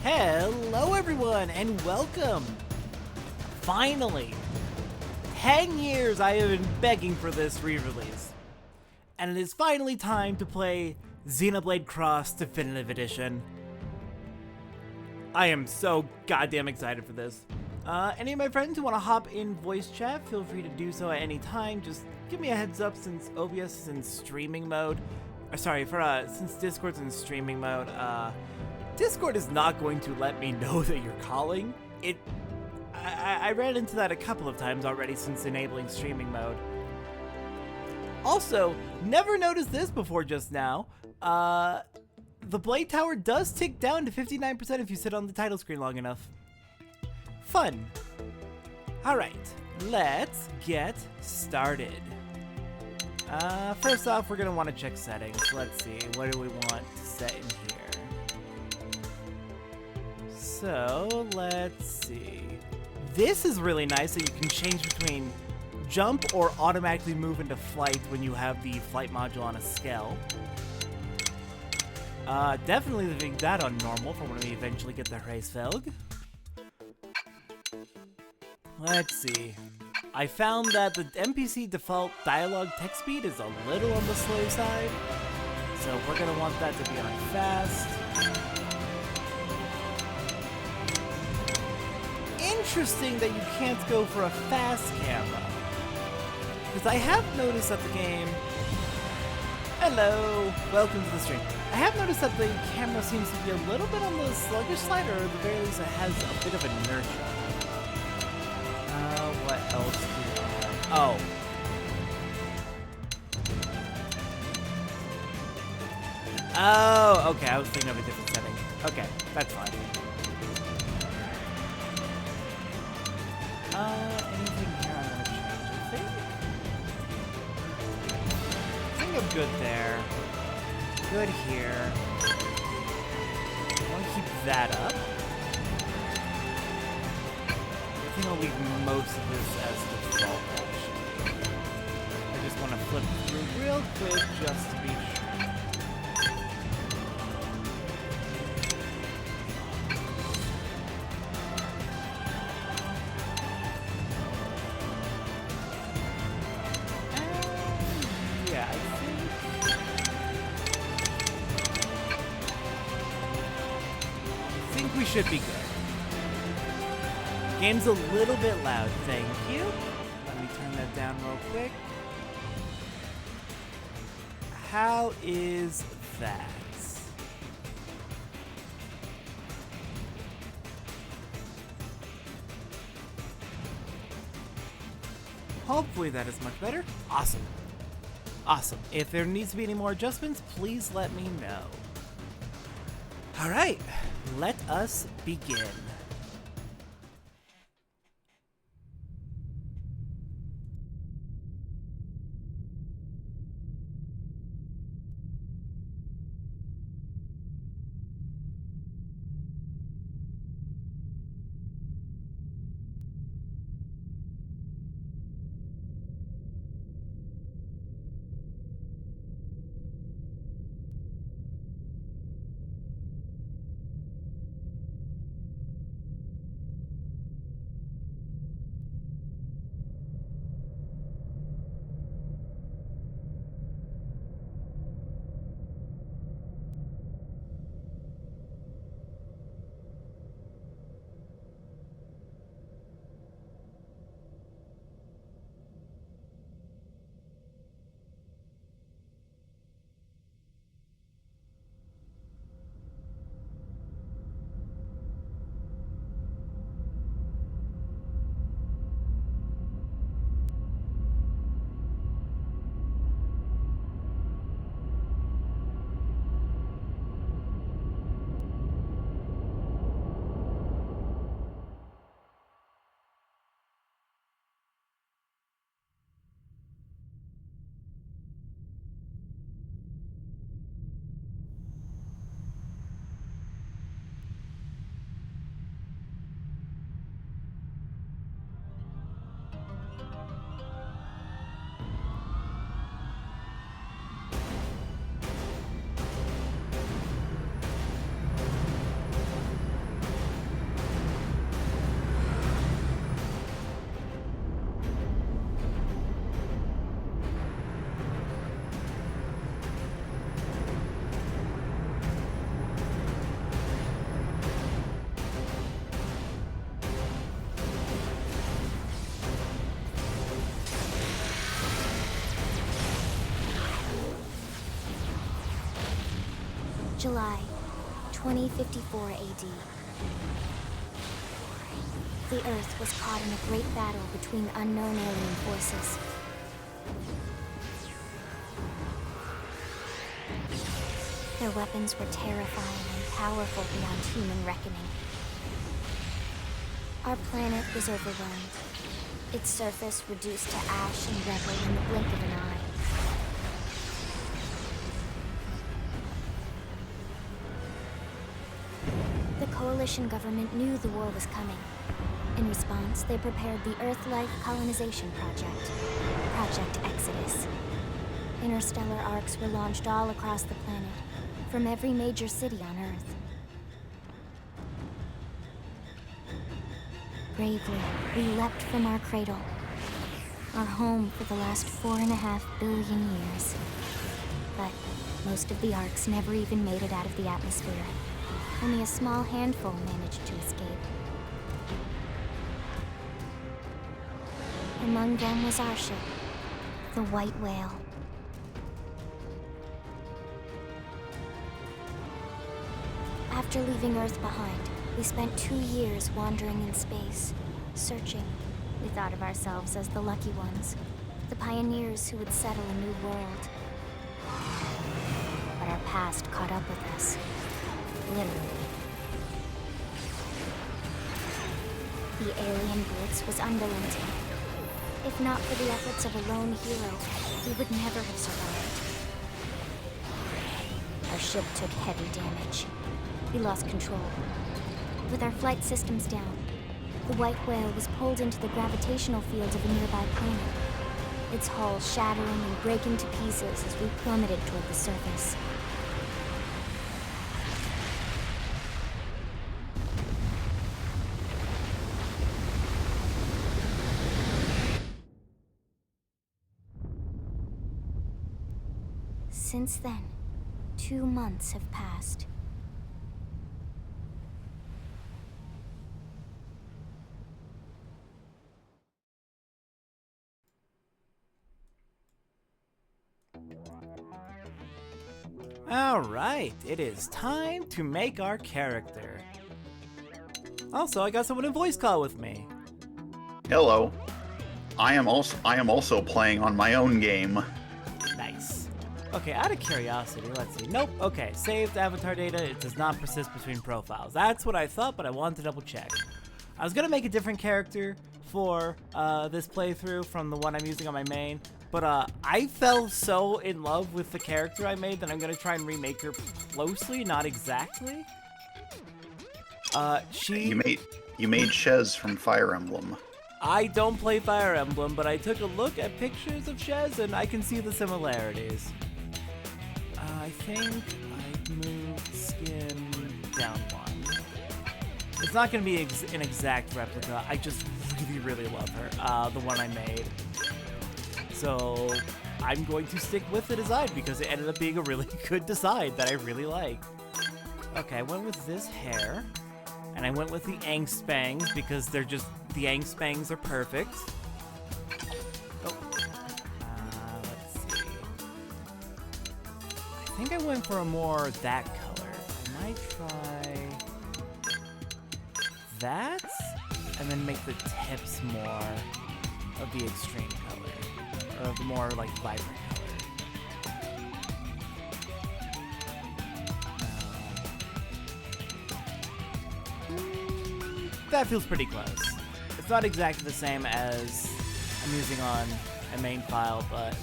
Hello everyone and welcome! Finally! 10 years I have been begging for this re-release. And it is finally time to play Xenoblade X Definitive Edition. I am so goddamn excited for this. Any of my friends who want to hop in voice chat, feel free to do so at any time. Just give me a heads up since OBS is in streaming mode. Since Discord's in streaming mode, Discord is not going to let me know that you're calling. I ran into that a couple of times already since enabling streaming mode. Also, never noticed this before just now. The Blade Tower does tick down to 59% if you sit on the title screen long enough. Fun. Alright, let's get started. First off, we're going to want to check settings. Let's see, what do we want to set in here? So, let's see. This is really nice that you can change between jump or automatically move into flight when you have the flight module on a scale. Definitely leaving that on normal for when we eventually get the Hraesvelg. Let's see. I found that the NPC default dialogue text speed is a little on the slow side, so we're gonna want that to be on fast. Interesting that you can't go for a fast camera, because I have noticed that the game... Hello! Welcome to the stream. I have noticed that the camera seems to be a little bit on the sluggish side, or at the very least it has a bit of inertia. What else do we have? Oh. Oh, okay, I was thinking of a different setting. Okay, that's fine. Anything here I'm gonna change, I think I'm good there. Good here. I want to keep that up. I think I'll leave most of this as default, actually. I just want to flip through real quick just to be sure. Yeah, I think we should be good. Game's a little bit loud, thank you. Let me turn that down real quick. How is that? Hopefully that is much better. Awesome. Awesome. If there needs to be any more adjustments, please let me know. Alright, let us begin. July 2054 AD. The Earth was caught in a great battle between unknown alien forces. Their weapons were terrifying and powerful beyond human reckoning. Our planet was overwhelmed, its surface reduced to ash and rubble in the blink of an eye. The Coalition government knew the war was coming. In response, they prepared the Earth-Life Colonization Project, Project Exodus. Interstellar arcs were launched all across the planet, from every major city on Earth. Bravely, we leapt from our cradle, our home for the last 4.5 billion years. But most of the arcs never even made it out of the atmosphere. Only a small handful managed to escape. Among them was our ship, the White Whale. After leaving Earth behind, we spent 2 years wandering in space, searching. We thought of ourselves as the lucky ones, the pioneers who would settle a new world. But our past caught up with us, literally. The alien blitz was unrelenting. If not for the efforts of a lone hero, we would never have survived. Our ship took heavy damage. We lost control. With our flight systems down, the White Whale was pulled into the gravitational field of a nearby planet, its hull shattering and breaking to pieces as we plummeted toward the surface. Since then, 2 months have passed. Alright, it is time to make our character. Also, I got someone in voice call with me. Hello. I am also playing on my own game. Nice. Okay, out of curiosity, let's see. Nope, okay, saved avatar data, it does not persist between profiles. That's what I thought, but I wanted to double check. I was gonna make a different character for this playthrough from the one I'm using on my main, but I fell so in love with the character I made that I'm gonna try and remake her closely, not exactly. You made Shez from Fire Emblem. I don't play Fire Emblem, but I took a look at pictures of Shez and I can see the similarities. I think I moved skin down 1. It's not going to be an exact replica. I just really love her, the one I made. So I'm going to stick with the design because it ended up being a really good design that I really like. Okay, I went with this hair. And I went with the angst bangs because they're just, the angst bangs are perfect. Oh. Let's see. I think I went for a more that color. I might try that, and then make the tips more of the extreme color, or of the more like vibrant color. That feels pretty close. It's not exactly the same as I'm using on a main file, but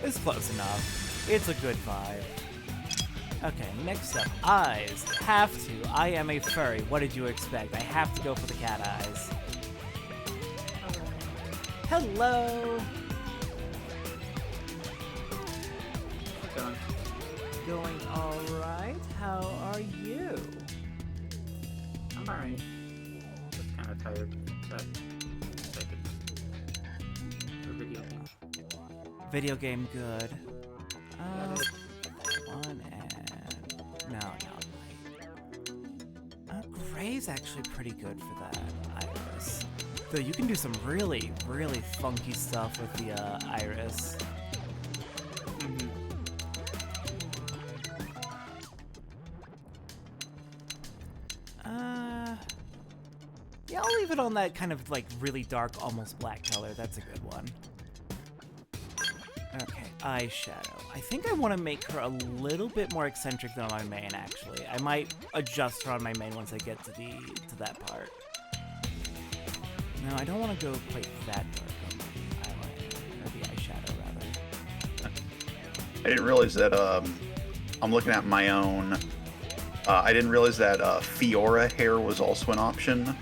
it's close enough. It's a good vibe. Okay, next up, eyes. Have to. I am a furry. What did you expect? I have to go for the cat eyes. Hello. Going all right. How are you? I'm alright. Just kind of tired. But for video game. Video game good. One and no. Gray's actually pretty good for that iris. Though you can do some really funky stuff with the iris. Yeah, I'll leave it on that kind of like really dark, almost black color. That's a good one. Okay, eyeshadow. I think I want to make her a little bit more eccentric than on my main, actually. I might adjust her on my main once I get to that part. No, I don't want to go quite that dark on the eyeliner, or the eyeshadow, rather. I didn't realize that, I'm looking at my own. I didn't realize that Fiora hair was also an option.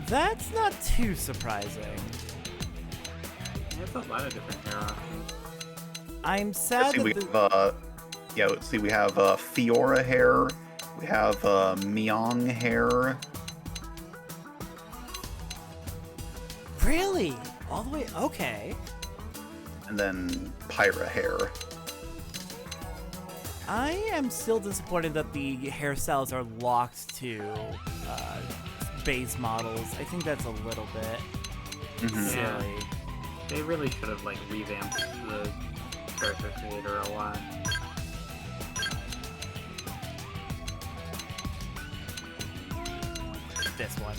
That's not too surprising. There's a lot of different hair options. I'm sad See, that let's see, we have Fiora hair, we have Miang hair. Really? All the way? Okay. And then Pyra hair. I am still disappointed that the hairstyles are locked to base models. I think that's a little bit silly. Yeah. They really should have like revamped the character creator a lot. This one.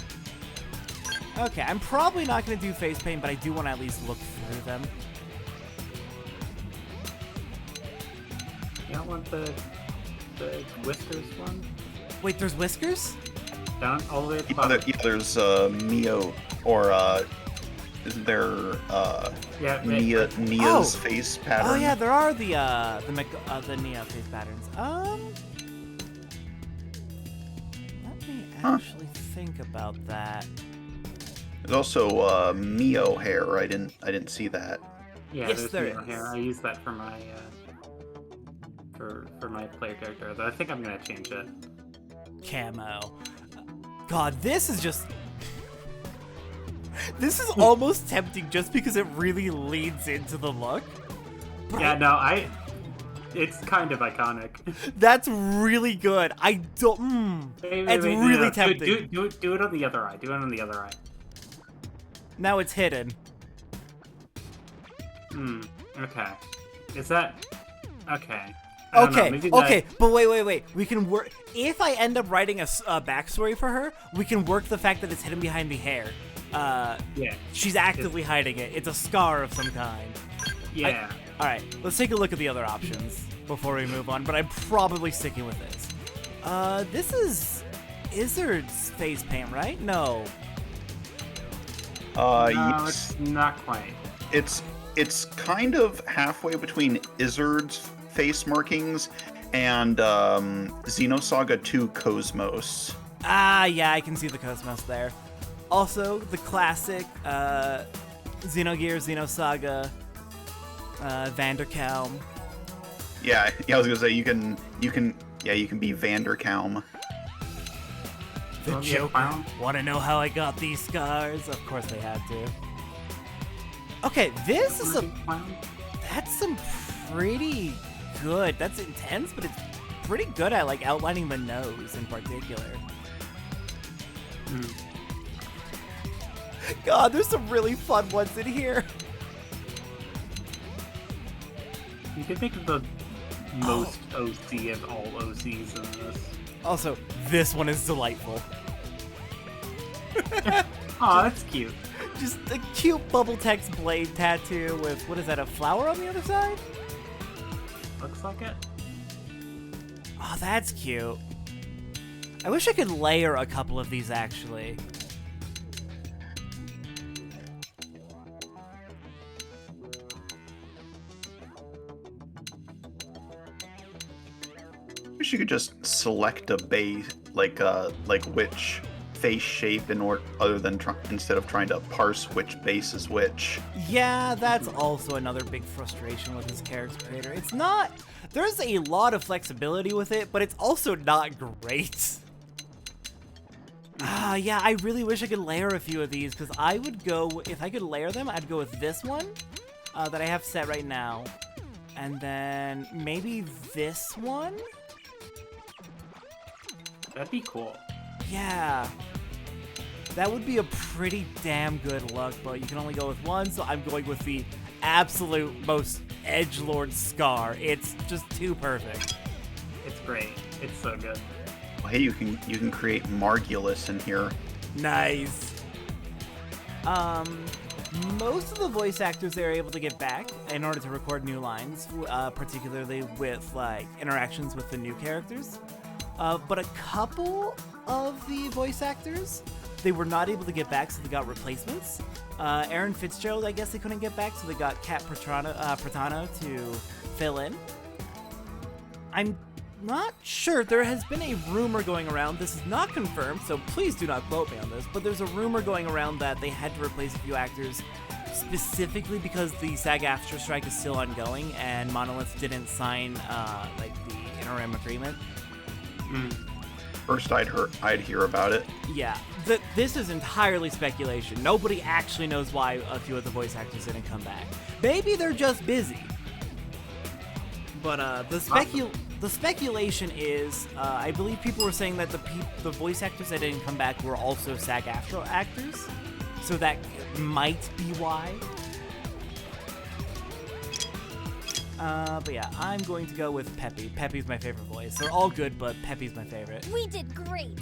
Okay, I'm probably not going to do face paint, but I do want to at least look through them. You don't want the whiskers one? Wait, there's whiskers? Down all the way at the bottom. There's Mio, or isn't there Nia's face pattern? Oh yeah, there are the Nia face patterns. Let me actually think about that. There's also Mio hair. I didn't see that. Yeah, Yes, there's there Mio is. hair. I use that for my for my player character, though I think I'm gonna change it. Camo. God, this is just... This is almost tempting just because it really leads into the look. But Yeah, no, it's kind of iconic. that's really good. I don't... it's really tempting. Do it on the other eye. Do it on the other eye. Now it's hidden. Okay. Is that... Okay. I don't know, Okay, maybe okay, but wait. We can work... If I end up writing a backstory for her, we can work the fact that it's hidden behind the hair. Yeah. She's actively hiding it. It's a scar of some kind. Yeah. Alright, let's take a look at the other options before we move on, but I'm probably sticking with this. This is Izzard's face paint, right? No. No, Yes. it's not quite. It's kind of halfway between Izzard's face markings and Xenosaga 2 Cosmos. Ah, yeah, I can see the Cosmos there. Also, the classic Xenogear, Xenosaga, Vanderkalm. Yeah, I was gonna say you can be Vanderkalm. The Oh, yeah, Joker. clown. Want to know how I got these scars? Of course they had to. Okay, this is that's some pretty good. That's intense, but it's pretty good at like outlining the nose in particular. God, there's some really fun ones in here. You could think of the most OC of all OCs in this. Also, this one is delightful. Aw, that's cute. Just a cute bubble text blade tattoo with, what is that, a flower on the other side? Looks like it. Oh, that's cute. I wish I could layer a couple of these, actually. wish you could just select a base, like which face shape in order, other than instead of trying to parse which base is which. Yeah, that's also another big frustration with this character creator. It's not... There's a lot of flexibility with it, but it's also not great. Yeah, I really wish I could layer a few of these, because I would go... If I could layer them, I'd go with this one that I have set right now. And then maybe this one? That'd be cool. Yeah. That would be a pretty damn good look, but you can only go with one, so I'm going with the absolute most edgelord scar. It's just too perfect. It's great. It's so good. Well, hey, you can create Margulis in here. Nice. Most of the voice actors they are able to get back in order to record new lines, particularly with like interactions with the new characters. But a couple of the voice actors they were not able to get back, so they got replacements. Aaron Fitzgerald, I guess they couldn't get back, so they got Kat Pratano to fill in. I'm not sure. There has been a rumor going around. This is not confirmed, so please do not quote me on this. But there's a rumor going around that they had to replace a few actors specifically because the SAG-AFTRA strike is still ongoing and Monolith didn't sign like the interim agreement. First I'd hear about it. Yeah, this is entirely speculation. Nobody actually knows why a few of the voice actors didn't come back. Maybe they're just busy. But the speculation is, I believe people were saying that the voice actors that didn't come back were also SAG-AFTRA actors, so that might be why. But yeah, I'm going to go with Peppy. Peppy's my favorite voice. They're all good, but Peppy's my favorite. We did great.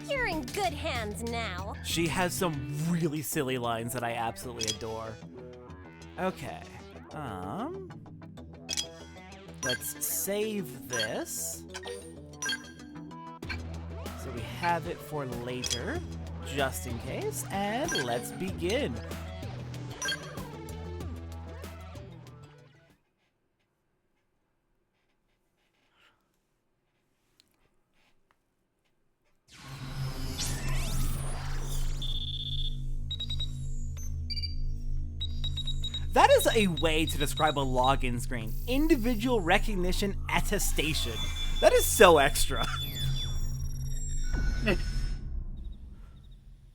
You're in good hands now. She has some really silly lines that I absolutely adore. Okay. Let's save this. So we have it for later, just in case, and let's begin. That is a way to describe a login screen. Individual recognition attestation. That is so extra.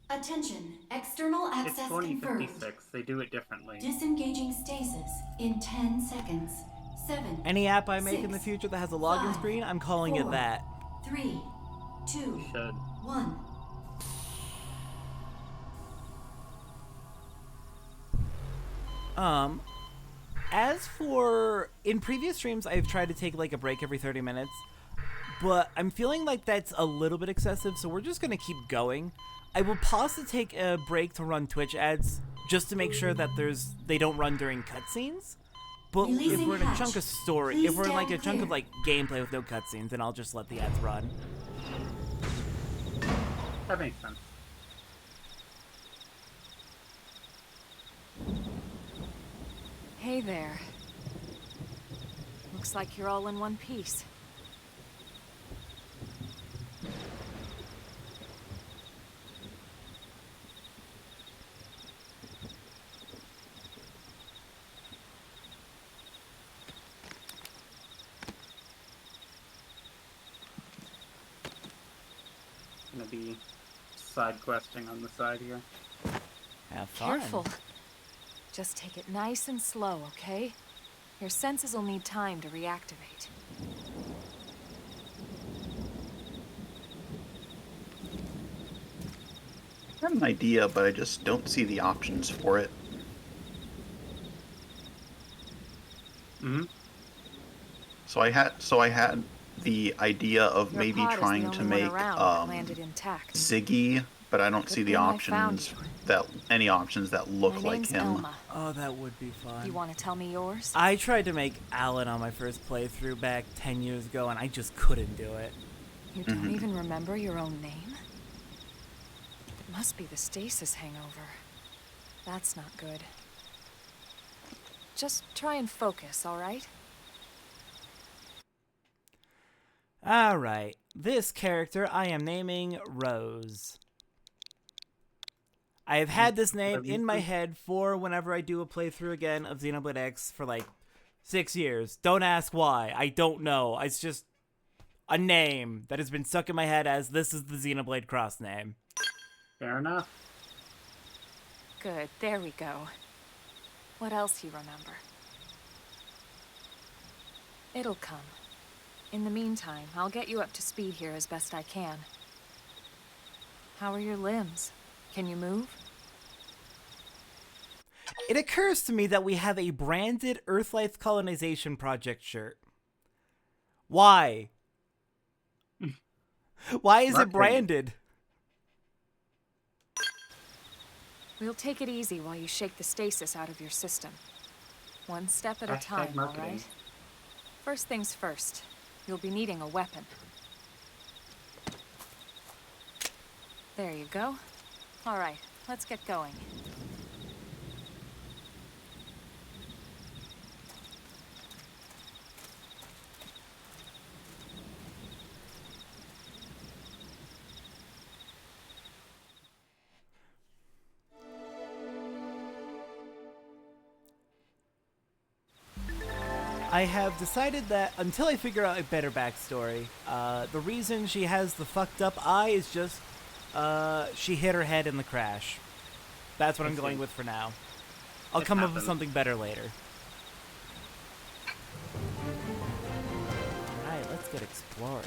Attention, external It's access confirmed. 2056. They do it differently. Disengaging stasis in 10 seconds. 7. Any app I make in the 6, future that has a login 5, screen, I'm calling 4, it that. 3, 2, Should. 1. As for in previous streams, I've tried to take like a break every 30 minutes, but I'm feeling like that's a little bit excessive, so we're just gonna keep going. I will pause to take a break to run Twitch ads just to make sure that they don't run during cutscenes. But if Releasing we're in a hatch. chunk of story, Please if we're in like a stand chunk of clear. like gameplay with no cutscenes, then I'll just let the ads run. That makes sense. Hey there. Looks like you're all in one piece. Gonna be side questing on the side here. Have fun. Careful. Just take it nice and slow, okay? Your senses will need time to reactivate. I have an idea, but I just don't see the options for it. Mm-hmm. So I had the idea of Your maybe pod is the trying only to one make around that landed intact. Ziggy, but I don't Good see the thing I found options you. any options that look My like name's him. Elma. Oh, that would be fun. You want to tell me yours? I tried to make Alan on my first playthrough back 10 years ago, and I just couldn't do it. You don't even remember your own name? It must be the stasis hangover. That's not good. Just try and focus, all right? Alright, this character I am naming Rose. I have had this name in my head for whenever I do a playthrough again of Xenoblade X for like 6 years. Don't ask why, I don't know. It's just a name that has been stuck in my head as this is the Xenoblade Cross name. Fair enough. Good, there we go. What else you remember? It'll come. In the meantime, I'll get you up to speed here as best I can. How are your limbs? Can you move? It occurs to me that we have a branded Earthlife Colonization Project shirt. Why? Why is it Marketing. branded? We'll take it easy while you shake the stasis out of your system. One step at a time, all marketing. right? First things first, you'll be needing a weapon. There you go. All right, let's get going. I have decided that until I figure out a better backstory, the reason she has the fucked up eye is just she hit her head in the crash. That's what I'm going with for now. I'll come up with something better later. Alright, let's get exploring.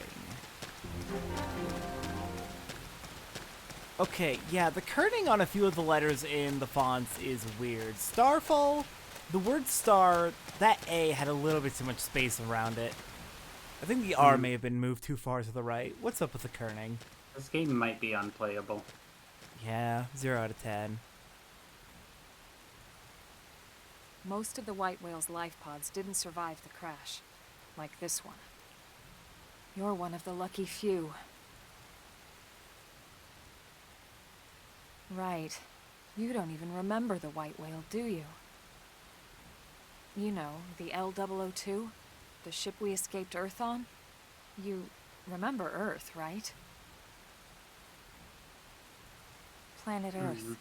Okay, yeah, the kerning on a few of the letters in the fonts is weird. Starfall, the word star, that A had a little bit too much space around it. I think the R may have been moved too far to the right. What's up with the kerning? This game might be unplayable. Yeah, 0 out of 10. Most of the white whale's life pods didn't survive the crash, like this one. You're one of the lucky few. Right. You don't even remember the white whale, do you? You know, the L002? The ship we escaped Earth on? You remember Earth, right? Planet Earth.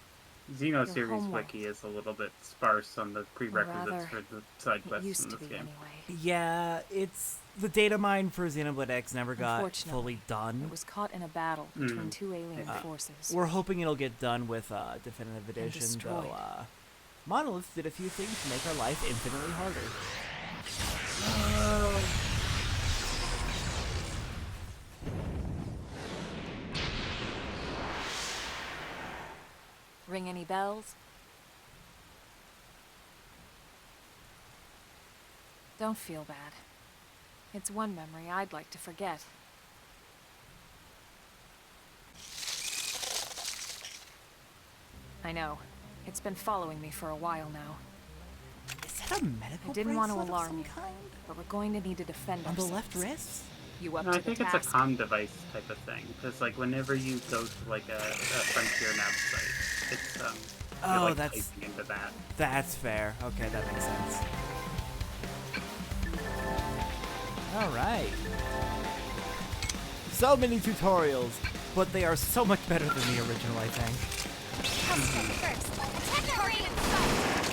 Xeno Your series homeworld. wiki is a little bit sparse on the prerequisites rather, for the side It quests used in to this be, game. anyway. Yeah, it's... The data mine for Xenoblade X never got Unfortunately, fully done. It was caught in a battle between two alien forces. We're hoping it'll get done with Definitive Edition, though destroyed. Monolith did a few things to make our life infinitely harder. Ring any bells? Don't feel bad. It's one memory I'd like to forget. I know. It's been following me for a while now. Is that a medical I didn't want to bracelet of alarm some you, kind? but we're going to need to defend On the ourselves. left wrist? You up No, to I think the it's task? a comm device type of thing. Because, like, whenever you go to, like, a Frontier nav site, it's, Oh, you're, like, that's- typing into that. That's fair. Okay, that makes sense. Alright. So many tutorials, but they are so much better than the original, I think.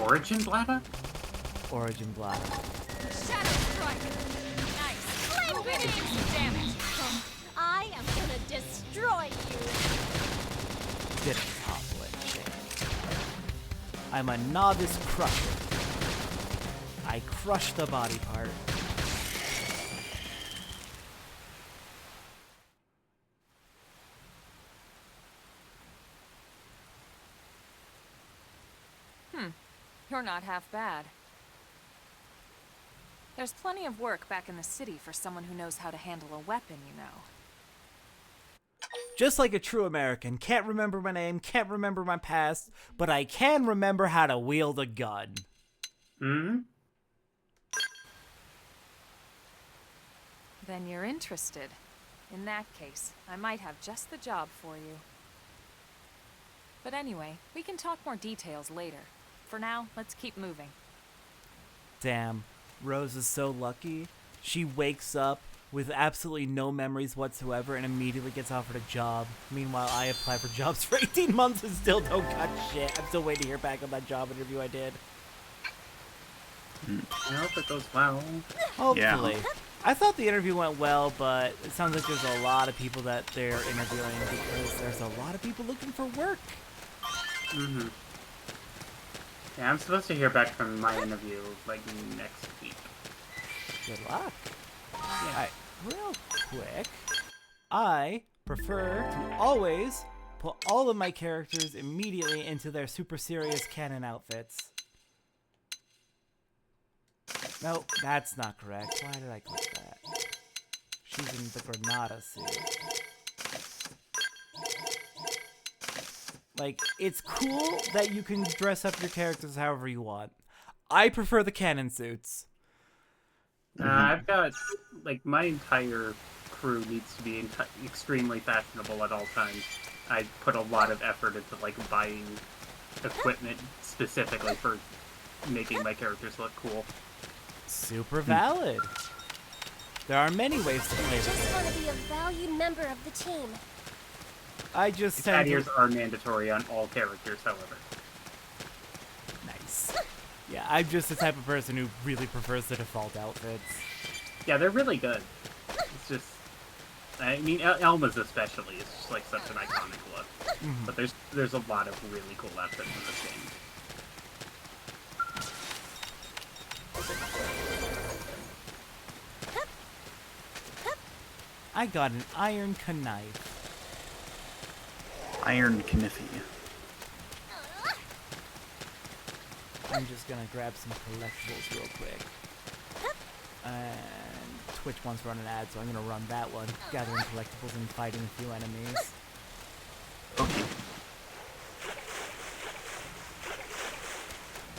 Origin bladder? Origin Block. Shadow Strike! Nice! Flame Grenade! Damage! I am gonna destroy you! Didn't topple it. I'm a novice crusher. I crushed the body part. You're not half bad. There's plenty of work back in the city for someone who knows how to handle a weapon, you know. Just like a true American, can't remember my name, can't remember my past, but I can remember how to wield a gun. Hmm? Then you're interested. In that case, I might have just the job for you. But anyway, we can talk more details later. For now, let's keep moving. Damn, Rose is so lucky. She wakes up with absolutely no memories whatsoever and immediately gets offered a job. Meanwhile, I applied for jobs for 18 months and still don't got shit. I'm still waiting to hear back on that job interview I did. I hope it goes well. Hopefully. I thought the interview went well, but it sounds like there's a lot of people that they're interviewing because there's a lot of people looking for work. Mm-hmm. Yeah, I'm supposed to hear back from my interview, like, next week. Good luck. Alright, real quick, I prefer to always put all of my characters immediately into their super serious canon outfits. No, that's not correct. Why did I click that? She's in the Granada suit. Like, it's cool that you can dress up your characters however you want. I prefer the cannon suits. I've got, like, my entire crew needs to be extremely fashionable at all times. I put a lot of effort into, like, buying equipment specifically for making my characters look cool. Super valid. There are many ways to play I just this want game. to be a valued member of the team. I just Cat tend ears to... are mandatory on all characters, however. Nice. Yeah, I'm just the type of person who really prefers the default outfits. Yeah, they're really good. It's just... I mean, Elma's especially is just, like, such an iconic look. But there's a lot of really cool outfits in this game. I got an iron knife. Iron Kniffy. I'm just gonna grab some collectibles real quick. And Twitch wants to run an ad, so I'm gonna run that one. Gathering collectibles and fighting a few enemies. Okay.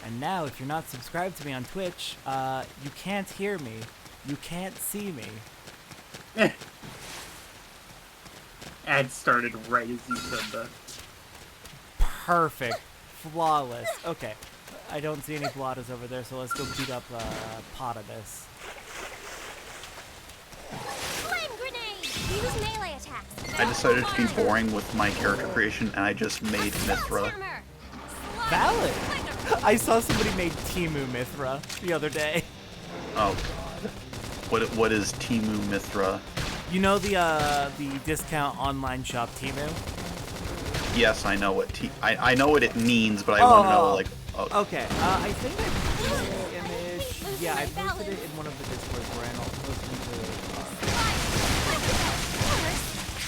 And now, if you're not subscribed to me on Twitch, you can't hear me. You can't see me. Ad started right as you said that. Perfect. Flawless. Okay. I don't see any blotters over there, so let's go beat up Potamus. Flame grenade! Use melee attacks. I decided to be boring with my character creation, and I just made Mithra. Hammer. Valid! I saw somebody made Timu Mithra the other day. Oh god. What is Timu Mithra? You know the discount online shop Timu? Yes, I know what I know what it means, but I want to know like. Oh, Okay, I think I posted the image. Yeah, I posted it in one of the Discords where I'll post it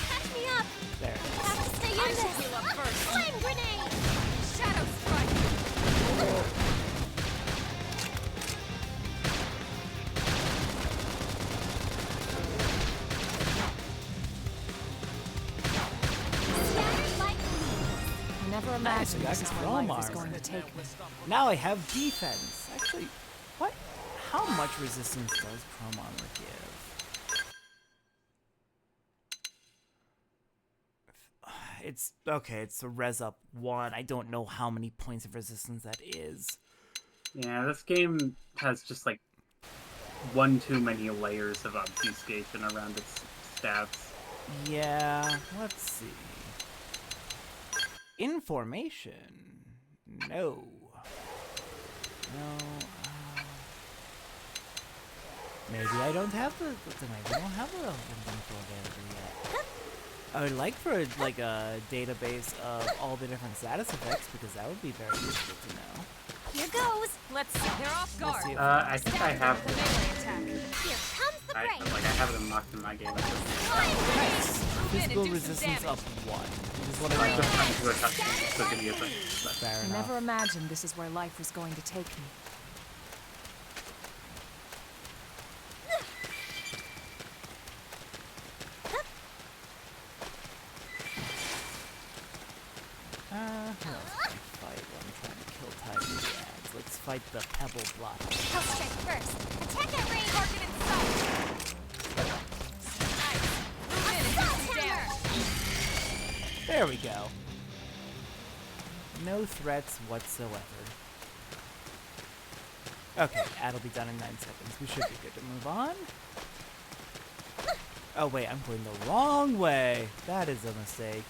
Catch me up. there. I have to stay in I this. should heal up first. Flame grenade! Shadow strike! Scattered like leaves. I never Nice, imagined I got this is some where chrome life is armor. going to take me. Now I have defense. Actually, what? How much resistance does chrome armor give? It's okay. It's a res up 1. I don't know how many points of resistance that is. Yeah, this game has just, like, one too many layers of obfuscation around its stats. Yeah, let's see. Information. No. No. Maybe I don't have the. Maybe I don't have the info available yet. I would like for a database of all the different status effects because that would be very useful to know. Here goes. Let's see. They're off Let's guard. see if I think I have The melee attack. Here comes the I break. have it unlocked in my game. Flame grenade! Move in and physical do some resistance damage. up 1. Just want I'm just to trying to do a cutscene, so give me a second. fair I enough. never imagined this is where life was going to take me. Who else can I fight when I'm trying to kill time with the ads? Let's fight the pebble block. I'll strike first. Attack at range. Target in sight. Nice. Move in and do some damage. There we go. No threats whatsoever. Okay, that'll be done in 9 seconds. We should be good to move on. Oh wait, I'm going the wrong way. That is a mistake.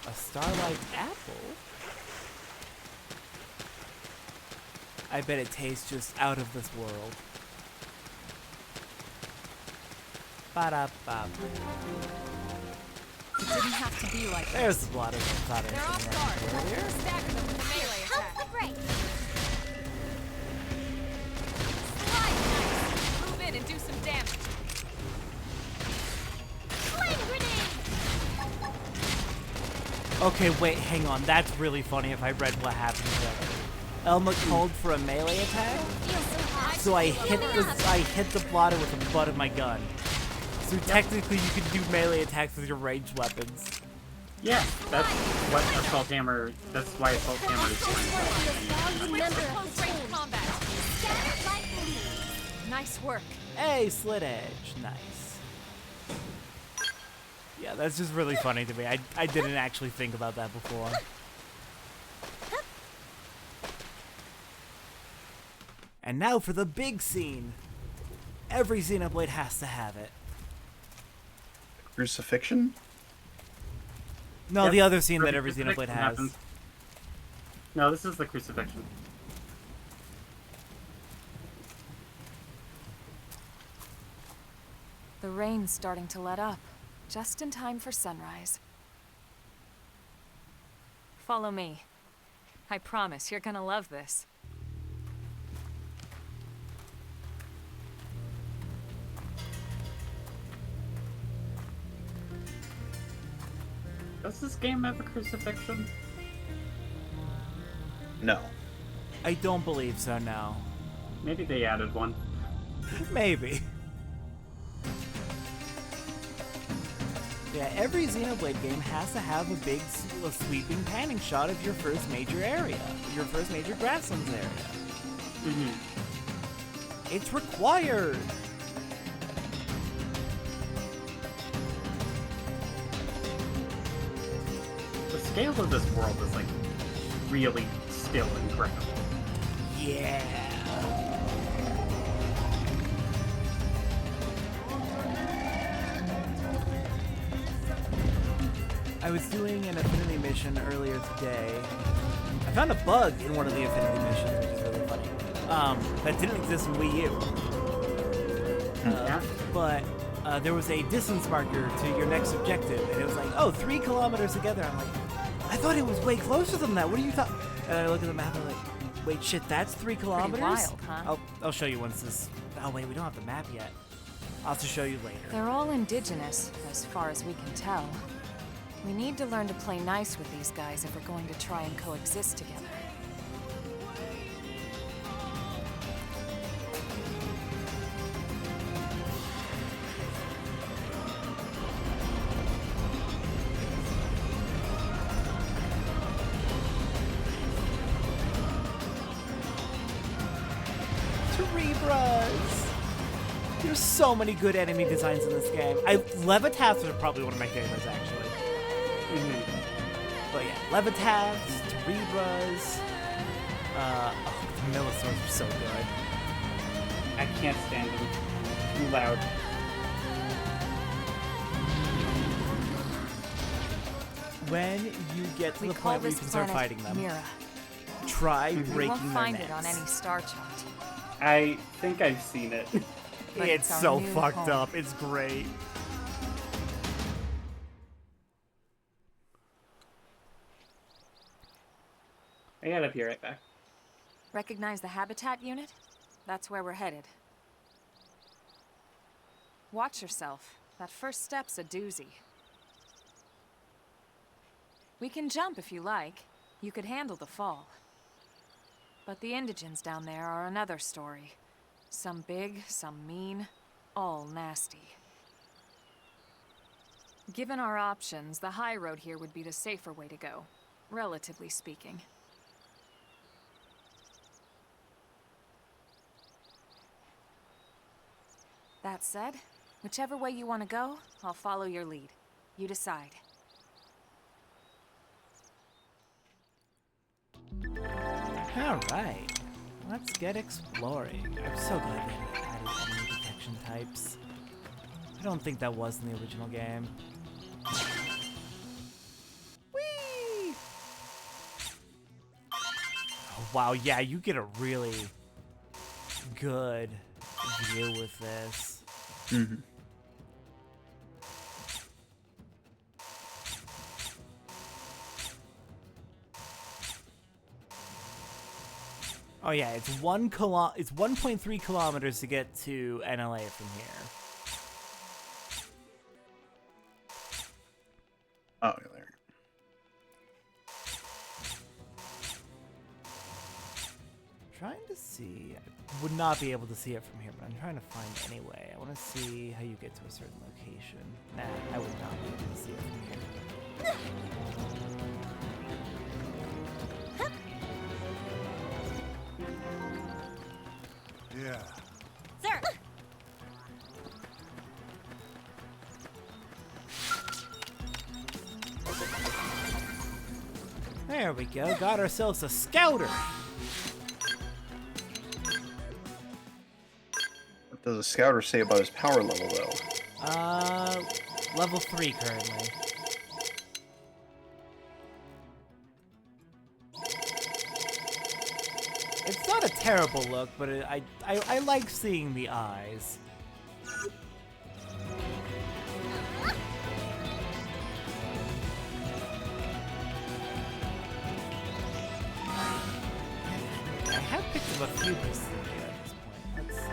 A starlight apple? I bet it tastes just out of this world. Ba-da-ba. It didn't have to be like that. There's a lot of thought They're off guard. earlier. Stagger them with the melee Comes attack. the break. Slide nice. Move in and do some damage. Flame grenade! Okay, wait, hang on. That's really funny if I read what happened there. Elma called for a melee attack, so I hit the plotter with the butt of my gun. So technically you can do melee attacks with your ranged weapons. Yeah, that's what Assault Hammer. That's why Assault Hammer is Close range combat. Scattered like leaves. Nice work. Hey, Slit Edge. Nice. Yeah, that's just really funny to me. I didn't actually think about that before. And now for the big scene. Every Xenoblade has to have it. Crucifixion? No, Yep. the other scene that every Xenoblade Crucifixion has. happens. No, this is the crucifixion. The rain's starting to let up, just in time for sunrise. Follow me. I promise you're gonna love this. Does this game have a crucifixion? No. I don't believe so, no. Maybe they added one. Maybe. Yeah, every Xenoblade game has to have a big sweeping panning shot of your first major area. Your first major grasslands area. Mm-hmm. It's required! The scale of this world is, like, really still incredible. Yeah. I was doing an Affinity mission earlier today. I found a bug in one of the Affinity missions, which is really funny. That didn't exist in Wii U. Yeah. But there was a distance marker to your next objective, and it was like, oh, 3 kilometers together. I'm like, I thought it was way closer than that. What are you talking? And I look at the map and I'm like, wait, shit, that's 3 kilometers? wild, huh? I'll show you once this. Oh wait, we don't have the map yet. I'll have to show you later. They're all indigenous, as far as we can tell. We need to learn to play nice with these guys if we're going to try and coexist together. Cerebras! There's so many good enemy designs in this game. Levitats are probably one of my favorites, actually. Mm-hmm. But yeah, Levitats, Cerebras. The Millisaurs are so good. I can't stand them. Too loud. When you get to We the call point where you this can start planet fighting them, Mira. try You breaking won't their find necks. it on any star chart. I think I've seen it. But It's our so new fucked home. up. It's great. I gotta be right back. Recognize the habitat unit? That's where we're headed. Watch yourself. That first step's a doozy. We can jump if you like. You could handle the fall. But the indigents down there are another story. Some big, some mean, all nasty. Given our options, the high road here would be the safer way to go, relatively speaking. That said, whichever way you want to go, I'll follow your lead. You decide. Alright. Let's get exploring. I'm so glad they added enemy detection types. I don't think that was in the original game. Whee! Oh, wow, yeah, you get a really good view with this. Mm-hmm. Oh yeah, it's 1.3 kilometers to get to NLA from here. Oh, there. to see. I would not be able to see it from here, but I'm trying to find anyway. I want to see how you get to a certain location. Nah, I would not be able to see it from here. Yeah. Sir! There we go. Got ourselves a scouter. What does a scouter say about his power level, though? Level 3 currently. It's not a terrible look, but I like seeing the eyes. I have picked up a few pieces of gear at this point. Let's see.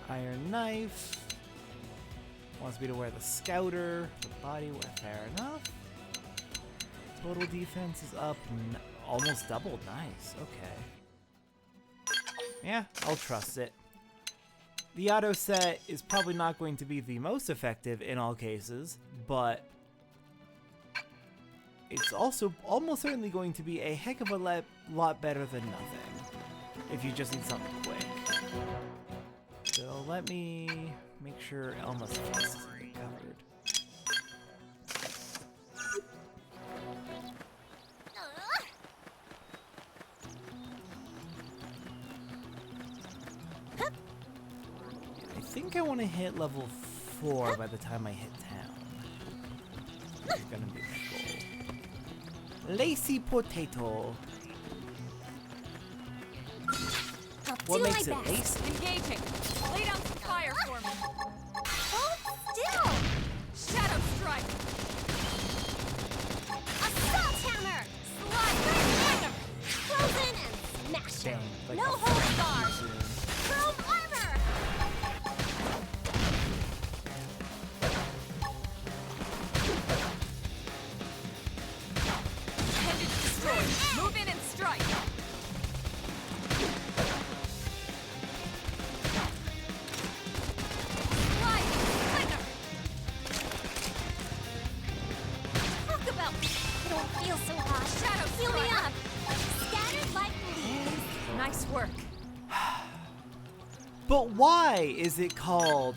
Iron knife. Wants me to wear the scouter. The body wear, fair enough. Total defense is up almost doubled. Nice. Okay. Yeah, I'll trust it. The auto set is probably not going to be the most effective in all cases, but it's also almost certainly going to be a heck of a lot better than nothing if you just need something quick. So let me make sure Elma's face is recovered. I think I want to hit level 4 by the time I hit town. That's gonna be my goal. Lacy potato. What makes it lacy? Engaging. Lay down some fire for me. Hold still! Shadow strike. Assault hammer! Slide! Frozen and smash Dang, him! like No a holds friend barred! soon. Chrome armor! Appendage destroyed. Move in and strike. Lightning flicker! Talk about I don't feel so hot. Shadow Heal me strike. up! Scattered like leaves. Nice work. But why is it called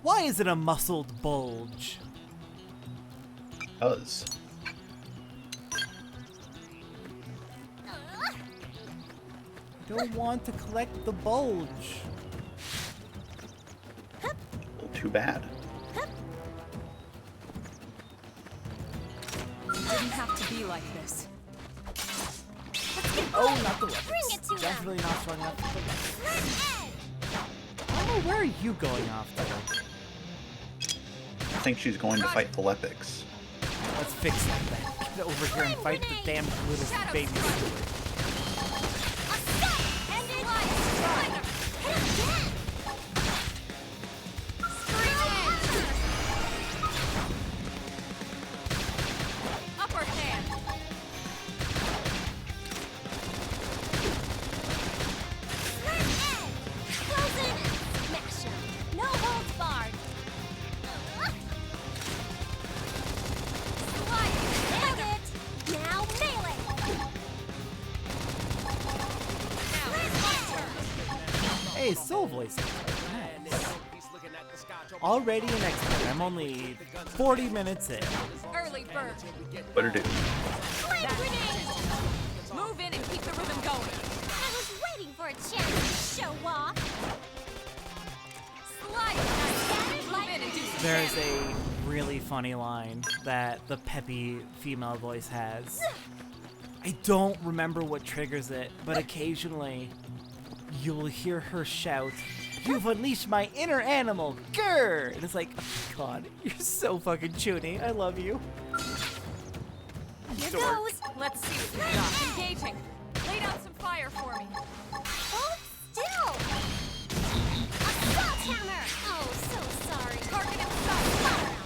why is it a muscled bulge? Does. I don't want to collect the bulge. Well, too bad. Didn't have to be like this. Oh, not the Bring weapons. it to them. Definitely not strong enough for the weapons. Slit edge! Oh, where are you going off to? I think she's going to fight the Lepics. Let's fix that then. Get over here and fight the damn little Shadow baby. strike. Assault! Ended! Flicker! Hit again! Scream in. Upper hand. Slit edge! Frozen and smash him! No holds barred! Nailed it! Now melee! Now it's my turn. Hey, soul voice. Nice. Already an expert. I'm only 40 minutes in. Early bird. Better do. Flame grenade! Move in and keep the rhythm going. I was waiting for a chance to show off! Slide. Move in and do some There's damage. a really funny line that the peppy female voice has. I don't remember what triggers it, but occasionally you'll hear her shout, "You've unleashed my inner animal, grr!" And it's like, oh my god, you're so fucking chuny. I love you. Here goes! Let's see what you got. Engaging. Lay down some fire for me. Hold still! Assault hammer! Oh, so sorry. Target inside.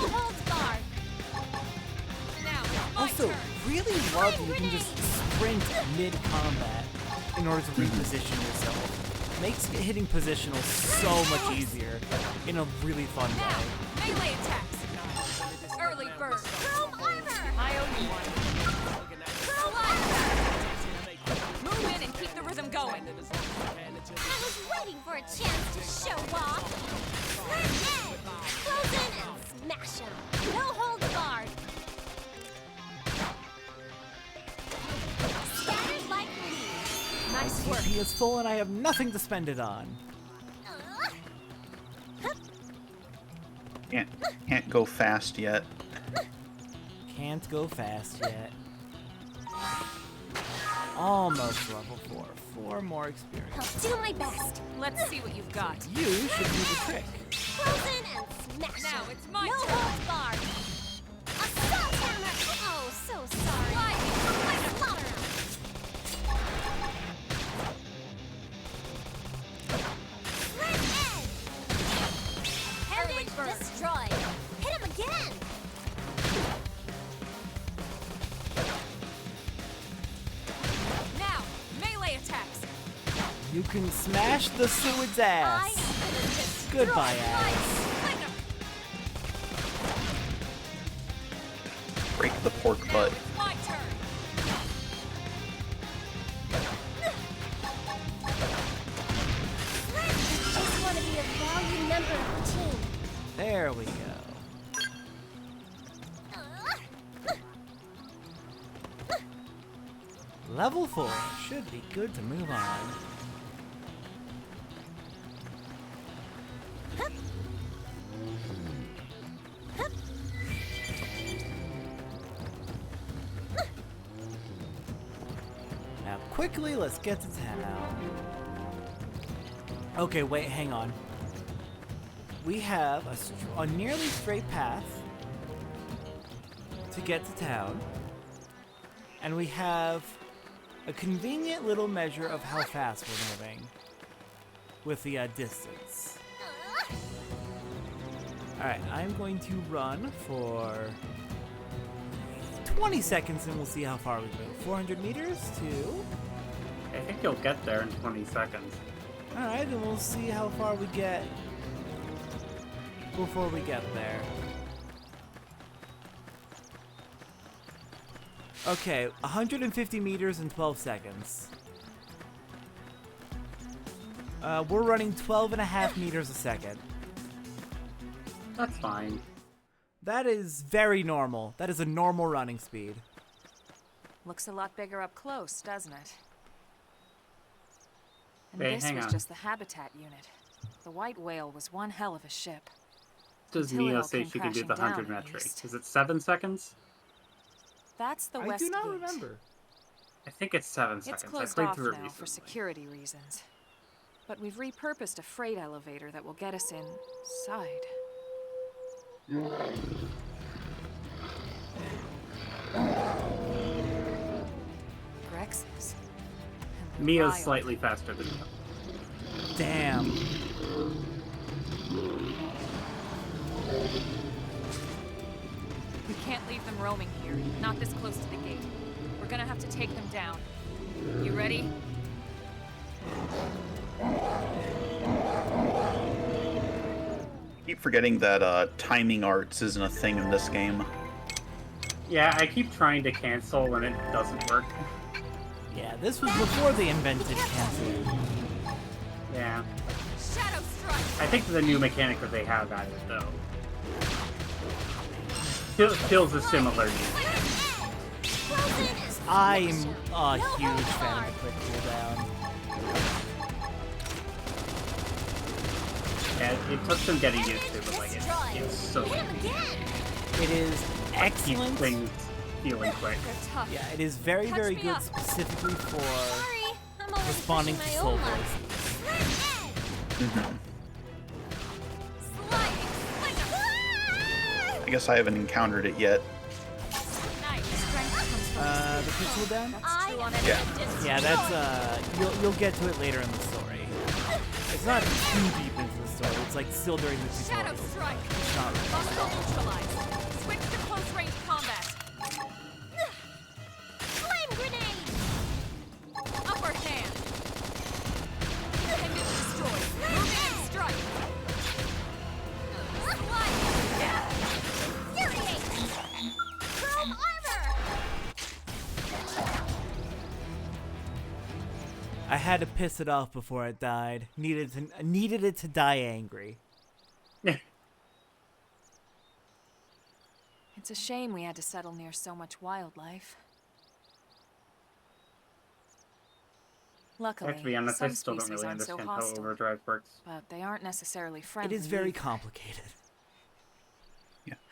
holds barred. Now, it's my Also, turn. really love that you can just sprint mid-combat in order to reposition yourself. Makes hitting positional so much easier in a really fun Now, way. melee attacks. Early bird. Chrome armor. I owe you one. Chrome armor. Move in and keep the rhythm going. I was waiting for a chance to show off. Slit edge. Close in and smash him. No holds barred. Scattered like leaves. Nice work. TP is full and I have nothing to spend it on. Can't go fast yet. Can't go fast yet. Almost level 4. 4 more experience. I'll do my best. Let's see what you've got. You should do the trick. Close in and smash Now him. it's my no turn. holds barred. Assault hammer. Oh, so sorry. Let's slaughter him. Heritage destroyed. Hit him again. Now, melee attacks. You can smash the Seward's I ass. am gonna destroy Goodbye, my ass. slinger. Break the pork Now butt. it's my turn. Just want to be a valued member of the team. There we go. Level 4 should be good to move on. Now quickly, let's get to town. Okay, wait, hang on. We have a nearly straight path to get to town. And we have a convenient little measure of how fast we're moving with the distance. Alright, I'm going to run for 20 seconds and we'll see how far we go. 400 meters to... I think you'll get there in 20 seconds. Alright, and we'll see how far we get before we get there. Okay, 150 meters in 12 seconds. We're running 12 and a half meters a second. That's fine. That is very normal. That is a normal running speed. Looks a lot bigger up close, doesn't it? And Hey, this hang was on. just the habitat unit. The white whale was one hell of a ship. Does Until it Mio all say came she can do the crashing 100 down, at metric? least. Is it 7 seconds? That's the I west do not gate. remember. I think it's 7 It's seconds. closed I played off through now it for recently. security reasons. But we've repurposed a freight elevator that will get us inside. Grex's. And Mio's wild. slightly faster than you. Damn. We can't leave them roaming here, not this close to the gate. We're gonna have to take them down. You ready? I keep forgetting that timing arts isn't a thing in this game. Yeah, I keep trying to cancel when it doesn't work. Yeah, this was before they invented canceling. Yeah. Shadow strike. I think the new mechanic that they have added, though, feels a similar need. Close in and I'm smash him. a No huge holds fan barred. of the quick cooldown. Yeah, it took some getting used to, but like it's so Hit him again. It is keep excellent. things feeling quick. They're tough. Yeah, it is very, Touch very me good up. specifically for Sorry, I'm already responding to pushing my soul own luck. voices. Sliding slinger. I guess I haven't encountered it yet. Nice. Strength comes from The quick cooldown? I true on am any Yeah. gonna destroy Yeah, that's you'll get to it later in the story. It's not too deep into the story. It's like still during the Shadow tutorial. strike. It's not really. Muscle neutralized. I had to piss it off before it died. Needed it to die angry. It's a shame we had to settle near so much wildlife. Luckily, To be honest, I some still don't species really aren't so understand how hostile, overdrive works. but they aren't necessarily It friendly. is very either. complicated.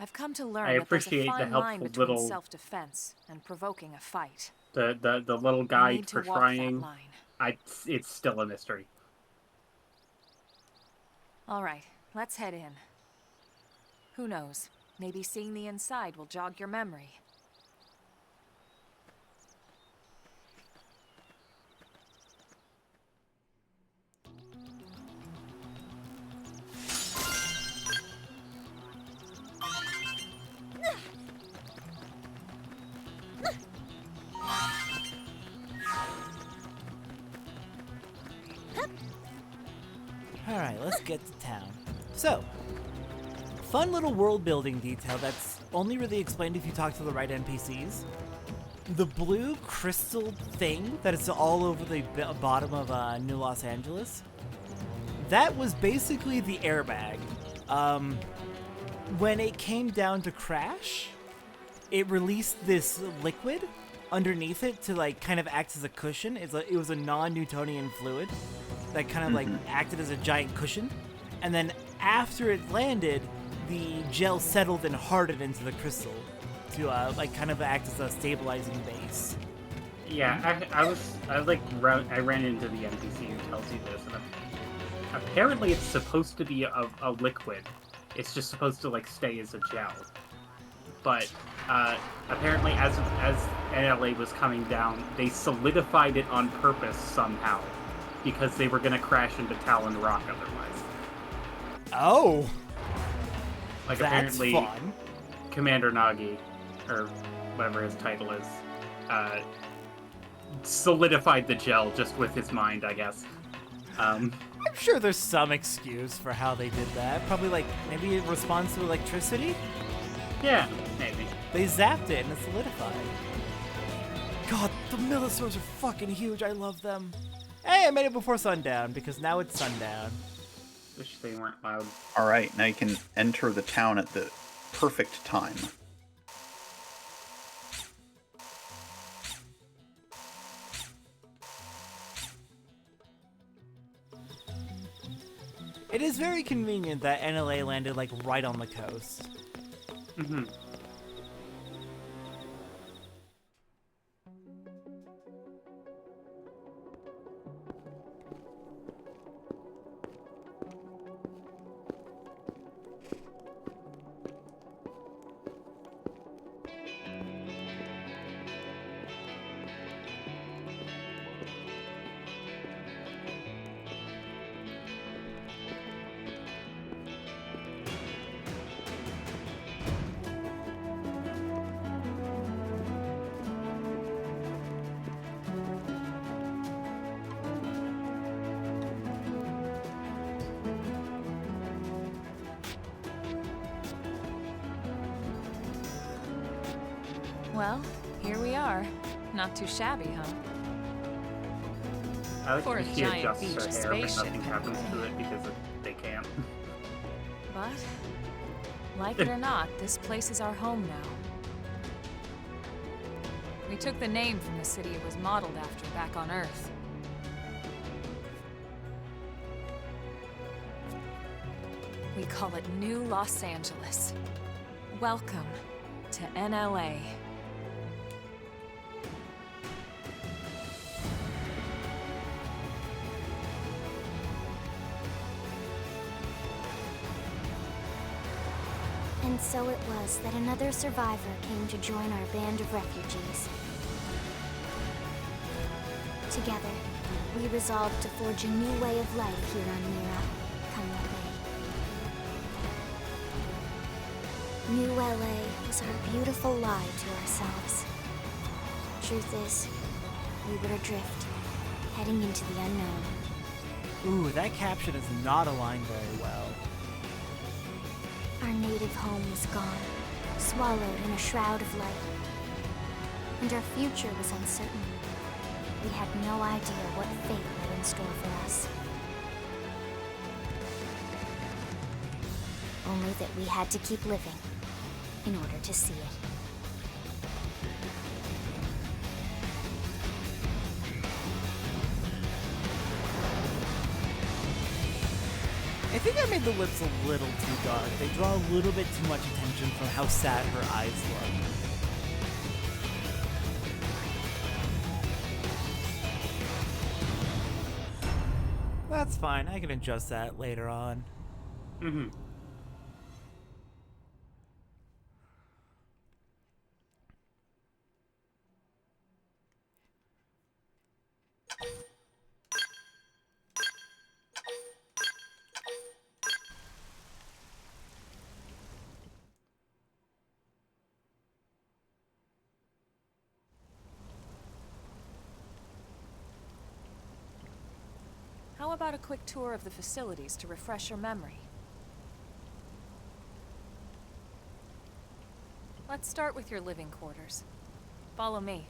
I've come to learn I that there's a appreciate the fine helpful line between little- self-defense and provoking a fight. The little We guide need to for walk trying, that line. it's still a mystery. All right, let's head in. Who knows? Maybe seeing the inside will jog your memory. Alright, let's get to town. So, fun little world building detail that's only really explained if you talk to the right NPCs. The blue crystal thing that is all over the bottom of New Los Angeles, that was basically the airbag. When it came down to crash, it released this liquid underneath it to like kind of act as a cushion. It was a non-Newtonian fluid that kind of like acted as a giant cushion, and then after it landed, the gel settled and hardened into the crystal to like kind of act as a stabilizing base. Yeah, I ran into the NPC who tells you this, and apparently it's supposed to be a liquid. It's just supposed to like stay as a gel. But apparently, as NLA was coming down, they solidified it on purpose somehow, because they were going to crash into Talon Rock otherwise. Oh, Like that's apparently, fun. Commander Nagi, or whatever his title is, solidified the gel just with his mind, I guess. I'm sure there's some excuse for how they did that. Probably like maybe in response to electricity. Yeah, maybe. They zapped it and it solidified. God, the Millisaurs are fucking huge. I love them. Hey, I made it before sundown because now it's sundown. Wish they weren't loud. Alright, now you can enter the town at the perfect time. It is very convenient that NLA landed like right on the coast. Mm-hmm. Well, here we are. Not too shabby, huh? I like For that a she giant adjusts beach her hair, but spaceship, nothing happens to anyway. it because they can't. But, like it or not, this place is our home now. We took the name from the city it was modeled after back on Earth. We call it New Los Angeles. Welcome to NLA. And so it was that another survivor came to join our band of refugees. Together, we resolved to forge a new way of life here on Mira, come what may. New LA was our beautiful lie to ourselves. Truth is, we were adrift, heading into the unknown. Ooh, that caption is not aligned very well. Our native home was gone, swallowed in a shroud of light. And our future was uncertain. We had no idea what fate lay in store for us. Only that we had to keep living in order to see it. I think I made the lips a little too dark. They draw a little bit too much attention from how sad her eyes look. That's fine. I can adjust that later on. Mm-hmm. How about a quick tour of the facilities to refresh your memory? Let's start with your living quarters. Follow me.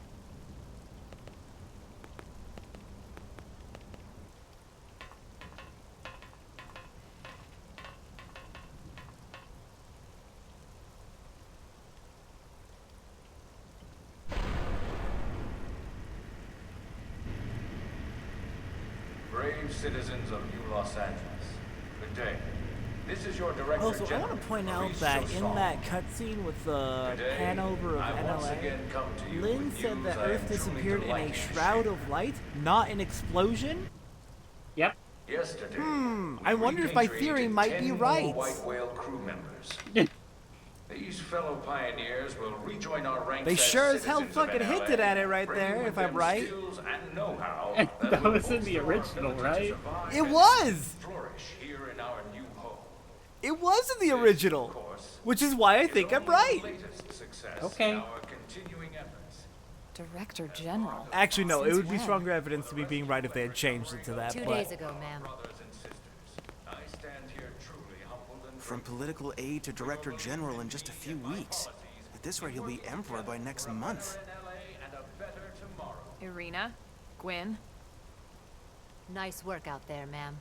Brave citizens of New Los Angeles, good day. This is your director Also, I general, want to point out Maurice that in Chosson. that cutscene with the Today, Hanover of I once NLA, again come to you Lynn with said news that I am Earth truly disappeared in a delighted to shroud share. of light, not an explosion. Yep. Yesterday, I wonder if my theory repatriated might be 10 right. more white whale crew members. These fellow pioneers will rejoin our ranks. They as sure as hell citizens of fucking NLA, hinted at it right bringing there, with if I'm them right. skills and know-how That will was in the bolster our original, ability to right? survive It and was! flourish here in our new home. It was in the original, Of course, which is why I is think I'm only the right. latest success Okay. in our continuing efforts. Director General. Actually, no, it Since would be when? stronger evidence to me being right if they had changed it to that. 2 but days ago, ma'am. Brothers and sisters, I stand here truly humbled and From political aide to director general in just a few weeks. At this rate, he'll be emperor by next month. and a better tomorrow. Irina, Gwyn, Nice work out there, ma'am.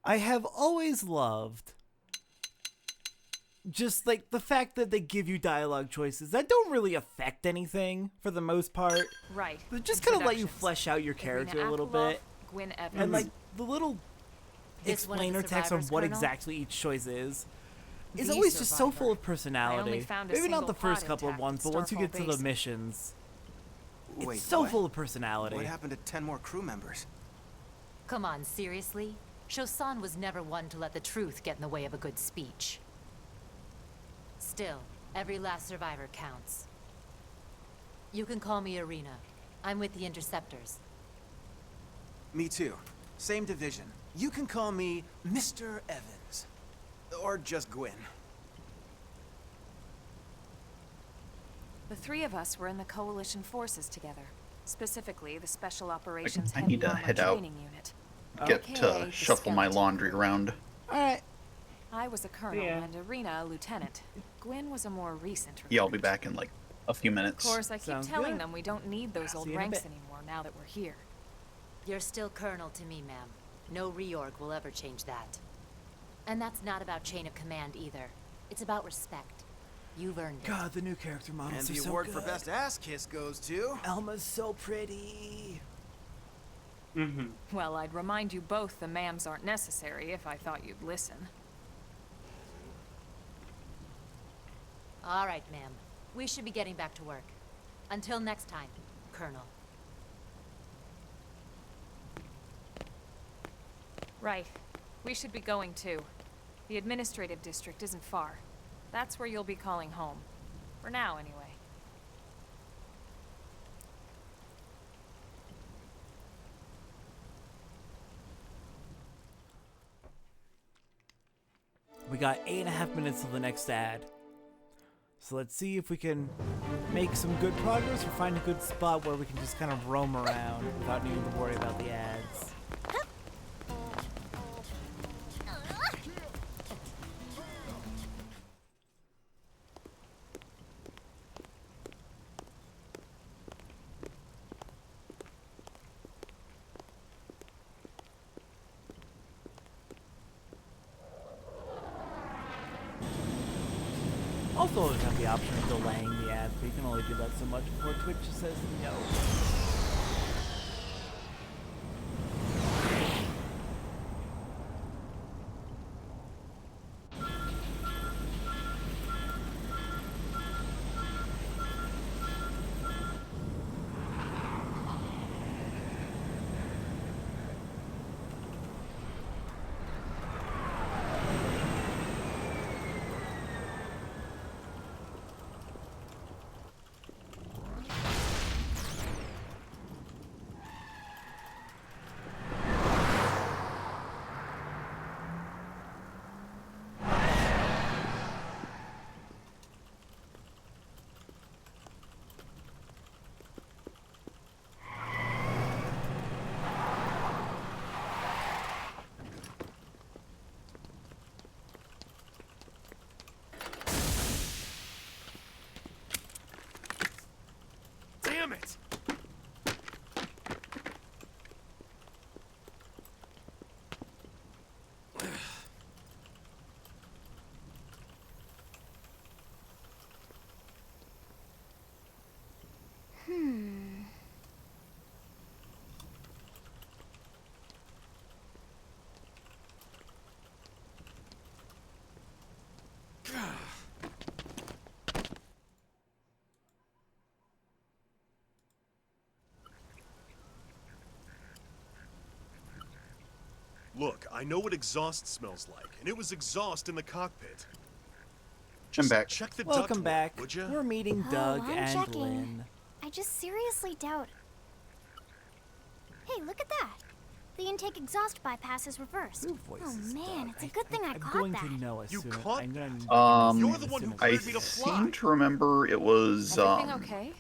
I have always loved just like the fact that they give you dialogue choices that don't really affect anything for the most part. right. They just kind of let you Introductions. flesh out your character Irina a little Aklov, bit. Gwyn Evans. And like the little This one of the explainer text on survivors, what Colonel? exactly each choice is The always just so survivor. full of I only personality. found a Maybe not single the first pod couple of intact ones, at but once you get Starfall to the Base. missions, Wait, it's so what? full of personality. What happened to 10 more crew members? Come on, seriously? Chosson was never one to let the truth get in the way of a good speech. Still, every last survivor counts. You can call me Irina. I'm with the Interceptors. Me too. Same division. You can call me Mr. Evans. Or just Gwyn. The three of us were in the Coalition forces together. Specifically, the Special Operations I Heavy need to Armor head out. Training Unit. Get Okay, to the shuffle my skeleton. laundry around. Alright. I was a colonel Yeah. and Irina a lieutenant. Gwyn was a more recent recruit. Yeah, I'll be back in like a few Of minutes. course, I keep Sounds telling good. them we don't need those old See you in a ranks bit. anymore now that we're here. You're still Colonel to me, ma'am. No reorg will ever change that. And that's not about chain of command either. It's about respect. You've earned it. God, the new character models And are the so award good. for best ass kiss goes to... Elma's so pretty. Mm-hmm. Well, I'd remind you both the ma'ams aren't necessary if I thought you'd listen. All right, ma'am. We should be getting back to work. Until next time, Colonel. Right. We should be going too. The administrative district isn't far. That's where you'll be calling home. For now, anyway. We got 8.5 minutes till the next ad. So let's see if we can make some good progress or find a good spot where we can just kind of roam around without needing to worry about the ads. also always have the option of delaying the ads, but you can only do that so much before Twitch says no. Damn it! Look, I know what exhaust smells like, and it was exhaust in the cockpit. I'm back. Check the Welcome ductwork, back. would ya? We're meeting Oh, Doug I'm and checking. Lynn. I just seriously doubt. Hey, look at that! The intake exhaust bypass is reversed. Who voices Oh man, Doug? it's a good thing I I'm caught going that. to know as You soon caught- I'm gonna You're the one who I cleared me to fly. seem to remember it was Everything okay?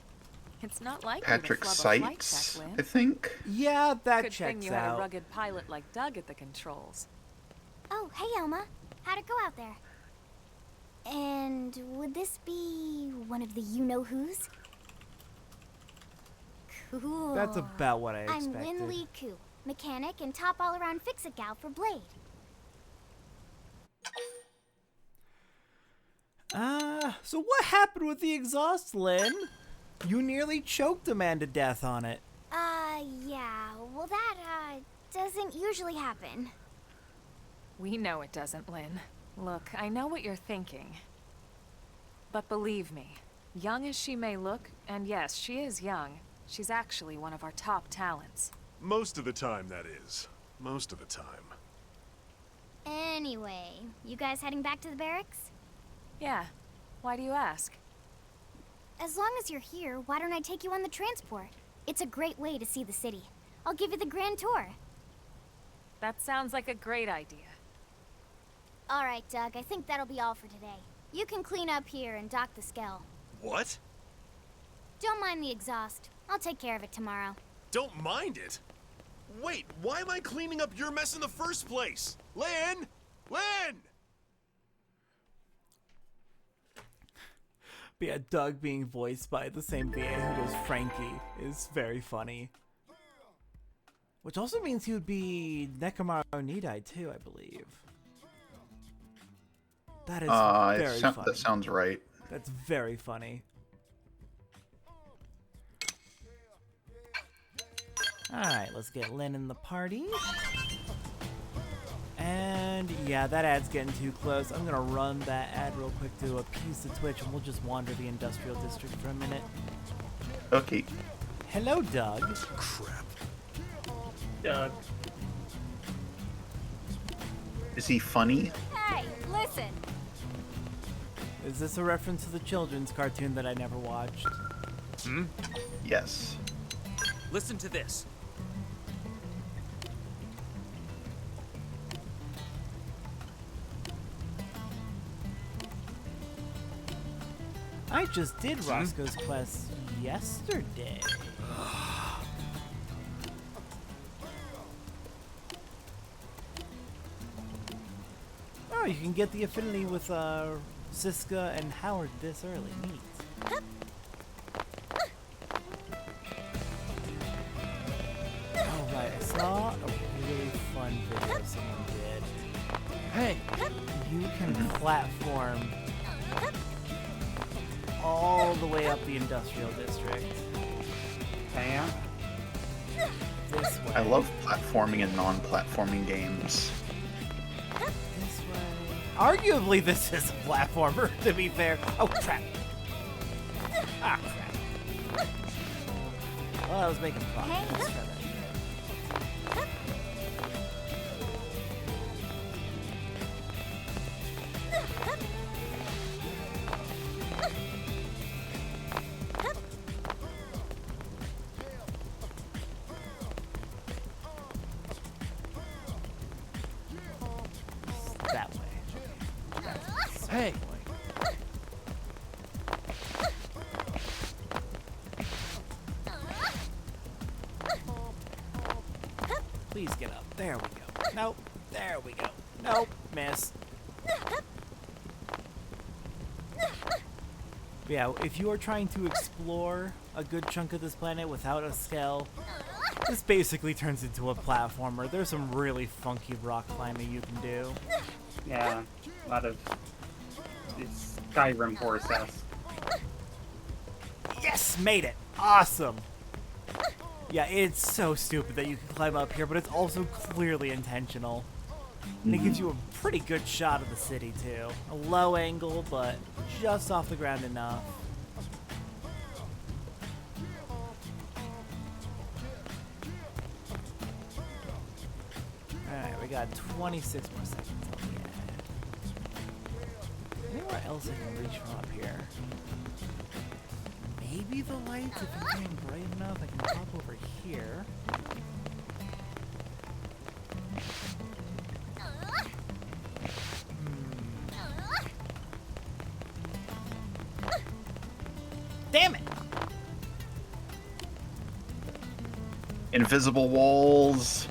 It's not like Patrick you to flub a flight Seitz, check, Lynn. I think. Yeah, that Good checks thing you had a out. rugged pilot like Doug at the controls. Oh, hey Elma. How'd it go out there? And would this be one of the you-know-who's? Cool. That's about what I I'm expected. Lynn Lee Koo, mechanic and top all-around fix-it gal for Blade. So what happened with the exhaust, Lynn? You nearly choked a man to death on it. Yeah. Well, that, doesn't usually happen. We know it doesn't, Lynn. Look, I know what you're thinking. But believe me, young as she may look, and yes, she is young, she's actually one of our top talents. Most of the time, that is. Most of the time. Anyway, you guys heading back to the barracks? Yeah. Why do you ask? As long as you're here, why don't I take you on the transport? It's a great way to see the city. I'll give you the grand tour. That sounds like a great idea. All right, Doug, I think that'll be all for today. You can clean up here and dock the Skell. What? Don't mind the exhaust. I'll take care of it tomorrow. Don't mind it? Wait, why am I cleaning up your mess in the first place? Lynn! Lynn! But yeah, Doug being voiced by the same VA who does Frankie is very funny. Which also means he would be Nekomaru Nidai too, I believe. That is very funny. That sounds right. That's very funny. Alright, let's get Lynn in the party. And yeah, that ad's getting too close. I'm gonna run that ad real quick to appease the Twitch and we'll just wander the industrial district for a minute. Okay. Hello, Doug. Crap. Doug. Is he funny? Hey, listen. Is this a reference to the children's cartoon that I never watched? Yes. Listen to this. I just did Roscoe's Quest yesterday. Oh, you can get the affinity with Siska and Howard this early. Neat. Oh right, I saw a really fun video someone did. Hey, You can platform all the way up the industrial district. Bam. This way. I love platforming and non-platforming games. This way. Arguably, this is a platformer, to be fair. Oh, crap. Ah, crap. Well, I was making progress. Let's try that again. That way. Hey! Please get up. There we go. Nope. There we go. Nope. Miss. Yeah, if you are trying to explore a good chunk of this planet without a scale, this basically turns into a platformer. There's some really funky rock climbing you can do. Yeah, a lot of... It's Skyrim Horse-esque. Yes! Made it! Awesome! Yeah, it's so stupid that you can climb up here, but it's also clearly intentional. And it gives you a pretty good shot of the city, too. A low angle, but just off the ground enough. Alright, we got 26 more seconds on the edge. Anywhere else I can reach from up here? Maybe the lights, if I'm getting bright enough, I can pop over here. Damn it! Invisible walls.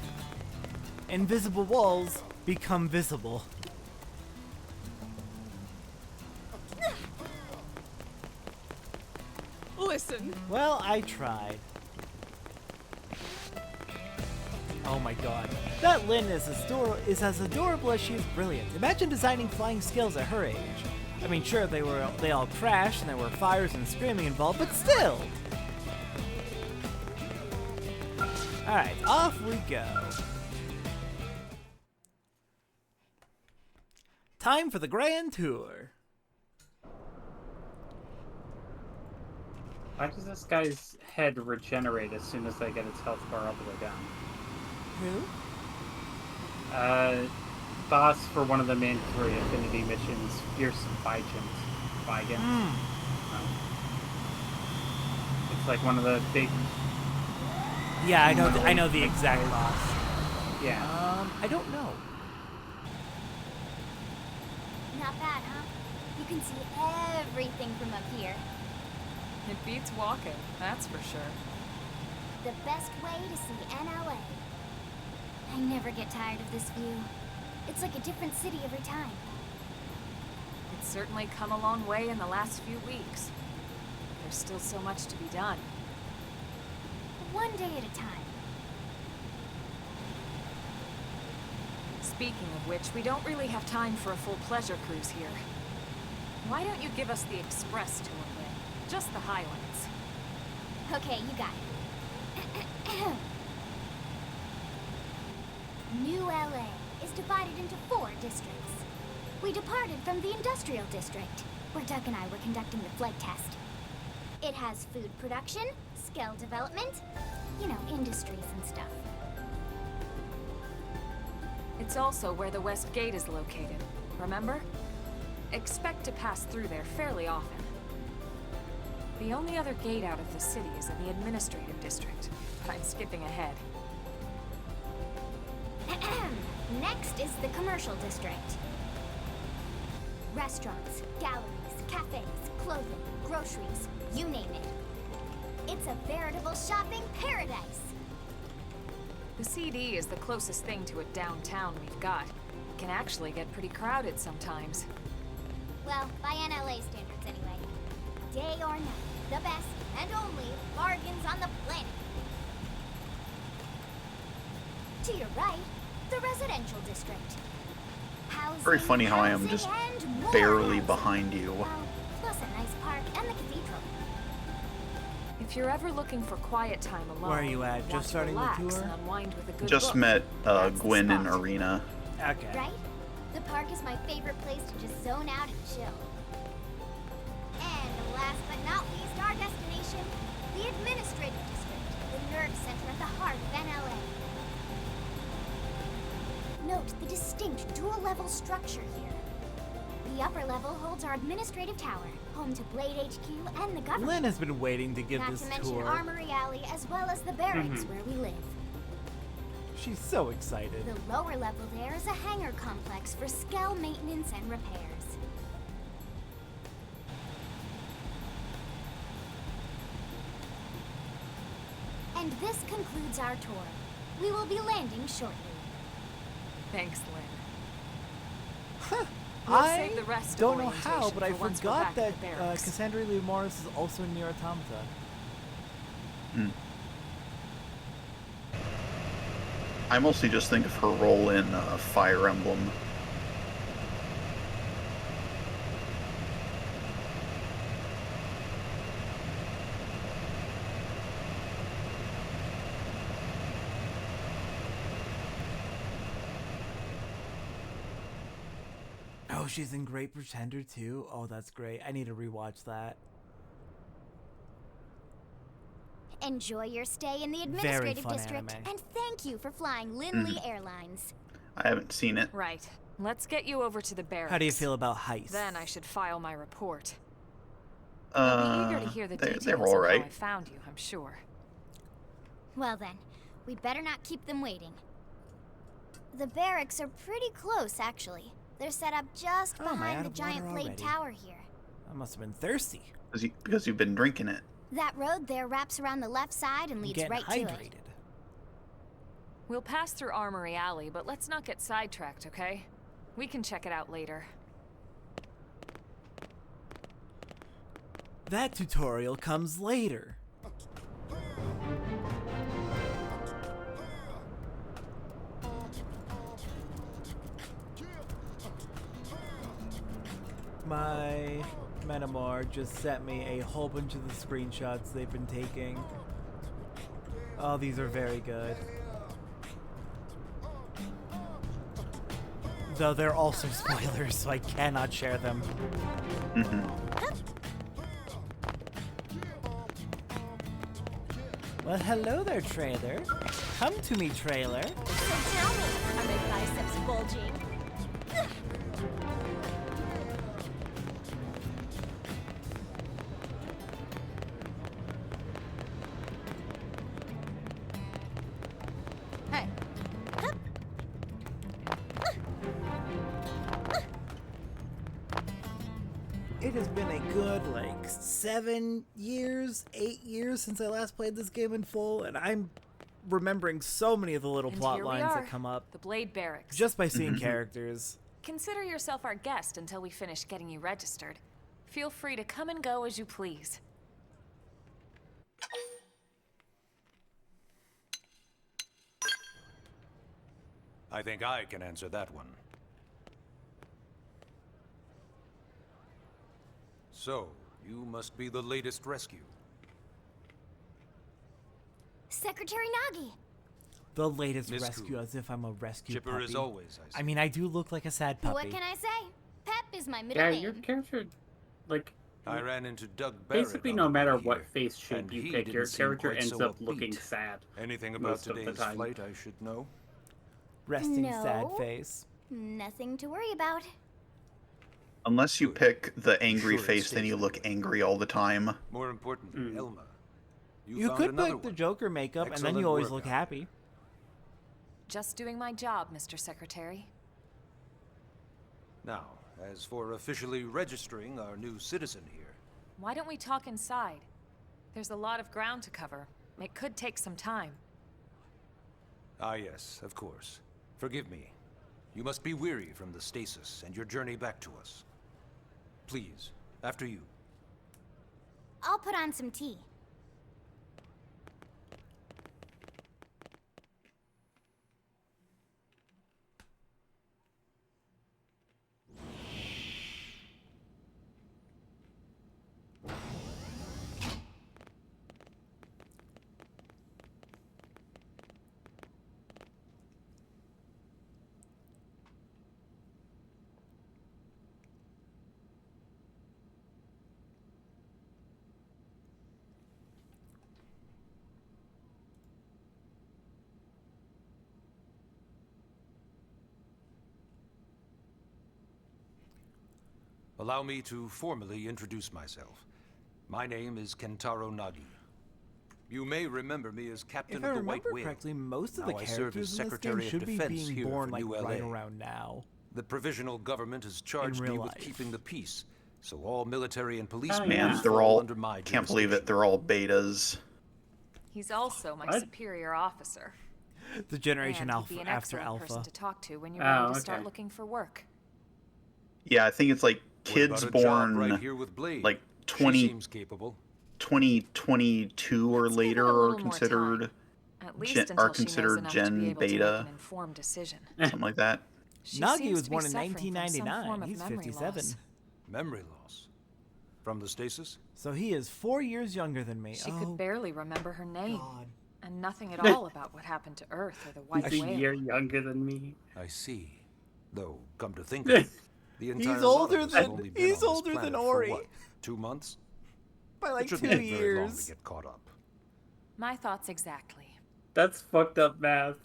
Invisible walls become visible. Listen. Well, I tried. Oh my god. That Lynn is as adorable as she is brilliant. Imagine designing flying skills at her age. I mean, sure, they all crashed and there were fires and screaming involved, but still! Alright, off we go. Time for the grand tour. Why does this guy's head regenerate as soon as they get its health bar all the way down? Who? Boss for one of the mandatory affinity missions, Fierce Vigent. It's like one of the big... Yeah, I know the exact boss. Yeah. I don't know. Not bad, huh? You can see everything from up here. It beats walking, that's for sure. The best way to see NLA. I never get tired of this view. It's like a different city every time. It's certainly come a long way in the last few weeks. There's still so much to be done. One day at a time. Speaking of which, we don't really have time for a full pleasure cruise here. Why don't you give us the express tour, Lynn? Just the highlights. Okay, you got it. New LA is divided into 4 districts. We departed from the industrial district, where Doug and I were conducting the flight test. It has food production, skill development, you know, industries and stuff. It's also where the West Gate is located, remember? Expect to pass through there fairly often. The only other gate out of the city is in the administrative district, but I'm skipping ahead. Next is the commercial district. Restaurants, galleries, cafes, clothing, groceries, you name it. It's a veritable shopping paradise. The CD is the closest thing to a downtown we've got. It can actually get pretty crowded sometimes. Well, by NLA standards anyway. Day or night, the best and only bargains on the planet. To your right, the residential district. Housing, Very funny how I am housing, just and more barely housing. behind you. Well, plus a nice park and the cathedral. If you're ever looking for quiet time alone, Where are you at? want Just to starting the relax tour? and unwind with a good Just book, met that's the Gwen in spot. Arena. Okay. Right? The park is my favorite place to just zone out and chill. And last but not least, our destination, the Administrative District, the nerve center at the heart of NLA. Note the distinct dual-level structure here. The upper level holds our administrative tower, home to Blade HQ and the government. Lynn has been waiting to give Not this to mention tour. Armory Alley as well as the barracks where we live. She's so excited. The lower level there is a hangar complex for Skell maintenance and repairs. And this concludes our tour. We will be landing shortly. Thanks, Lynn. Huh. We'll I save the rest of don't know how, orientation but I for once we're forgot back that at the barracks. Cassandra Lee Morris is also in Nier Automata. I mostly just think of her role in Fire Emblem. Oh, she's in Great Pretender too? Oh, that's great. I need to rewatch that. Enjoy your stay in the Very administrative fun district, anime. and thank you for flying Lindley Airlines. I haven't seen it. Right. Let's get you over to the barracks. How do you feel about Heist? Then I should file my report. You'll be eager to hear the details they're of all how I right. found you, I'm sure. Well then, we'd better not keep them waiting. The barracks are pretty close, actually. They're set up just Oh, am I out behind the of giant water blade already? tower here. I must have been thirsty. Because you've been drinking it. That road there wraps around the left side and I'm leads getting right to hydrated. it. We'll pass through Armory Alley, but let's not get sidetracked, okay? We can check it out later. That tutorial comes later. My Metamor just sent me a whole bunch of the screenshots they've been taking. Oh, these are very good. Though they're also spoilers, so I cannot share them. Well, hello there, trailer. Come to me, trailer. So tell me, are my biceps bulging? Hey. It has been a good, 7 years, 8 years since I last played this game in full, and I'm remembering so many of the little And plot here we lines are, that come up the Blade Barracks. just by seeing characters. Consider yourself our guest until we finish getting you registered. Feel free to come and go as you please. I think I can answer that one. So, you must be the latest rescue. Secretary Nagi! The latest Miss rescue, Koo. as if I'm a rescue Chipper puppy. as always, I I mean, I do look like a sad puppy. What can I say? Pep is my middle Yeah, name. your character, I ran into Doug Barrett basically on no the matter way what here, face shape and you he pick, your didn't seem character quite ends so up looking upbeat. sad. Anything about most of the today's time. flight I should know? Resting sad No. face. Nothing to worry about. Unless you Good. pick the angry Sure it face, then stays you that look way. angry all the time. More importantly, Elma. You found could another pick the one. Joker makeup, and then Excellent you always work look out happy. Just doing my job, Mr. Secretary. Now, as for officially registering our new citizen here, Why don't we talk inside? There's a lot of ground to cover. It could take some time. ah yes, of course. Forgive me. You must be weary from the stasis and your journey back to us. Please, after you. I'll put on some tea. Allow me to formally introduce myself. My name is Kentaro Nagi. You may remember me as Captain If I of the White remember Whale. correctly, most of the Now I serve as characters in this game Secretary of should be Defense being here born for like New right LA. around now. The provisional government has charged real me with life. keeping the peace, so all military and police Oh, Man, matters they're fall all. under my Can't believe it. jurisdiction. They're all betas. He's also my What? superior officer. The Generation And he'd be Alpha an after excellent person Alpha. to talk to when you're Oh, ready to start okay. looking for work. Yeah, I think it's like What kids about a job born right here with Blade? like She 20, seems capable. 2022 or Let's give later it a are little more considered time. At least Gen- until are she knows considered enough to be Gen able to make Beta, an informed decision. something like that. She Nagi seems was to be born in suffering from some 1999. form of He's memory 57. loss. Memory loss. From the stasis? So he is 4 years younger than me. She oh, could barely remember her name. God. And nothing at all about what happened to Earth or the White He's a Whale. year younger than me. I see. Though, come to think of it, the entire He's lot older of us have than only been he's on this older planet than for Ori what, 2 months? by It like shouldn't 2 take very long to years. get caught up. My thoughts exactly. That's fucked up math.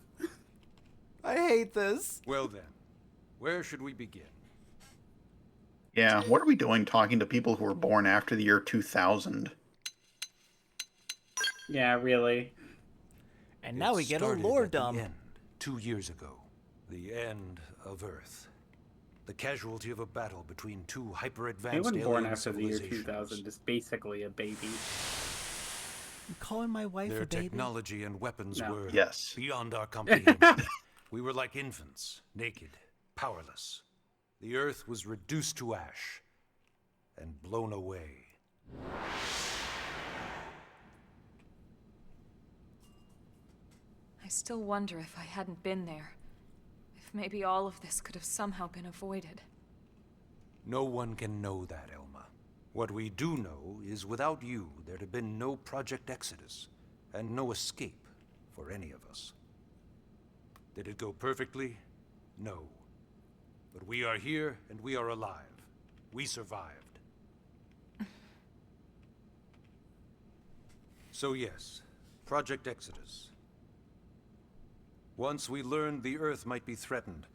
I hate this. Well then, where should we begin? Yeah, what are we doing talking to people who were born after the year 2000? Yeah, really. And now we It get a started lore at the dump. end, 2 years ago. The end of Earth. The casualty of a battle between two hyper-advanced Anyone born alien after the year civilizations. 2000 is basically a baby. I'm calling my wife Their a baby. technology and weapons No. were Yes. beyond our comprehension. We were like infants, naked, powerless. The Earth was reduced to ash and blown away. I still wonder if I hadn't been there. If maybe all of this could have somehow been avoided. No one can know that, Elma. What we do know is without you, there'd have been no Project Exodus, and no escape for any of us. Did it go perfectly? No. But we are here, and we are alive. We survived. So yes, Project Exodus. Once we learned the Earth might be threatened,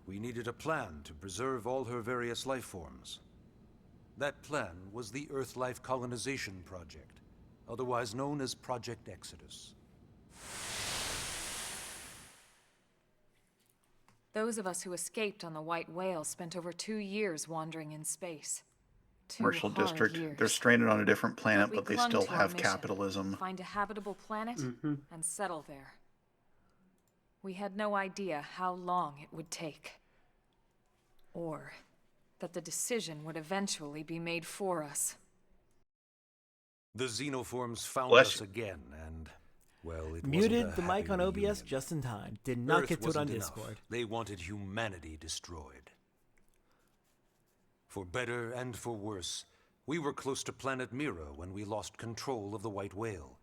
we needed a plan to preserve all her various life forms. That plan was the Earth Life Colonization Project, otherwise known as Project Exodus. Those of us who escaped on the White Whale spent over 2 years wandering in space. 2 Commercial hard district. years. They're stranded on a different planet, We but they clung still to our have mission. capitalism. Find a habitable planet and settle there. We had no idea how long it would take. Or that the decision would eventually be made for us. The xenoforms found Bless us you. again, and, well, it Muted wasn't the a mic happy on OBS reunion. just in time. Did not Earth get to it on wasn't enough. Discord. They wanted humanity destroyed. For better and for worse, we were close to planet Mira when we lost control of the White Whale.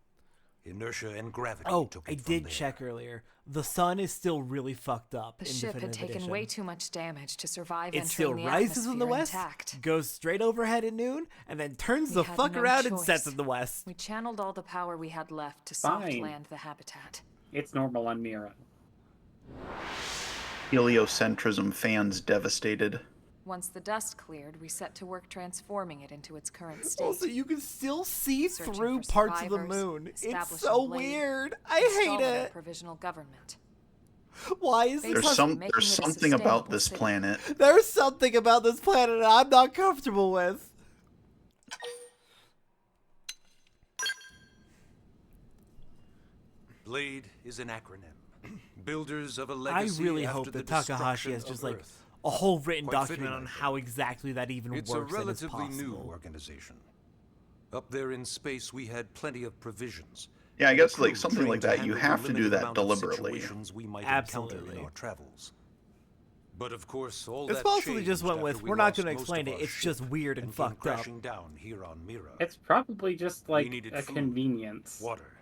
Inertia and gravity Oh, took I it from did there. check earlier. The sun is still really fucked up. The in ship had Definitive taken Edition. way too much damage to survive It entering still the rises in the atmosphere west, intact. goes straight overhead at noon, and then turns We the had fuck no around and choice. sets in the west. We channeled all the power we had left to soft Fine. land the habitat. It's normal on Mira. Heliocentrism fans devastated. Once the dust cleared, we set to work transforming it into its current state. Also, you can still see Searching through for parts of the survivors, moon. It's establishing so Blade, weird. I installing hate a it. provisional government. Why is There's this? some- There's making it a something about sustainable this city. planet. There's something about this planet I'm not comfortable with. Blade is an acronym. Builders of a I legacy really after hope the that Takahashi destruction has of just like Earth. a whole written Quite document fitting, on I how exactly that even It's works a and is relatively new possible. organization. Up there in space, we had plenty of provisions. Yeah, I and a guess like crew something like trained that, you handle have the to do limited that amount of deliberately. situations we might encounter Absolutely. in our travels. But of course, all It's that possibly changed just went after with, we we're not lost going to most explain of it, our it's just ship weird and came fucked up. crashing down here on Mira. It's probably just like needed a food, convenience. Water,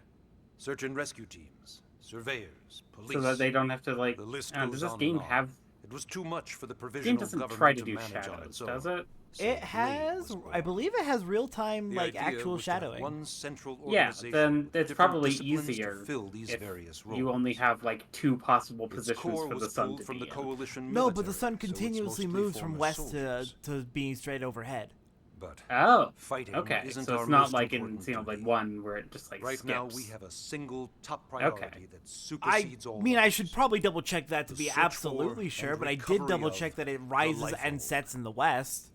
search and rescue teams, surveyors, police. So that they don't have to like. The list Does goes this on game and on. have It was too much for the Game provisional doesn't government try to to do manage on shadows, its own. does it? So It Blade has, was born. I believe it has real-time, The like, idea actual was to have shadowing. one central Yeah, organization then with it's different probably disciplines easier to fill these if various roles. you only have like 2 possible Its positions core for was the sun pulled to from be the in. coalition No, but the military, sun so it's continuously mostly moves from former west soldiers. to being straight overhead. But Oh, fighting okay. isn't So our it's not most like in important Xenoblade duty. 1 where it just like Right skips. now, we have a single top priority that supersedes all I others. should probably double check that to The be search absolutely for sure, and but I did recovery double of check that it the rises life and orb. sets in the west.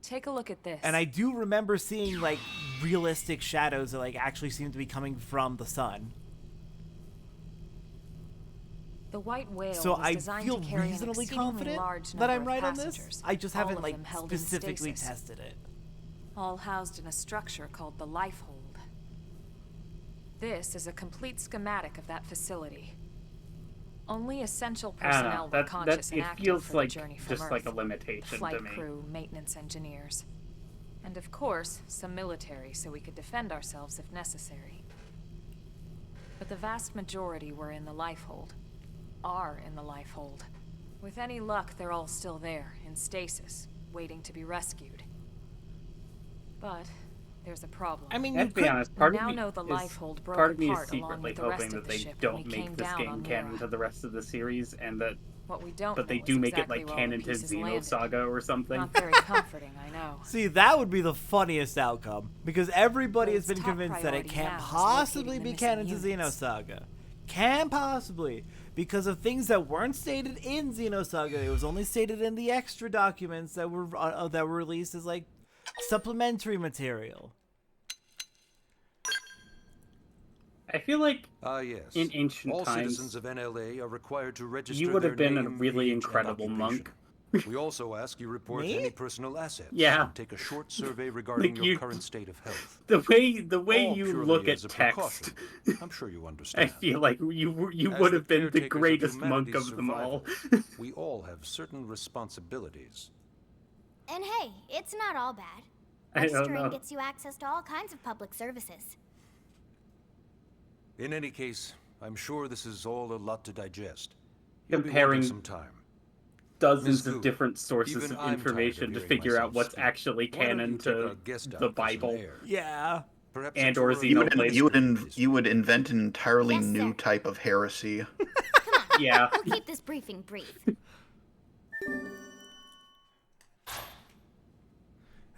Take a look at this. And I do remember seeing like realistic shadows that like actually seem to be coming from the sun. The white whale So was I designed feel to carry an reasonably exceedingly confident large that I'm number of right on this. passengers, I just all haven't of like them held in specifically stasis, tested it. all housed in a structure called the Life Hold. This is a complete schematic of that facility. Only essential I don't know. personnel were conscious and It active feels for like the journey from just Earth. like a limitation Flight to me. crew, maintenance engineers. And of course, some military so we could defend ourselves if necessary. But the vast majority were in the Life Hold. Are in the Life Hold. With any luck, they're all still there, in stasis, waiting to be rescued. But there's a problem. I mean, I have to be honest, part We of now me know the is Life Hold broke part of me is apart along secretly with the rest hoping of that the they ship when don't we came make this down game on canon Mira. to the rest of the series, and that What we don't but they know do is make it exactly like where all the canon to pieces landed. Xenosaga or something. Not very comforting, I know. See, that would be the funniest outcome because everybody has Blade's been top convinced that it priority can't now is possibly locating the be missing canon to units. Xenosaga. Can't possibly because of things that weren't stated in Xenosaga. It was only stated in the extra documents that were released as like supplementary material. I feel like yes. in ancient all times, citizens of NLA are required to register you would have their been a name, really age, and incredible occupation. monk. We also ask you report Me? any personal assets. Yeah. And take a short survey regarding Like your you- current state of health. The way All you purely look as at a text, precaution. I'm sure you I understand. feel like you As would the have been the caretakers of greatest monk humanity's of them all. survival, we all have certain responsibilities. And hey, it's not all bad. I don't Registering know. gets you access to all kinds of public services. In any case, I'm sure this is all a lot to digest. You'll be Comparing wanting some time. Dozens Ms. of Gu, different sources even of I'm tired information of to hearing figure out myself what's speak. actually Why don't canon you take to our guest out the for some Bible air? Yeah. Perhaps and a or tour of You the Xenoblade. you would invent an entirely Yes, new sir. type of heresy. Yeah. We'll keep this briefing brief.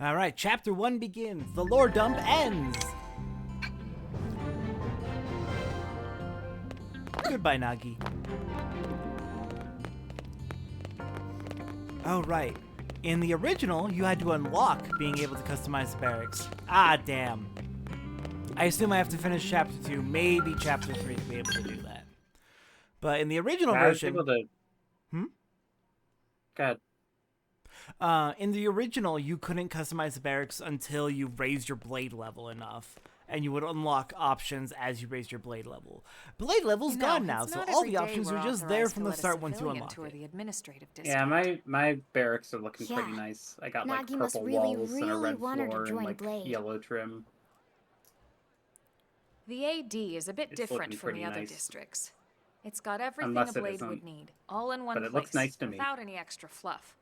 All right, chapter 1 begins. The lore dump ends. Goodbye, Nagi. Oh, right. In the original, you had to unlock being able to customize the barracks. Ah, damn. I assume I have to finish chapter 2, maybe chapter 3 to be able to do that. But in the original I was version... able to... Hmm? God. In the original, you couldn't customize the barracks until you raised your blade level enough. And you would unlock options as you raised your blade level. Blade level's gone now, so all the options are just there from the start once you unlock it. The administrative Yeah, my barracks are looking pretty Yeah. nice. I got like Nagi must purple really, walls and a really red want her to floor and join like Blade. yellow trim. The AD is a bit It's different looking from the pretty other nice. districts. It's got everything Unless a it blade isn't. would need, all in one But place, it looks nice to me. without any extra fluff.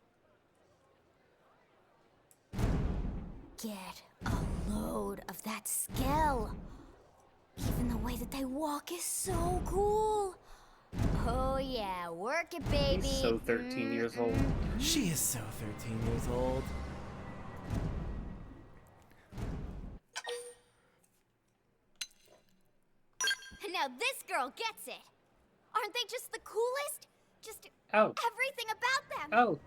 Get a load of that skill. Even the way that they walk is so cool. Oh yeah, work it, baby. He's so 13 years old. She is so 13 years old. Now this girl gets it. Aren't they just the coolest? Just Oh. everything about them. Oh.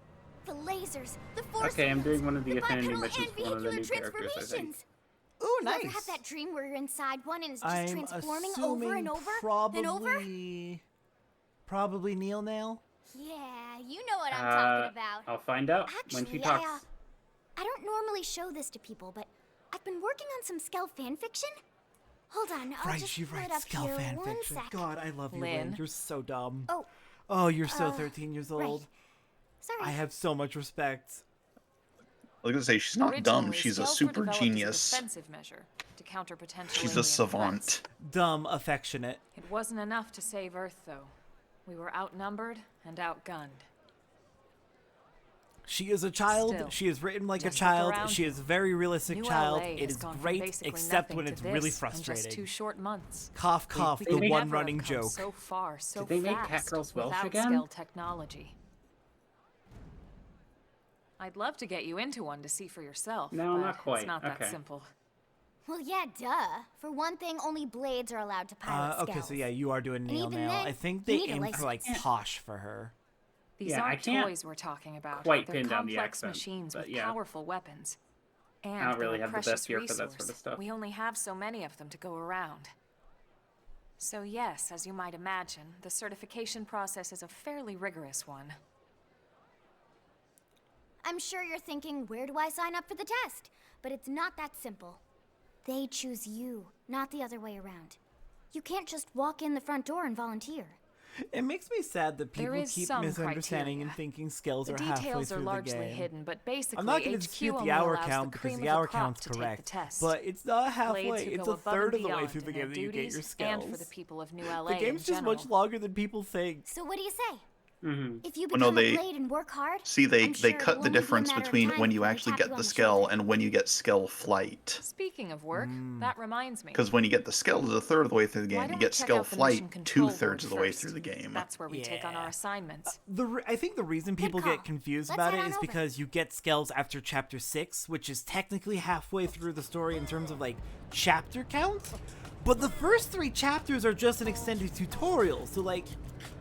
The lasers, the force Okay, I'm doing fields, one of the affinity bipedal missions and for one of the vehicular new characters, I think. transformations. Ooh, You ever nice. have that dream where you're inside one and it's just I'm transforming assuming over and over probably, and over? probably Neil Nail. Yeah, you know what I'm talking about. I'll find out when Actually, she talks. I don't normally show this to people, but I've been working on some Skell fanfiction. Hold on, I'll Right, just she pull it writes up Skell here. One fanfiction. sec. God, I love you, Lynn. Lynn. You're so dumb. Oh, Oh, you're so 13 years right. old. Sorry. I have so much respect. I was gonna say she's not dumb. Originally, She's a Skells were super developed as a genius. defensive measure to counter potential She's alien a savant. threats. Dumb, affectionate. It wasn't enough to save Earth, though. We were outnumbered and outgunned. She is a child. Still, She is written like a just look child. around She you. is a very realistic New child. LA It has is gone from great, basically except nothing when to it's this really in just frustrating. 2 short months. Cough, cough. They The make- one Never running have come joke. so far, so Did they make fast, Catgirls Welsh without again? scale technology. I'd love to get you into one to see for yourself. No, but not quite. It's not that Okay. simple. Well, yeah, duh. For one thing, only blades are allowed to pilot Okay, so scales. yeah, you are doing And nail even nail. then, I think you they need a aimed for like license. posh for her. These Yeah, I aren't can't toys we're talking about. quite They're pin down the complex accent, machines but with yeah. powerful weapons. And I don't really they're a have the best precious ear for that resource. sort of stuff. We only have so many of them to go around. So yes, as you might imagine, the certification process is a fairly rigorous one. I'm sure you're thinking, where do I sign up for the test? But it's not that simple. They choose you, not the other way around. You can't just walk in the front door and volunteer. It makes me sad that There people is keep some misunderstanding and criteria. thinking skills The are halfway details through are the largely game. hidden, but basically I'm not going to HQ dispute the only hour allows count the because cream the of hour crop count's to take the correct, test. but it's not halfway. Blades who It's go a above third and of the way beyond through the in their game that you get your duties skills. and for the people of New LA The game's in just much general. longer than people think. So what do you say? Mm-hmm. If you Well, no, become they- a blade and work hard, See, they I'm sure cut it'll the only be a difference matter of between time when you before they actually tap get you on the the skill shoulder. and when you get skill flight. Speaking of work, that reminds me. Because when you get the skill is a third of the way through the Why game. don't You we get check skill out the flight mission control board 2/3 of the way first? through the game. That's where we take on our Yeah. assignments. I think the reason people call. get confused Let's about head it on is over. because you get skills after chapter 6, which is technically halfway through the story in terms of like chapter count. But the first 3 chapters are just an extended tutorial, so like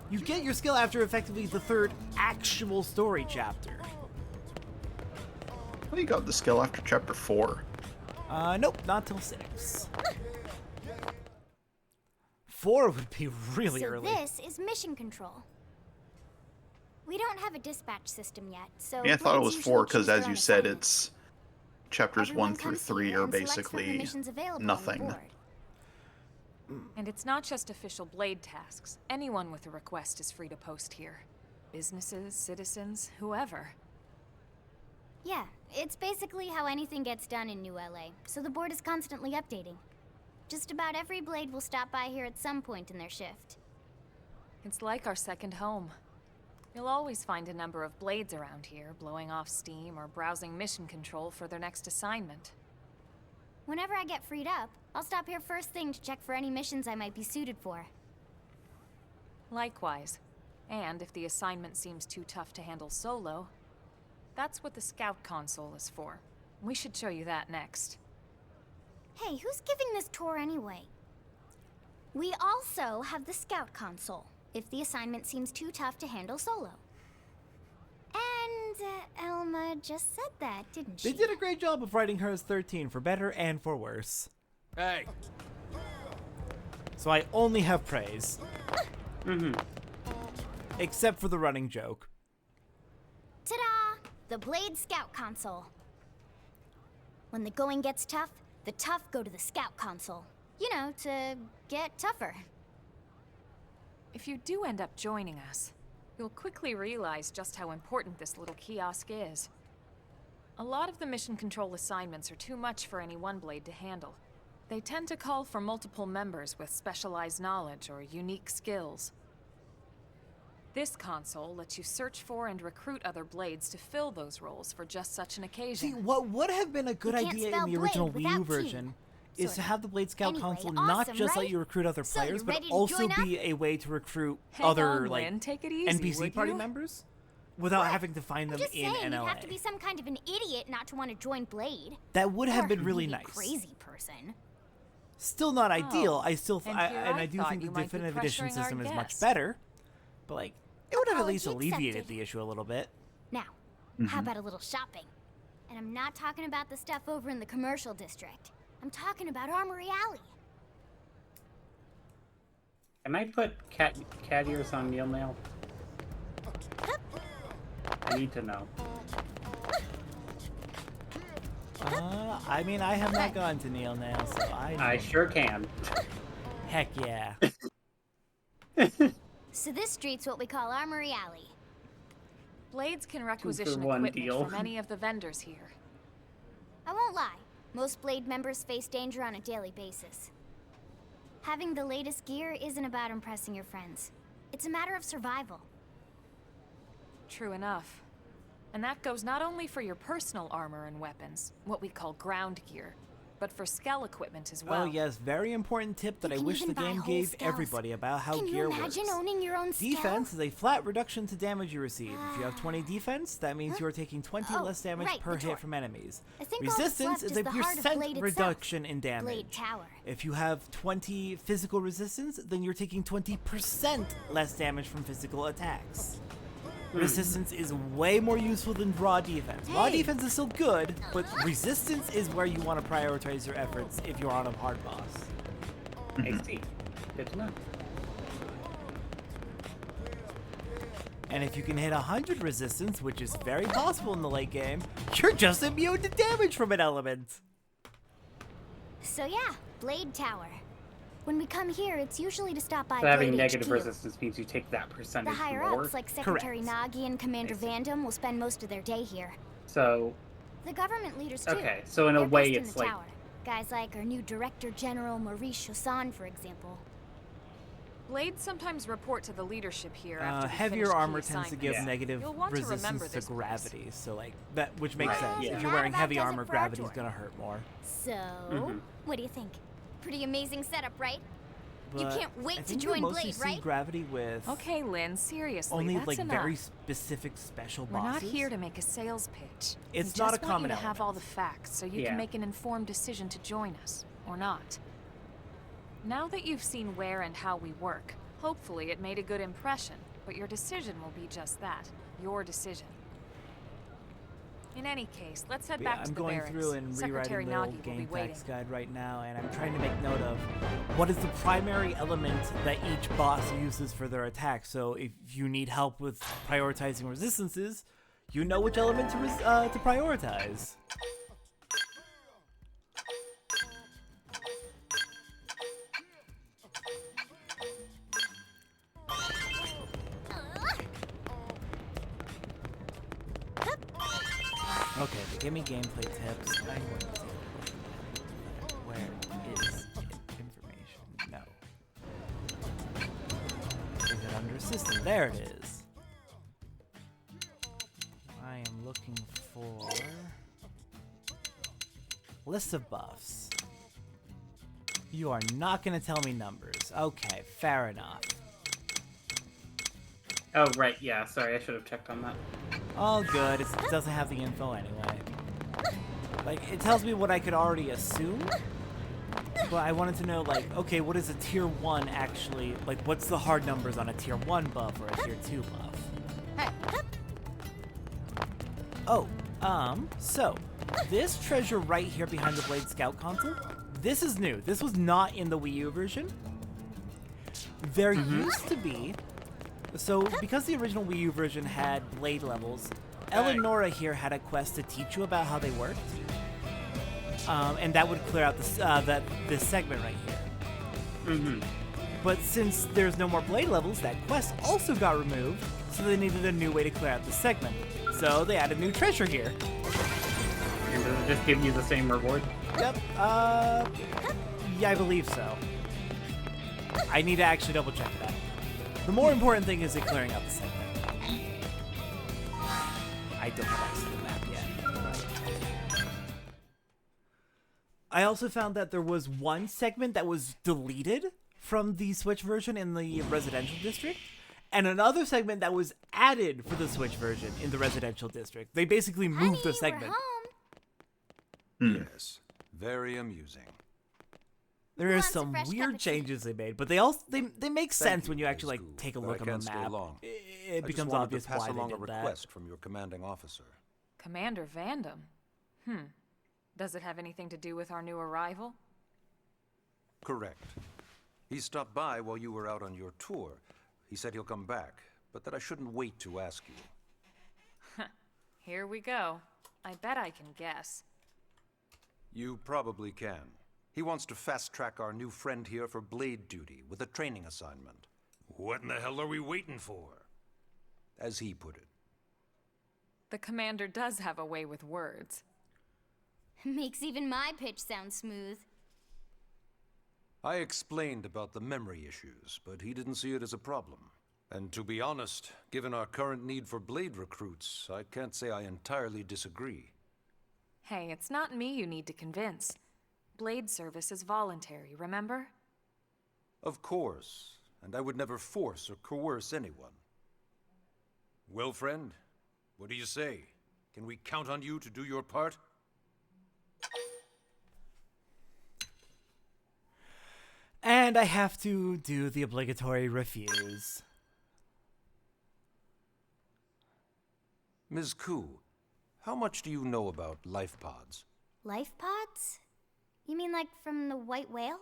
you get your skill after effectively the 3rd actual story chapter. Well, you got the skill after chapter 4. Nope, not till 6. 4 would be really so early. this is mission control. We don't have a dispatch system yet, so Yeah, I thought it blades was usually 4 because, choose their as own you said, assignments. it's chapters Everyone 1 through comes 3 here are and selects from the basically missions available on the nothing. board. And it's not just official blade tasks. Anyone with a request is free to post here. Businesses, citizens, whoever. Yeah, it's basically how anything gets done in New LA, so the board is constantly updating. Just about every blade will stop by here at some point in their shift. It's like our second home. You'll always find a number of blades around here, blowing off steam or browsing mission control for their next assignment. Whenever I get freed up, I'll stop here first thing to check for any missions I might be suited for. Likewise. And if the assignment seems too tough to handle solo, that's what the scout console is for. We should show you that next. Hey, who's giving this tour anyway? We also have the scout console, if the assignment seems too tough to handle solo. And Elma just said that, didn't she? They did a great job of writing her as 13, for better and for worse. Hey, So I only have praise. Mm-hmm. Except for the running joke. Ta-da! The Blade Scout Console. When the going gets tough, the tough go to the Scout Console. You know, to get tougher. If you do end up joining us, you'll quickly realize just how important this little kiosk is. A lot of the mission control assignments are too much for any one blade to handle. They tend to call for multiple members with specialized knowledge or unique skills. This console lets you search for and recruit other blades to fill those roles for just such an occasion. See, what would have been a good You can't idea spell in the original blade Wii U without version is Sorta. to have the Blade Scout Anyway, console not awesome, just let right? you recruit other So, players, you but ready to also join up? be a way to recruit Hang other on, like Lynn. Take it easy, NPC would party you? members without having to find I'm them just in saying, NLA. you'd have to be some kind of an idiot not to want to join Blade. That would have Or been really maybe a nice. crazy person. Still not ideal. I still and I, here and I I do thought think the you might be definitive edition pressuring our system is much guest. better. But like it would have at least Apology alleviated accepted. the issue a little bit. Now, how about a little shopping? And I'm not talking about the stuff over in the commercial district. I'm talking about Armory Alley. Can I put cat ears on Neil now? I need to know. I mean, I have not gone to Neil now, so I sure can. Heck yeah. So this street's what we call Armory Alley. Blades can requisition one equipment deal. from any of the vendors here. I won't lie, most Blade members face danger on a daily basis. Having the latest gear isn't about impressing your friends. It's a matter of survival. True enough. And that goes not only for your personal armor and weapons, what we call ground gear, but for skell equipment as well. Oh yes, very important tip that I wish the game gave everybody about how gear works. Can you imagine owning your own scale? Defense is a flat reduction to damage you receive. If you have 20 defense, that means you are taking 20 less damage per hit from enemies. Resistance is a percent reduction in damage. If you have 20 physical resistance, then you're taking 20% less damage from physical attacks. Resistance is way more useful than raw defense. Raw defense is still good, but resistance is where you want to prioritize your efforts if you're on a hard boss. I see. Good to know. And if you can hit 100 resistance, which is very possible in the late game, you're just immune to damage from an element. So yeah, Blade Tower. When we come here, it's usually to stop by So having Blade negative HQ. resistance means you take that percentage The higher more. ups, like Secretary Nagi and Commander Vandam, will spend most of their day here. So, The government leaders too. okay, so in a They're way based in it's the like... tower. Guys like our new Director General Maurice Chosan, for example. Blades sometimes report to the leadership here after we Heavier finish armor key tends to assignments. give negative You'll want to remember resistance to this place. gravity, so like that, which makes Right, sense. yeah. If you're wearing That heavy about does armor, it for our gravity's tour. gonna hurt more. So, what do you think? Pretty amazing setup, right? You But can't wait I to think join you mostly Blade, see right? gravity with Okay, Lynn, seriously, only that's like enough. very specific special We're not bosses. here to make a sales pitch. It's we not just a want common you to have element. all the facts so you Yeah. can make an informed decision to join us, or not. Now that you've seen where and how we work, hopefully it made a good impression, but your decision will be just that, your decision. In any case, let's head But back yeah, to I'm the going barracks. through and Secretary rewriting the Nagi old will be game waiting. facts guide right now, and I'm trying to make note of what is the primary element that each boss uses for their attack. So if you need help with prioritizing resistances, you know which element to prioritize. Okay, they give me gameplay tips. I'm going to where is information? No. Is it under system? There it is. I am looking for list of buffs. You are not going to tell me numbers. Okay, fair enough. Oh, right, yeah, sorry, I should have checked on that. All good. It doesn't have the info anyway. Like, it tells me what I could already assume, but I wanted to know, like, okay, what is a tier 1 actually, like, what's the hard numbers on a tier 1 buff or a tier 2 buff? Oh, so, this treasure right here behind the Blade Scout console, this is new. This was not in the Wii U version. There used to be... So, because the original Wii U version had blade levels, Eleonora here had a quest to teach you about how they worked. And that would clear out this segment right here. But since there's no more blade levels, that quest also got removed, so they needed a new way to clear out the segment. So they added new treasure here. And does it just give you the same reward? Yep, yeah, I believe so. I need to actually double check that. The more important thing is it clearing out the segment. I don't have access to the map yet. I also found that there was one segment that was deleted from the Switch version in the residential district, and another segment that was added for the Switch version in the residential district. They basically moved the segment. Yes, very amusing. There are some weird changes they made, but they make sense when you actually like take a but look I on can't the stay map. long. It I becomes just wanted obvious to pass why along they a did that. request from your commanding officer. Commander Vandam? Does it have anything to do with our new arrival? Correct. He stopped by while you were out on your tour. He said he'll come back, but that I shouldn't wait to ask you. Here we go. I bet I can guess. You probably can. He wants to fast-track our new friend here for blade duty with a training assignment. What in the hell are we waiting for? As he put it. The commander does have a way with words. Makes even my pitch sound smooth. I explained about the memory issues, but he didn't see it as a problem. And to be honest, given our current need for blade recruits, I can't say I entirely disagree. Hey, it's not me you need to convince. Blade service is voluntary, remember? Of course, and I would never force or coerce anyone. Well, friend, what do you say? Can we count on you to do your part? And I have to do the obligatory refuse. Ms. Koo, how much do you know about life pods? Life pods? You mean like from the white whale?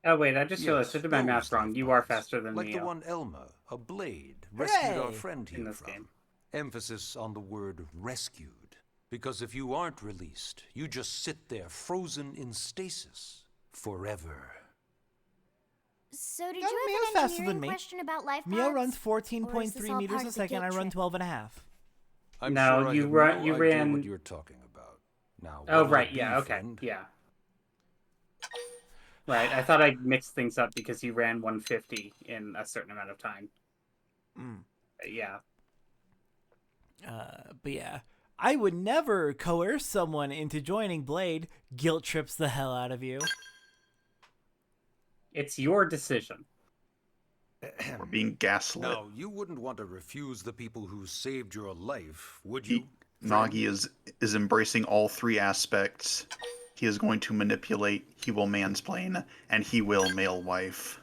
Oh wait, I just Yes, realized I did my those math wrong. life You are pods. faster than like me. the one Elma, a blade, rescued our friend In here this from. game. Emphasis on the word rescued. Because if you aren't released, you just sit there frozen in stasis forever. So did Yeah, you Mia's have an faster than engineering me. question about life pods? Mia runs Or is this 14.3 all meters part a of the second. I guilt run trip? 12 and a half. I'm No, sure I you have ran- no you idea ran- what you're talking about. Now, Oh what'll right, it be, yeah, okay, friend? yeah. Right, I thought I mixed things up because you ran 150 in a certain amount of time. Yeah. But yeah, I would never coerce someone into joining Blade. Guilt trips the hell out of you. It's your decision. We're being gaslit. Now, you wouldn't want to refuse the people who saved your life, would you? Nagi is embracing all three aspects. He is going to manipulate, he will mansplain, and he will male wife.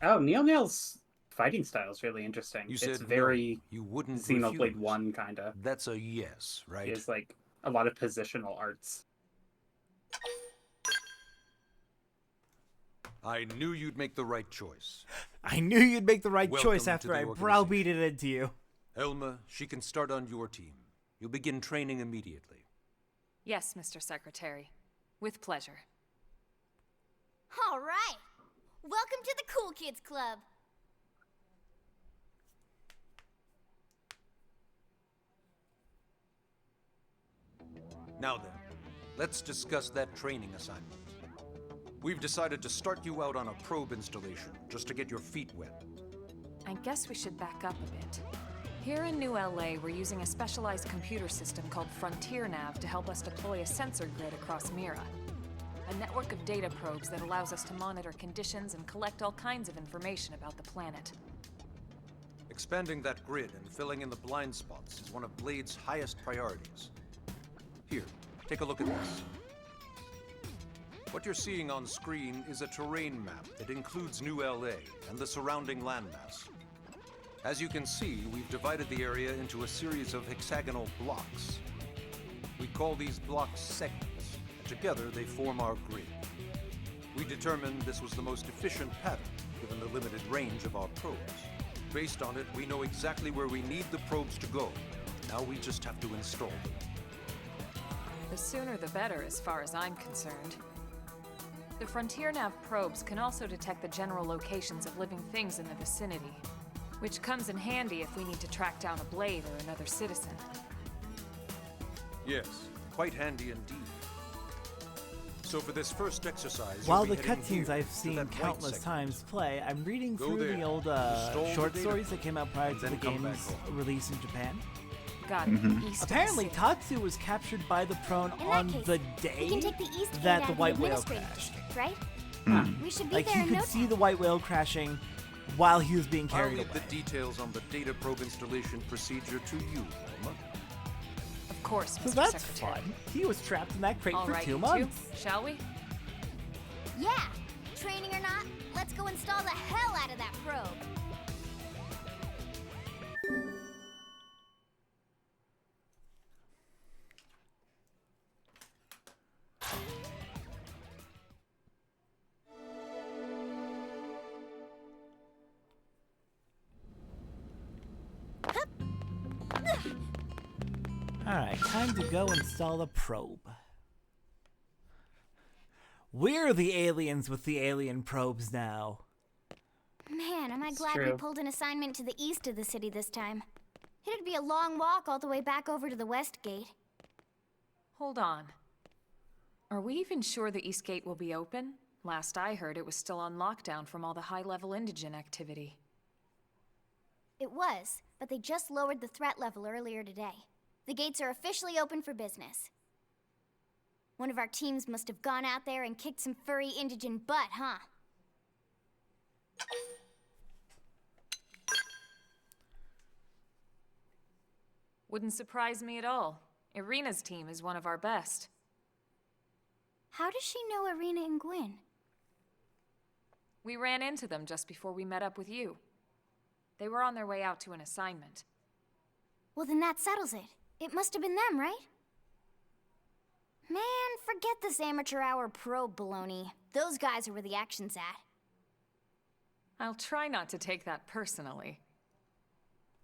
Oh, Neil's fighting style is really interesting. You It's said very no, you wouldn't Xenoblade refuse. 1 kind of. That's a yes, right? It's like a lot of positional arts. I knew you'd make the right choice. I knew you'd make the right Welcome choice to after the I organization. browbeated it into you. Elma, she can start on your team. You'll begin training immediately. Yes, Mr. Secretary. With pleasure. All right. Welcome to the Cool Kids Club. Now then, let's discuss that training assignment. We've decided to start you out on a probe installation, just to get your feet wet. I guess we should back up a bit. Here in New LA, we're using a specialized computer system called Frontier Nav to help us deploy a sensor grid across Mira. A network of data probes that allows us to monitor conditions and collect all kinds of information about the planet. Expanding that grid and filling in the blind spots is one of Blade's highest priorities. Here, take a look at this. What you're seeing on screen is a terrain map that includes New LA and the surrounding landmass. As you can see, we've divided the area into a series of hexagonal blocks. We call these blocks segments, and together they form our grid. We determined this was the most efficient pattern, given the limited range of our probes. Based on it, we know exactly where we need the probes to go. Now we just have to install them. The sooner the better, as far as I'm concerned. The Frontier Nav probes can also detect the general locations of living things in the vicinity, which comes in handy if we need to track down a Blade or another citizen. Yes, quite handy indeed. So for this first exercise, While you'll the be heading cutscenes here I've to seen that white countless segment. times play, I'm reading Go through there, the old install the short data stories that came out prior and to the then come back game's home. release in Japan. Got it. Mm-hmm. East of the Apparently, city. Tatsu was captured by the Prone In on that case, the we day can take the East Gate that out the of White the Whale administrative crashed. district, right? Hmm. We should be Like, there he in could no see time. the White Whale crashing while he was being I'll carried leave away. the details on the data probe installation procedure to you, Elma. Of course, So Mr. that's Secretary. fun. He was trapped in that crate All for right, 2 you months. two, shall we? Yeah. Training or not, let's go install the hell out of that probe. Alright, time to go install the probe. We're the aliens with the alien probes now. Man, am I It's glad we true. pulled an assignment to the east of the city this time. It'd be a long walk all the way back over to the west gate. Hold on. Are we even sure the East Gate will be open? Last I heard, it was still on lockdown from all the high-level indigen activity. It was, but they just lowered the threat level earlier today. The gates are officially open for business. One of our teams must have gone out there and kicked some furry indigent butt, huh? Wouldn't surprise me at all. Irina's team is one of our best. How does she know Irina and Gwyn? We ran into them just before we met up with you. They were on their way out to an assignment. Well, then that settles it. It must have been them, right? Man, forget this amateur hour probe baloney. Those guys are where the action's at. I'll try not to take that personally.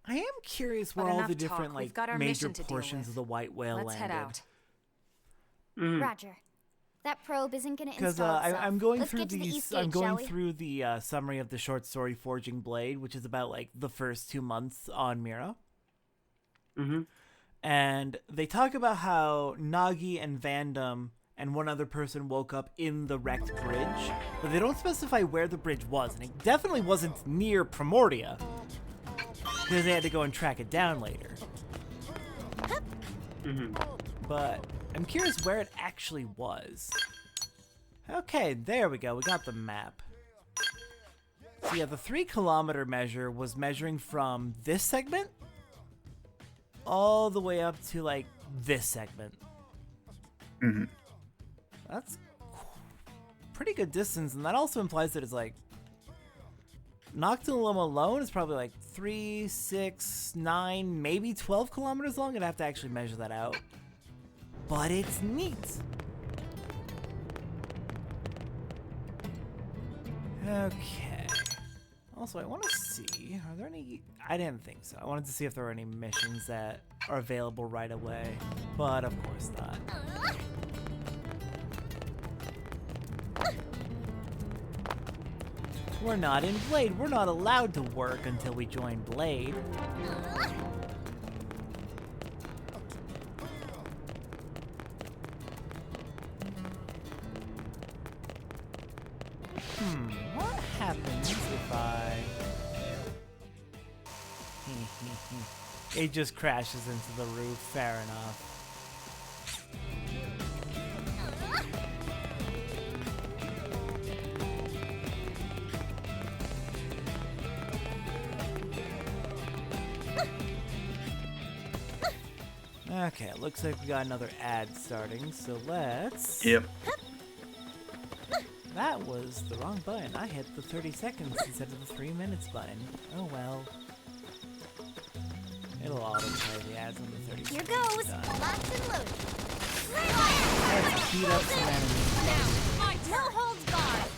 I am curious where But all enough the different talk. We've like got our major mission to deal portions with. of the white whale Let's landed. head out. Roger. That probe isn't gonna Because install itself. I'm going Let's through get to the these. east I'm gate, shall going we? through the summary of the short story "Forging Blade," which is about like the first 2 months on Mira. And they talk about how Nagi and Vandam and one other person woke up in the wrecked bridge, but they don't specify where the bridge was, and it definitely wasn't near Primordia, because they had to go and track it down later. But I'm curious where it actually was. Okay, there we go. We got the map. So yeah, the 3-kilometer measure was measuring from this segment all the way up to like this segment. That's pretty good distance, and that also implies that it's like Noctilum alone is probably like 3, 6, 9, maybe 12 kilometers long. I'd have to actually measure that out. But it's neat. Okay. Also, I want to see, are there any... I didn't think so. I wanted to see if there were any missions that are available right away. But of course not. We're not in Blade. We're not allowed to work until we join Blade. What happens if I... It just crashes into the roof. Fair enough. Okay, it looks like we got another ad starting, so let's... Yep. That was the wrong button. I hit the 30 seconds instead of the 3 minutes button. Oh well. It'll auto-play the ads on the 30 Here seconds. goes. Done. Locked and loaded. Let's beat up some enemies. No holds barred.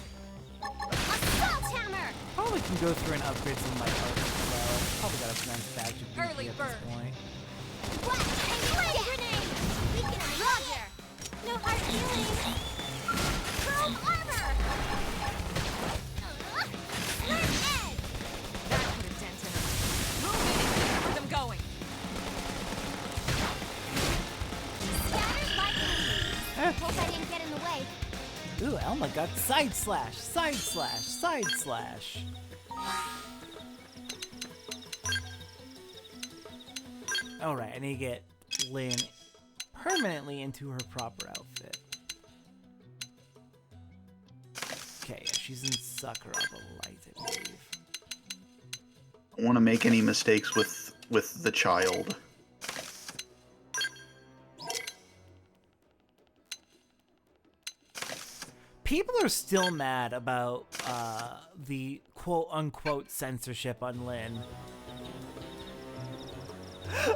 Assault hammer. Probably can go through and upgrade some of my arts as well. Probably got a nice batch of BP Early at bird. this point. What? Flame grenade. We can Roger. No hard feelings. Chrome armor. Flare edge. That put a dent in them. Move in and keep them going. Scattered lightning. Hope I didn't get in the way. Ooh, Elma got side slash, side slash, side slash. Alright, I need to get Lynn permanently into her proper outfit. Okay, yeah, she's in Sucker of a Light, I believe. Don't want to make any mistakes with the child. People are still mad about the quote-unquote censorship on Lynn.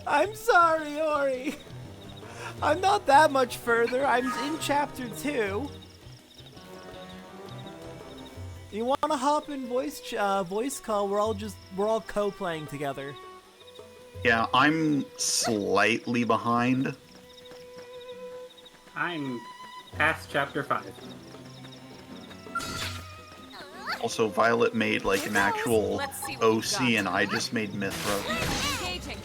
I'm sorry, Ori. I'm not that much further. I'm in chapter 2. You want to hop in voice call? We're all co-playing together. Yeah, I'm slightly behind. I'm past chapter 5. Also, Violet made like an actual Let's see what we OC, got. and I just made Mithra. Engaging.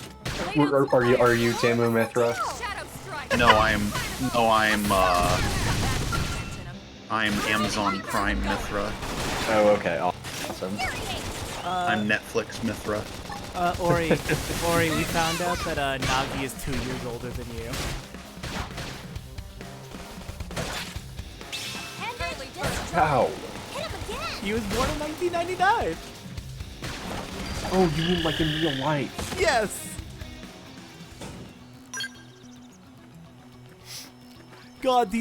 Are you Tamu Mithra? Shadow strike. No, I'm Amazon Prime Mithra. Oh, okay, awesome. I'm Netflix Mithra. Ori, we found out that Nagi is 2 years older than you. Ow. He was born in 1999. Oh, you mean like in real life? Yes. God,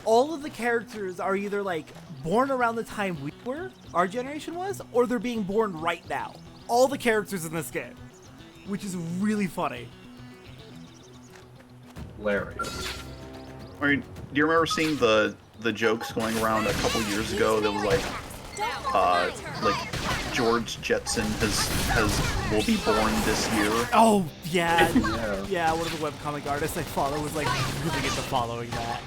all of the characters are either like born around the time we were, our generation was, or they're being born right now. All the characters in this game, which is really funny. Hilarious. I mean, do you remember seeing the jokes going around a couple years ago that was like George Jetson will be born this year? Oh yeah, yeah. One of the webcomic artists I follow was like really into following that.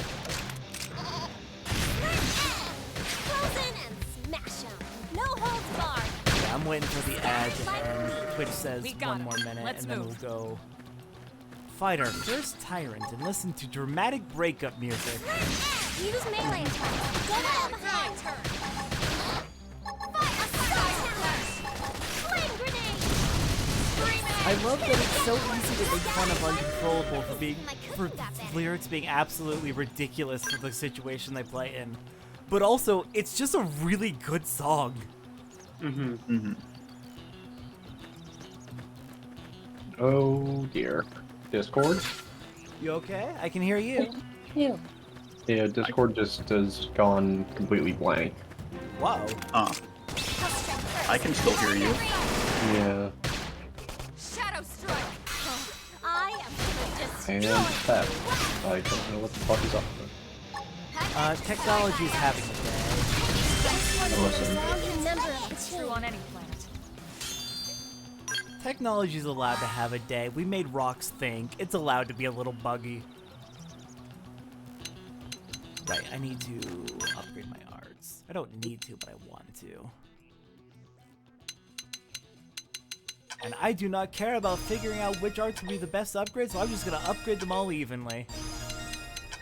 Yeah, I'm waiting for the ad, and Twitch says one more minute, and then we'll go fight our first tyrant and listen to dramatic breakup music. Use melee attacks. Don't fall behind. Flame grenade. I love that it's so easy to make fun of Uncontrollable for lyrics being absolutely ridiculous for the situation they play in, but also it's just a really good song. Oh dear. Discord? You okay? I can hear you. Yeah, Discord just has gone completely blank. Wow. I can still hear you. Yeah. Shadow strike. I am And that. I don't know what the fuck is up with. Technology's having a day. It's true on any planet. Technology's allowed to have a day. We made rocks think. It's allowed to be a little buggy. Right, I need to upgrade my arts. I don't need to, but I want to. And I do not care about figuring out which arts would be the best upgrade, so I'm just going to upgrade them all evenly.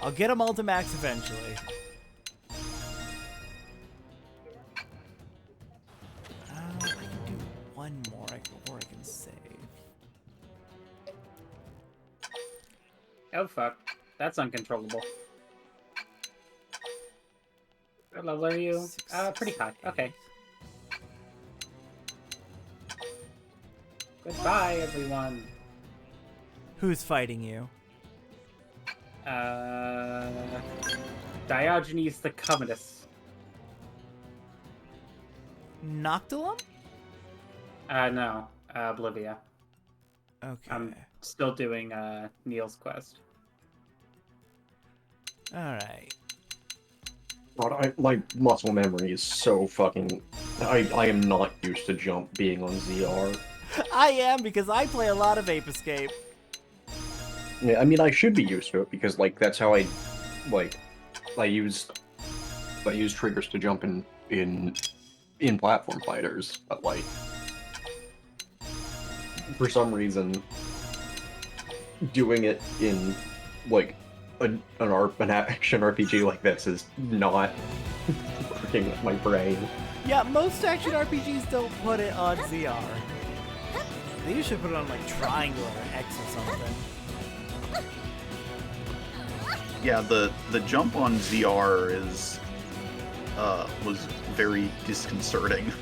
I'll get them all to max eventually. I can do one more, or I can save. Oh fuck. That's uncontrollable. What level are you? Pretty high. Okay. Goodbye, everyone. Who's fighting you? Diogenes the Covetous. Noctilum? No. Oblivia. Okay. I'm still doing, Neil's quest. Alright. God, my muscle memory is so fucking... I am not used to jump being on ZR. I am, because I play a lot of Ape Escape. Yeah, I mean, I should be used to it, because, like, that's how I use triggers to jump in platform fighters, but, like, for some reason, doing it in, like, an action RPG like this is not working with my brain. Yeah, most action RPGs don't put it on ZR. They usually put it on, like, triangle or X or something. Yeah, the jump on ZR was very disconcerting.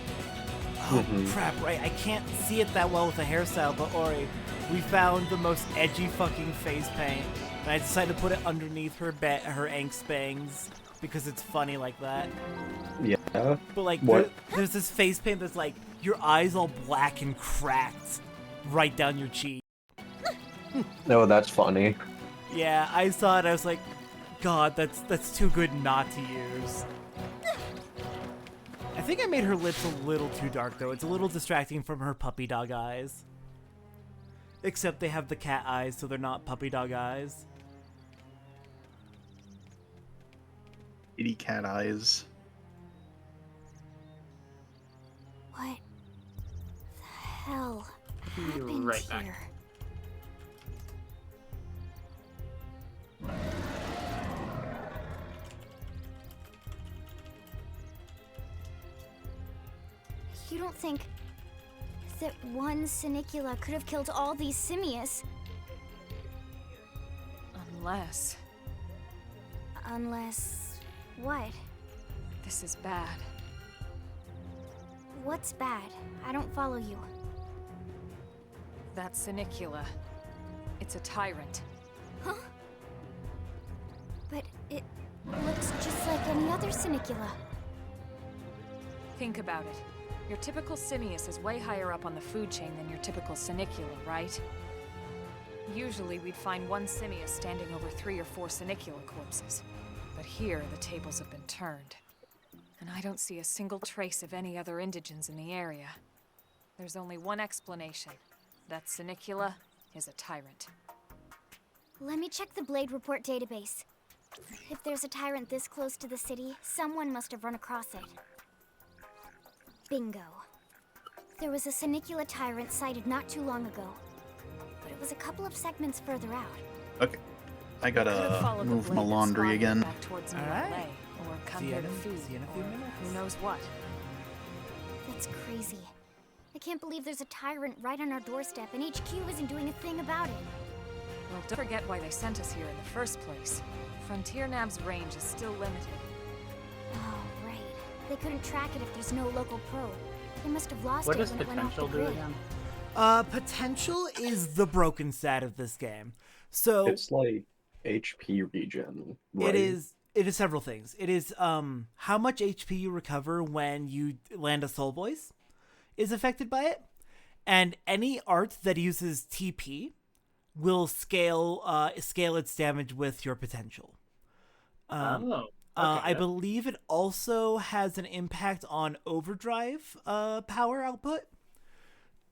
Oh, crap, right. I can't see it that well with the hairstyle, but Ori, we found the most edgy fucking face paint. And I decided to put it underneath her angst bangs because it's funny like that. Yeah. But, like, there's this face paint that's, like, your eyes all black and cracked right down your cheek. No, that's funny. Yeah, I saw it. I was like, God, that's too good not to use. I think I made her lips a little too dark, though. It's a little distracting from her puppy dog eyes. Except they have the cat eyes, so they're not puppy dog eyes. Kitty cat eyes. What the hell happened Right back. here? You don't think that one Sinicula could have killed all these simius. Unless... Unless... what? This is bad. What's bad? I don't follow you. That Sinicula. It's a tyrant. Huh? But it looks just like any other Sinicula. Think about it. Your typical simius is way higher up on the food chain than your typical Sinicula, right? Usually we'd find one simius standing over 3 or 4 Sinicula corpses. But here, the tables have been turned. And I don't see a single trace of any other indigents in the area. There's only one explanation. That Sinicula is a tyrant. Let me check the Blade Report database. If there's a tyrant this close to the city, someone must have run across it. Bingo. There was a Sinicula tyrant sighted not too long ago. But it was a couple of segments further out. Okay. I gotta move my laundry again. Alright. Or come See you here to in feed. a few minutes. Who knows what? That's crazy. I can't believe there's a tyrant right on our doorstep and HQ isn't doing a thing about it. Well, don't forget why they sent us here in the first place. Frontier Nav's range is still limited. Oh, right. They couldn't track it if there's no local probe. They must have lost What it does when it went off the potential do grid. again? Potential is the broken stat of this game. So It's like HP regen, right? It is several things. It is how much HP you recover when you land a soul voice is affected by it, and any art that uses TP will scale its damage with your potential. I believe it also has an impact on overdrive power output.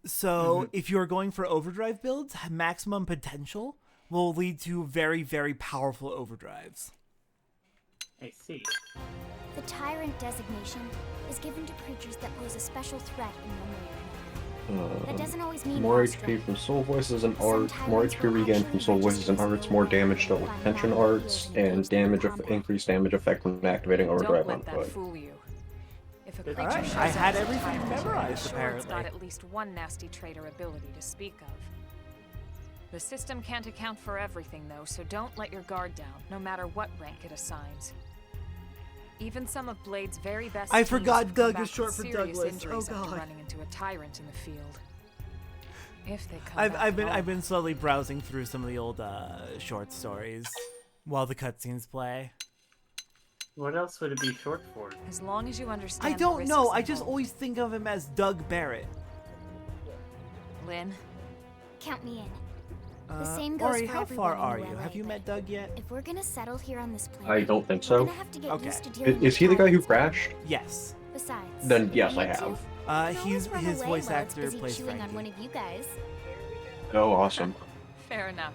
So if you're going for overdrive builds, maximum potential will lead to very, very powerful overdrives. I see. The tyrant designation is given to creatures that pose a special threat in one way or another. That doesn't always mean more lost HP rank. from soul voices and Some art, more tyrants HP will regain actually from soul voices and register arts, more skill damage to by tension battling arts, heroes and engaged damage in combat. increased damage effect when activating overdrive Don't on let that foot. fool you. If a All creature right, shows I up had as a everything tyrant, memorized, I'm sure it's got apparently. at least one nasty trait or ability to speak of. The system can't account for everything, though, so don't let your guard down, no matter what rank it assigns. Even some of Blade's very best I teams forgot have come Doug back is short with for serious Douglas. injuries Oh, after God. running into a tyrant in the field. If they come I've back been slowly browsing through some of the old short stories while the cutscenes play. What else would it be short for? As long as you understand I don't the know. risks I just involved. always think of him as Doug Barrett. Lynn, Count me in. The same goes Ori, for how everyone far in are New you? LA, Have you but met Doug yet? If we're gonna settle here on this planet, I don't think we're so. gonna have to get Okay. used to dealing Is with he the guy who tyrants. crashed? Yes. Besides, Then yes, you I too? have. You can He's always run his away voice while it's actor busy plays chewing on Frankie. one of you guys. Oh, awesome. fair enough.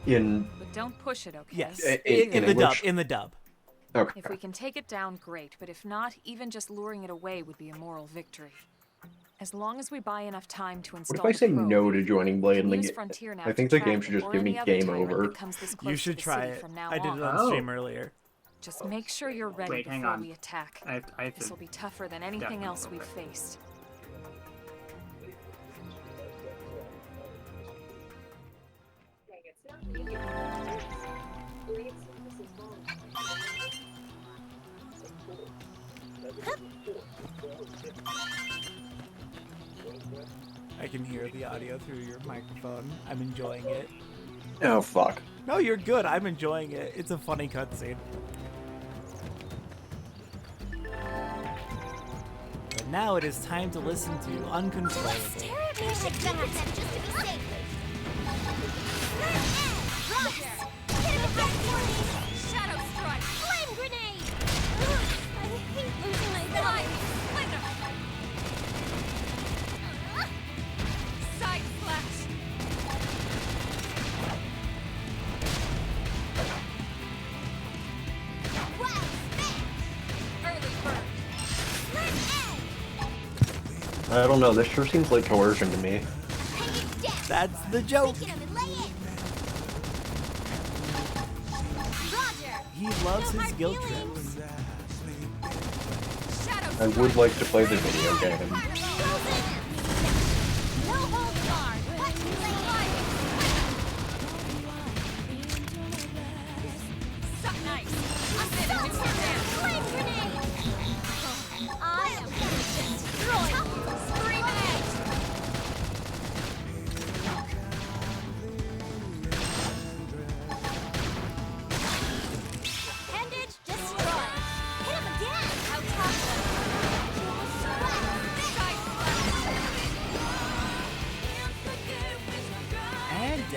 In But don't push it, okay? Yes. in In the dub. English? In the dub. Okay. If we can take it down, great. But if not, even just luring it away would be a moral victory. As long as we buy enough time to What install if I the say probe, no to joining Blade and we then can use get... Frontier Nav I think to the game track should it just or give me any other game tyrant over. that comes this You close should to the try city it. from now I did on. it on Oh. stream earlier. Just make sure you're ready Wait, hang before on. we attack. I have This to... will be tougher than anything definitely else go we've back. faced. I can hear the audio through your microphone. I'm enjoying it. Oh, fuck. No, you're good. I'm enjoying it. It's a funny cutscene. But now it is time to listen to Uncontrollable. Terribly I should jump at them just to be safe. Roger! Hit him again for me! Shadow strike! Flame grenade! Ugh, I hate losing my life! Splinter! Side slash! Wild smash! Early bird! Slit edge! I don't know, this sure seems like coercion to me. That's the joke. Weaken him and lay in! Roger! He loves No his hard guilt feelings. trips. Shadow I would like to play the video game.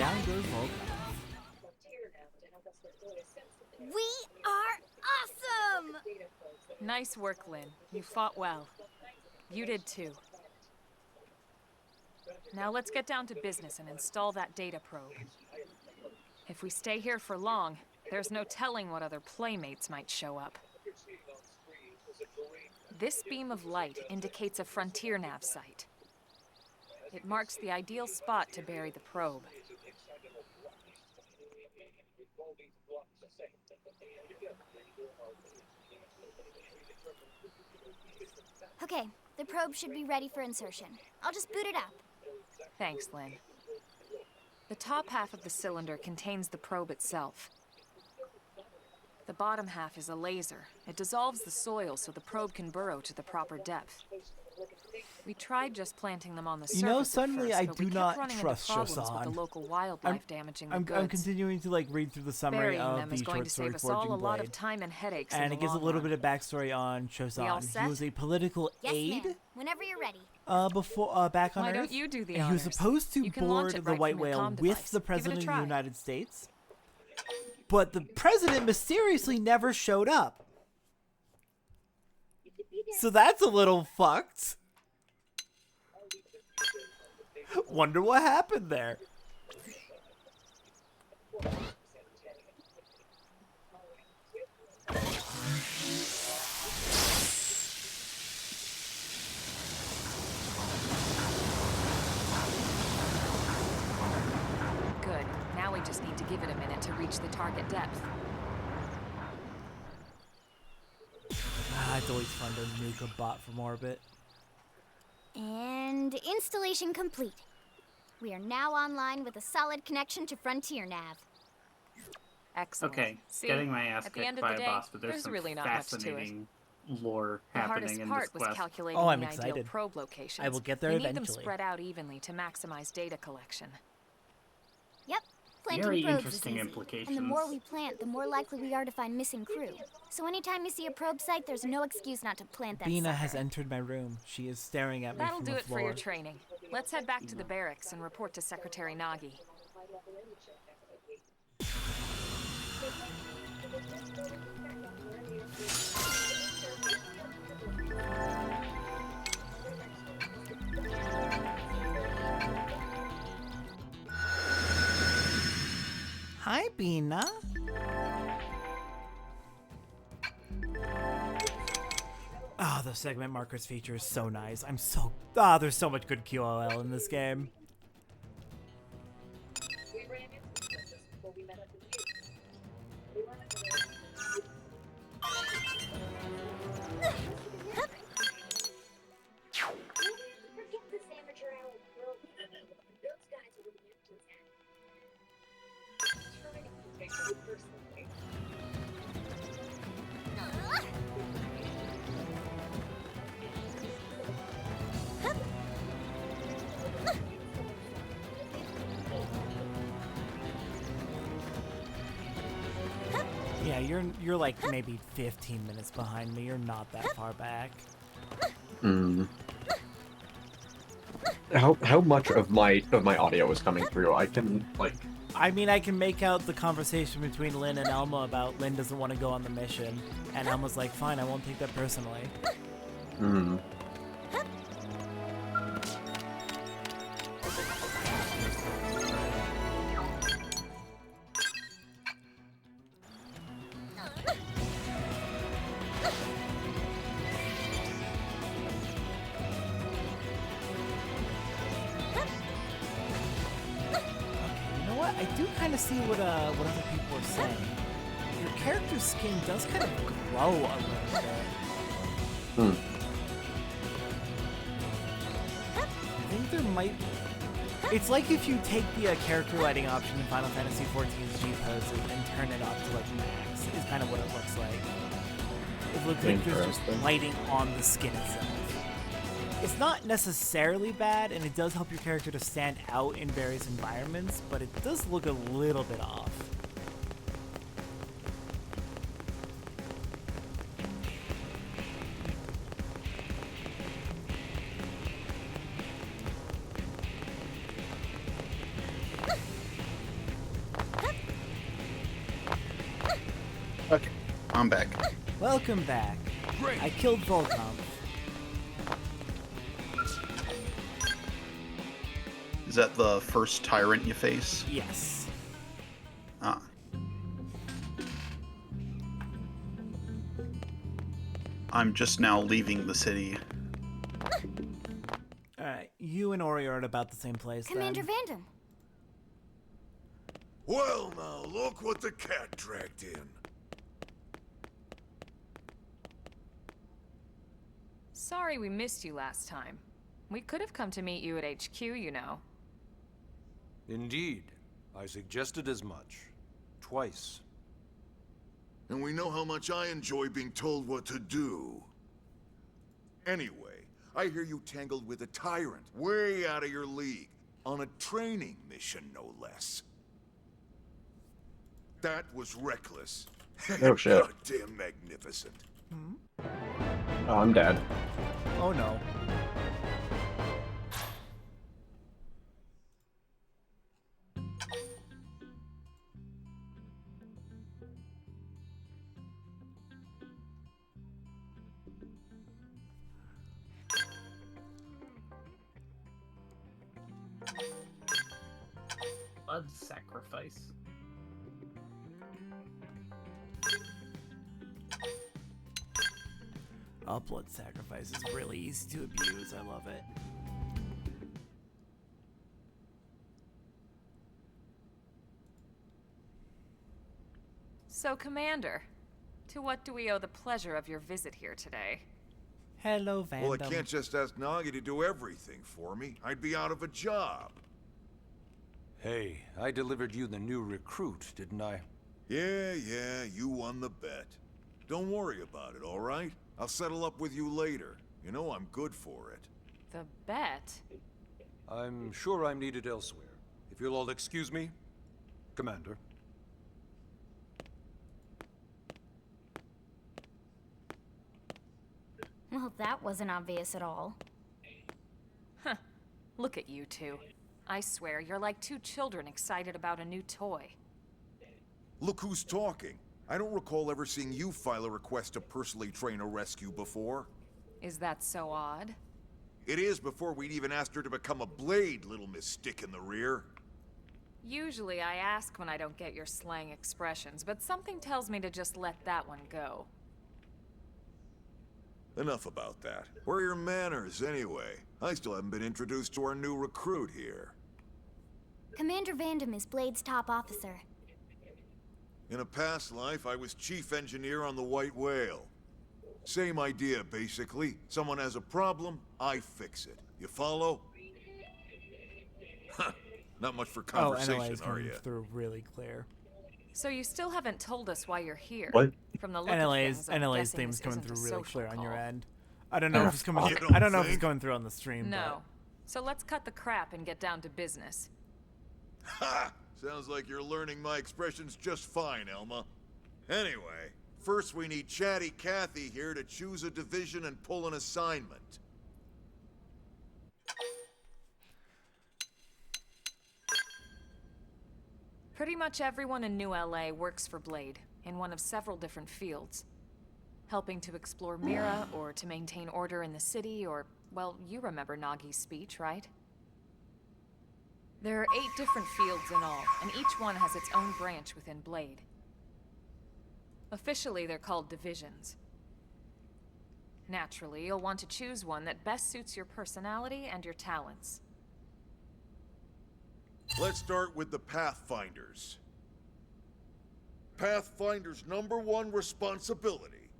down goes Volk. We are awesome! Nice work, Lynn. You fought well. You did too. Now let's get down to business and install that data probe. If we stay here for long, there's no telling what other playmates might show up. This beam of light indicates a frontier nav site. It marks the ideal spot to bury the probe. Okay, the probe should be ready for insertion. I'll just boot it up. Thanks, Lynn. The top half of the cylinder contains the probe itself. The bottom half is a laser. It dissolves the soil so the probe can burrow to the proper depth. We tried just planting them on the surface. You know, suddenly at I first, do but we not kept running trust into problems with Shosan. the local wildlife damaging the goods. I'm continuing to like read through the summary Burying of them the is going short to story save us all Forging a lot of Blade, time and headaches. and in it the gives a long little run. bit of backstory on We all Shosan. He set? was a political Yes, aide. ma'am. Whenever you're ready. Back on Why Earth. don't you do the and he was honors? supposed to You can launch board it the right White from your Whale comm with device. the Give it a President of the try. United States. But the President mysteriously never showed up. So that's a little fucked. Wonder what happened there. Good. Now we just need to give it a minute to reach the target depth. It's always fun to nuke a bot from orbit. And installation complete. We are now online with a solid connection to Frontier Nav. Excellent. Okay, See, getting my ass at the kicked end of by the a day, boss, but there's there's some really not much to it. fascinating lore The happening hardest in part this was quest. calculating Oh, I'm the ideal excited. probe locations. I will get there we need them eventually. spread out evenly to maximize data collection. Yep, planting Very probes interesting is easy. implications. And the more we plant, the more likely we are to find missing crew. So anytime you see a probe site, there's no excuse not to plant that Bina sucker. has entered my room. She is staring at me That'll from do the it floor. for your training. Let's head back to the barracks and report to Secretary Nagi. Hi, Bina. Oh, the segment markers feature is so nice. There's so much good QOL in this game. Yeah, you're like maybe 15 minutes behind me. You're not that far back. How much of my audio is coming through? I can like. I mean, I can make out the conversation between Lynn and Elma about Lynn doesn't want to go on the mission, and Elma's like, "Fine, I won't take that personally." You know what? I do kind of see what other people are saying. Your character's skin does kind of glow a little bit. I think there might. It's like if you take the character lighting option in Final Fantasy XIV's G poses and turn it up to like max. Is kind of what it looks like. It looks like there's just Interesting. lighting on the skin itself. It's not necessarily bad, and it does help your character to stand out in various environments, but it does look a little bit off. I'm back. Welcome back. I killed Volcom. Is that the first tyrant you face? Yes. Ah. I'm just now leaving the city. Alright, you and Ori are at about the same place Commander then. Vandam. Well, now, look what the cat dragged in. Sorry we missed you last time. We could have come to meet you at HQ, you know. Indeed. I suggested as much. Twice. And we know how much I enjoy being told what to do. Anyway, I hear you tangled with a tyrant, way out of your league, on a training mission, no less. That was reckless. Oh shit. Goddamn magnificent. Oh, I'm dead. Oh no. Blood sacrifice. Blood sacrifice is really easy to abuse. I love it. So, Commander, to what do we owe the pleasure of your visit here today? Hello, Vandam. Well, I can't just ask Nagi to do everything for me. I'd be out of a job. Hey, I delivered you the new recruit, didn't I? Yeah, you won the bet. Don't worry about it, all right? I'll settle up with you later. You know I'm good for it. The bet? I'm sure I'm needed elsewhere. If you'll all excuse me, Commander. Well, that wasn't obvious at all. Huh. Look at you two. I swear, you're like two children excited about a new toy. Look who's talking. I don't recall ever seeing you file a request to personally train a rescue before. Is that so odd? It is before we'd even asked her to become a blade, little Miss Stick in the Rear. Usually I ask when I don't get your slang expressions, but something tells me to just let that one go. Enough about that. Where are your manners, anyway? I still haven't been introduced to our new recruit here. Commander Vandam is Blade's top officer. In a past life, I was chief engineer on the White Whale. Same idea, basically. Someone has a problem, I fix it. You follow? Huh. Not much for conversation, NLA's are coming you? through really clear. So you still haven't told us why you're here. What? From the look of NLA's things, I'm NLA's guessing theme's this coming isn't a through really social clear on your call. end. I don't know if it's coming. You I don't know if it's think? going through on the stream. No. So let's cut the crap and get down to business. Ha! Sounds like you're learning my expressions just fine, Elma. Anyway, first we need Chatty Cathy here to choose a division and pull an assignment. Pretty much everyone in New LA works for Blade, in one of several different fields. Helping to explore Mira, or to maintain order in the city, or, well, you remember Nagi's speech, right? There are 8 different fields in all, and each one has its own branch within Blade. Officially, they're called divisions. Naturally, you'll want to choose one that best suits your personality and your talents. Let's start with the Pathfinders. Pathfinder's #1 responsibility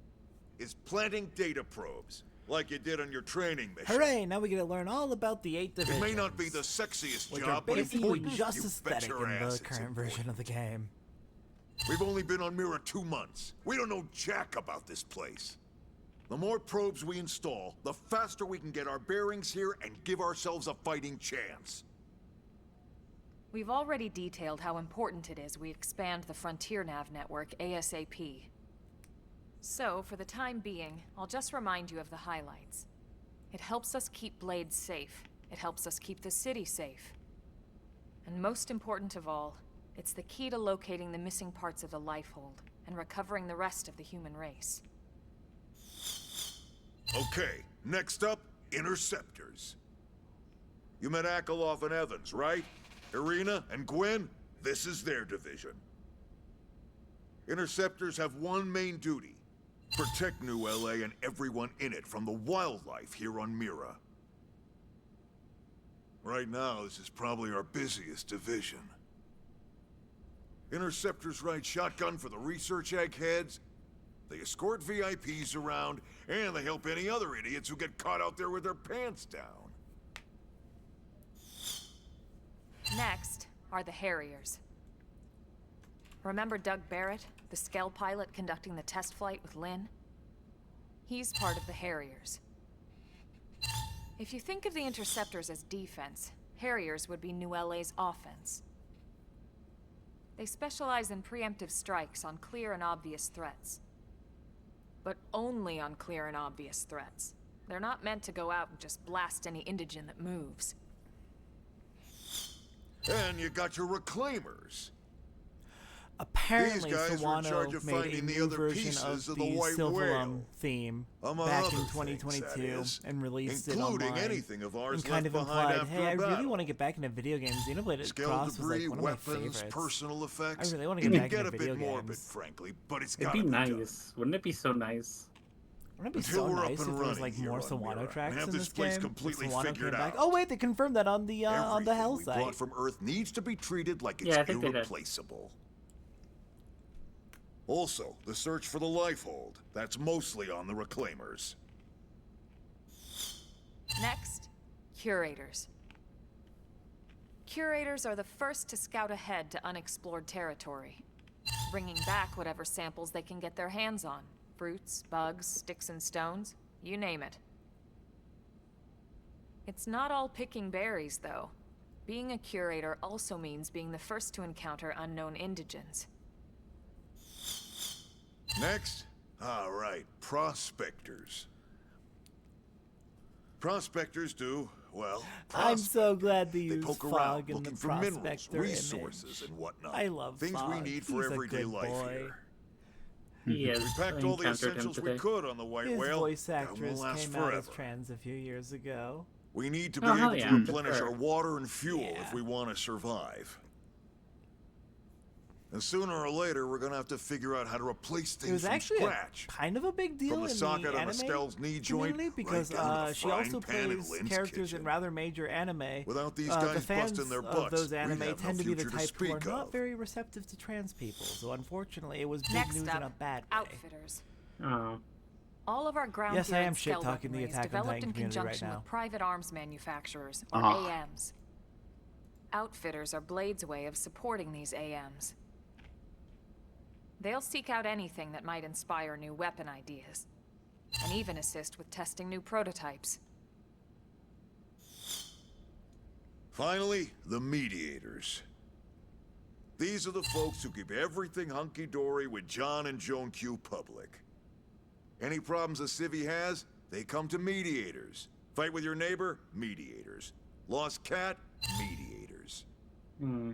is planting data probes, like you did on your training mission. Hooray! Now we get to learn all about the 8 divisions. It may not be the sexiest which job, are but basically important. just You bet aesthetic your in ass the it's current important. version of the game. We've only been on Mira 2 months. We don't know jack about this place. The more probes we install, the faster we can get our bearings here and give ourselves a fighting chance. We've already detailed how important it is we expand the Frontier Nav network ASAP. So, for the time being, I'll just remind you of the highlights. It helps us keep Blade safe. It helps us keep the city safe. And most important of all, It's the key to locating the missing parts of the Lifehold and recovering the rest of the human race. Okay, next up, Interceptors. You met Akeloff and Evans, right? Irina and Gwen? This is their division. Interceptors have one main duty. Protect New LA and everyone in it from the wildlife here on Mira. Right now, this is probably our busiest division. Interceptors ride shotgun for the research eggheads. They escort VIPs around, and they help any other idiots who get caught out there with their pants down. Next are the Harriers. Remember Doug Barrett, the Skell pilot conducting the test flight with Lynn? He's part of the Harriers. If you think of the Interceptors as defense, Harriers would be New LA's offense. They specialize in preemptive strikes on clear and obvious threats. But only on clear and obvious threats. They're not meant to go out and just blast any indigent that moves. And you got your Reclaimers. Apparently, These guys were in charge of Sawano made a finding the new other version pieces of of the the White Silverlum Whale. theme Among back other in things, 2022 that is, and released it including online. anything of ours And kind left of behind implied, after hey, I a really battle. want to get back into video games. Xenoblade X Scale was debris, like one of weapons, my favorites. personal effects. I really want to You get can back get into a video bit morbid, games. frankly, but it's It'd gotta be be nice. done. Wouldn't it be so nice? Wouldn't it be Until so we're up nice if and there was running like here more on Sawano Mira, tracks and have in this this place game? completely If Sawano figured came back. out. Oh wait, they confirmed that on the Hell Everything we site. brought from Earth needs to be treated like it's Yeah, I think they did. irreplaceable. Also, the search for the Lifehold. That's mostly on the Reclaimers. Next, Curators. Curators are the first to scout ahead to unexplored territory, bringing back whatever samples they can get their hands on. Fruits, bugs, sticks and stones, you name it. It's not all picking berries, though. Being a curator also means being the first to encounter unknown indigents. Next? All right, Prospectors. Prospectors do, well, I'm so glad they They use poke Fog around in looking the for minerals, Prospector resources, image. and whatnot. I love Things Fog. we need for He's a everyday good life boy. here. He is. We packed I all the encountered him essentials we today. could on the White His Whale. voice and actress we'll last came out as forever. trans a few years ago. We need to be Oh, hell able yeah, to good replenish for her. our water and fuel Yeah. if we want to survive. And sooner or later, we're gonna have to figure out how to replace It things was from actually scratch. kind of a big deal From the in socket the on anime Estelle's knee joint, community because right down to the she also frying pan in plays Lynn's characters kitchen. in rather major anime. Without these The guys fans busting their of butts, those we'd anime have no tend to be the future to type who are speak not of. very receptive to trans people, so unfortunately it was big Next news up, in a bad way. Outfitters. Oh. All of our ground Yes, gear I am and shit Skell talking the weaponry is Attack on developed Titan in community right conjunction now. with private arms manufacturers, or Uh-huh. AMs. Outfitters are Blade's way of supporting these AMs. They'll seek out anything that might inspire new weapon ideas, and even assist with testing new prototypes. Finally, the Mediators. These are the folks who keep everything hunky-dory with John and Joan Q public. Any problems a civvy has, they come to Mediators. Fight with your neighbor? Mediators. Lost cat? Mediators. Hmm.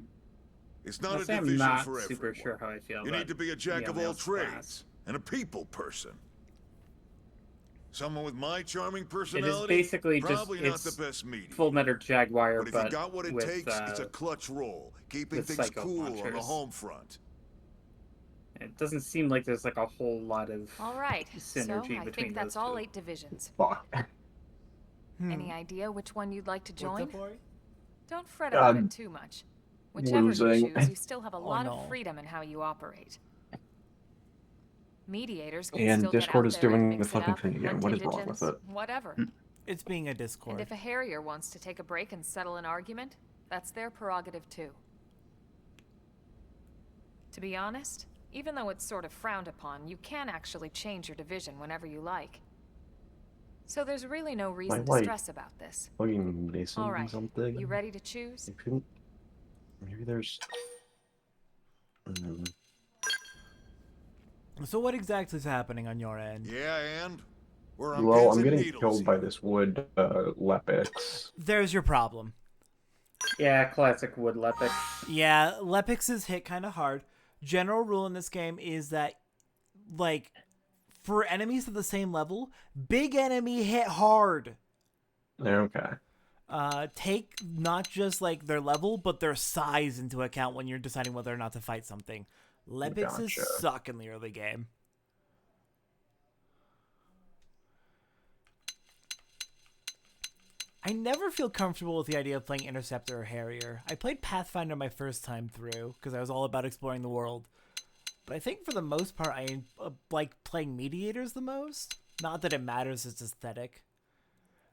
It's not a Honestly, I'm division not for super everyone. sure how I feel You about need to be a jack the of all Alliance trades class. and a people person. Someone with my charming It personality, is basically just probably not it's the best mediator. Full Metal Jaguar, But if you got what it with, takes, it's a clutch roll, keeping with things psycho cool on the launchers. home front. It doesn't seem like there's like a whole lot of All right, so synergy I between think that's those all two. 8 divisions. Fuck. Any idea which one you'd like to join? What's up, Ori? Don't fret about it too much. Whichever you losing. choose, you still have a Oh, lot no. of freedom in how you operate. Mediators can And still get Discord out is there and doing the mix it fucking up, thing again. hunt What is wrong indigents, with it? Whatever. It's being a And Discord. if a Harrier wants to take a break and settle an argument, that's their prerogative too. To be honest, even though it's sort of frowned upon, you can actually change your division whenever you like. So there's really no reason to like stress about this. Fucking Mason All right, something. you ready to choose? I couldn't- Maybe there's. So what exactly is happening on your end? Yeah, and we're on Well, pins I'm and getting needles killed by here. this wood Lepix. There's your problem. Yeah, classic wood Lepic. Yeah, Lepixes hit kind of hard. General rule in this game is that, like, for enemies at the same level, big enemy hit hard. Okay. Take not just like their level, but their size into account when you're deciding whether or not to fight something. Lepixes Gotcha. suck in the early game. I never feel comfortable with the idea of playing Interceptor or Harrier. I played Pathfinder my first time through because I was all about exploring the world. But I think for the most part, I like playing Mediators the most. Not that it matters, it's aesthetic.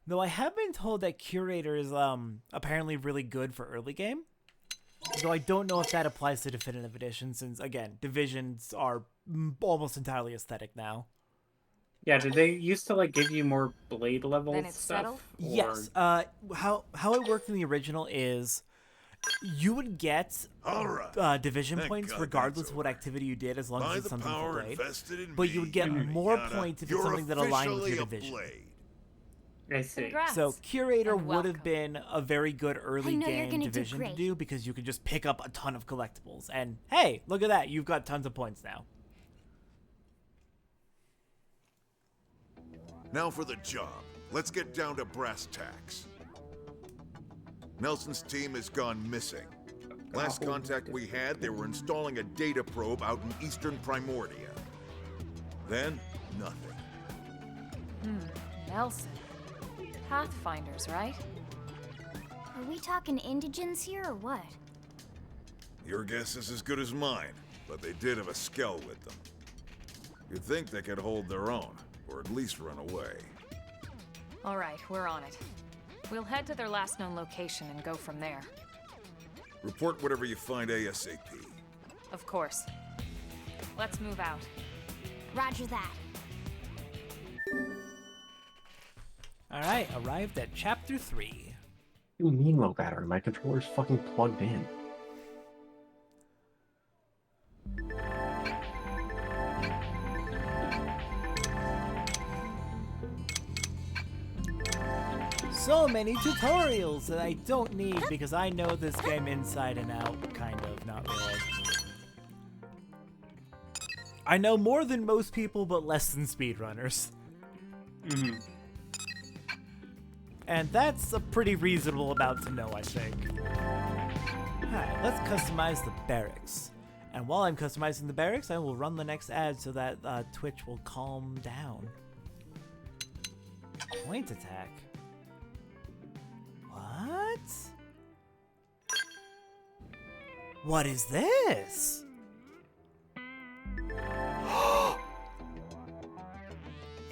Though I have been told that Curator is apparently really good for early game. Though I don't know if that applies to Definitive Edition since, again, Divisions are almost entirely aesthetic now. Yeah, did they used to like give you more blade levels Then it's stuff? settled? Yes. How it worked in the original is you would get division Thank points God regardless that's of what activity you did, as long By as it's the something power for blade. invested in But you would get me, more yada, points if it's you're something that aligned with officially your a division. blade. I see. Congrats. So Curator And would have welcome. been a very good early know you're game gonna do division to great. do because you could just pick up a ton of collectibles. And hey, look at that. You've got tons of points now. Now for the job. Let's get down to brass tacks. Nelson's team has gone missing. Last contact we had, they were installing a data probe out in eastern Primordia. Then, nothing. Nelson. Pathfinders, right? Are we talking indigents here or what? Your guess is as good as mine, but they did have a skell with them. You'd think they could hold their own, or at least run away. All right, we're on it. We'll head to their last known location and go from there. Report whatever you find ASAP. Of course. Let's move out. Roger that. Alright, arrived at Chapter 3. What do you mean low battery? My controller's fucking plugged in. So many tutorials that I don't need because I know this game inside and out, kind of, not really. I know more than most people, but less than speedrunners. And that's a pretty reasonable amount to know, I think. Alright, let's customize the barracks. And while I'm customizing the barracks, I will run the next ad so that Twitch will calm down. Point attack. What? What is this?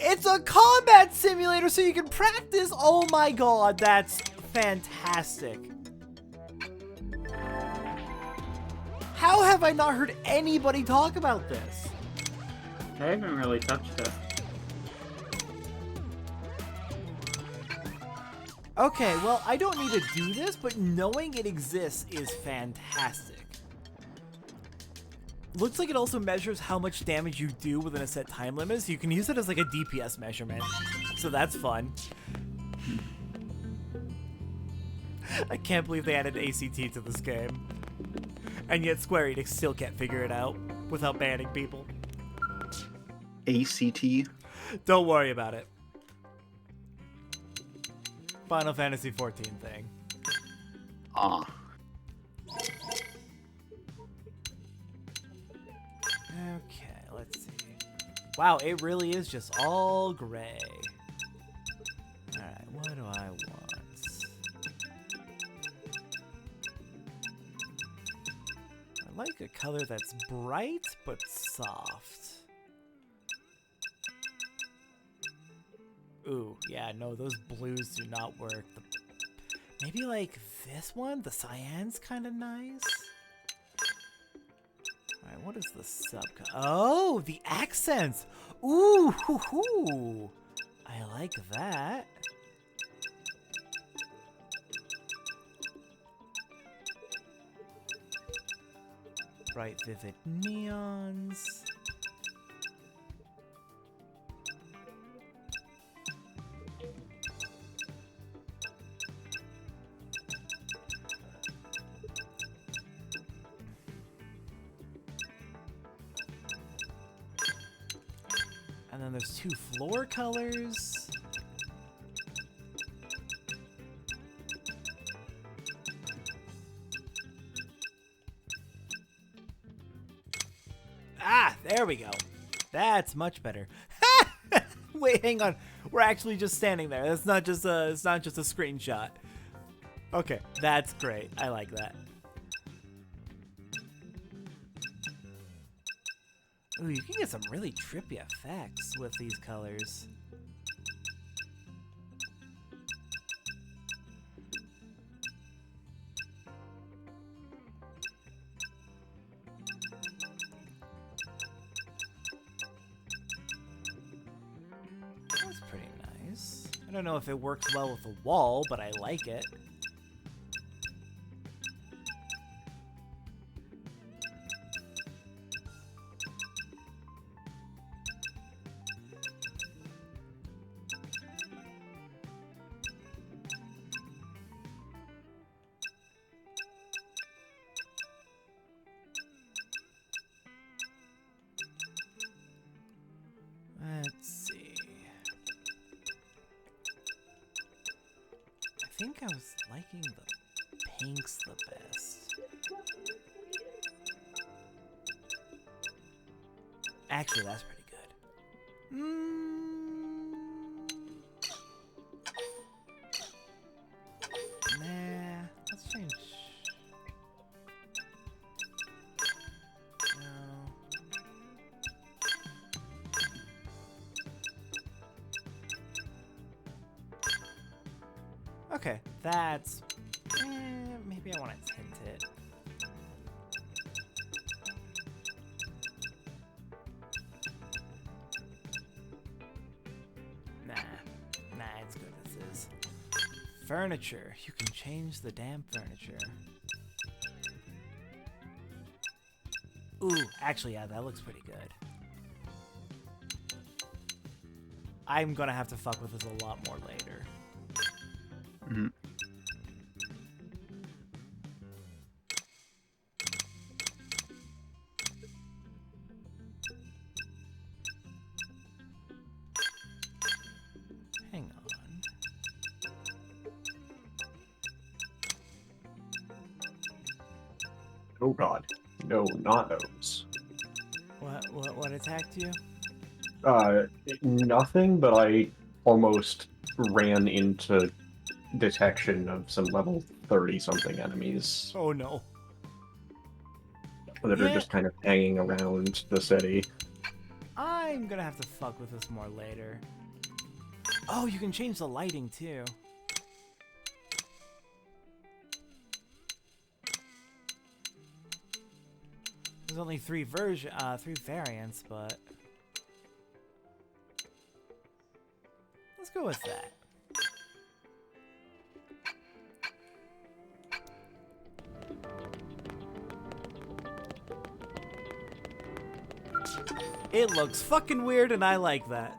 It's a combat simulator so you can practice! Oh my god, that's fantastic. How have I not heard anybody talk about this? I haven't really touched it. Okay, well, I don't need to do this, but knowing it exists is fantastic. Looks like it also measures how much damage you do within a set time limit, so you can use it as like a DPS measurement. So that's fun. I can't believe they added ACT to this game. And yet Square Enix still can't figure it out without banning people. ACT? Don't worry about it. Final Fantasy XIV thing. Ah. Okay, let's see. Wow, it really is just all gray. Alright, what do I want? I like a color that's bright but soft. Ooh, yeah, no, those blues do not work. Maybe like this one? The cyan's kind of nice. Alright, what is the subcolor? Oh, the accents! Ooh, hoo, hoo. I like that. Bright, vivid neons. And then there's 2 floor colors. Ah, there we go. That's much better. Wait, hang on. We're actually just standing there. That's not just a, it's not just a screenshot. Okay, that's great. I like that. Ooh, you can get some really trippy effects with these colors. That's pretty nice. I don't know if it works well with the wall, but I like it. Let's see. I think I was liking the pinks the best. Actually, that's pretty good. Nah, let's change. Okay, that's... maybe I want to tint it. Nah, it's good as is. Furniture. You can change the damn furniture. Ooh, actually, yeah, that looks pretty good. I'm gonna have to fuck with this a lot more later. Mm-hmm. Hang on. Oh god. No, not those. What attacked you? Nothing, but I almost ran into detection of some level 30-something enemies. Oh no. That are just kind of hanging around the city. I'm gonna have to fuck with this more later. Oh, you can change the lighting too. There's only 3 variants, but let's go with that. It looks fucking weird and I like that.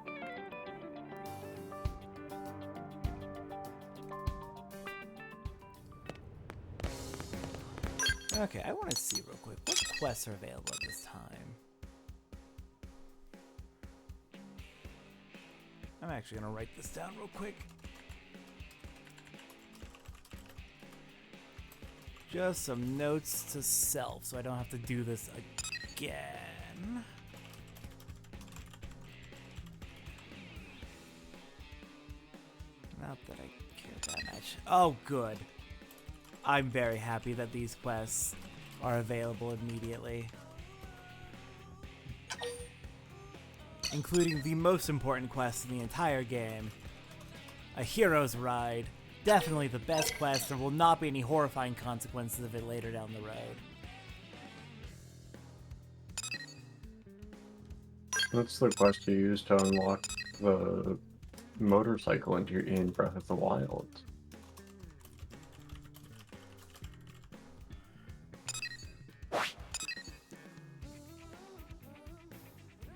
Okay, I want to see real quick what quests are available at this time. I'm actually gonna write this down real quick. Just some notes to self so I don't have to do this again. Not that I care that much. Oh, good. I'm very happy that these quests are available immediately. Including the most important quest in the entire game. A hero's ride. Definitely the best quest. There will not be any horrifying consequences of it later down the road. That's the quest you use to unlock the motorcycle in Breath of the Wild.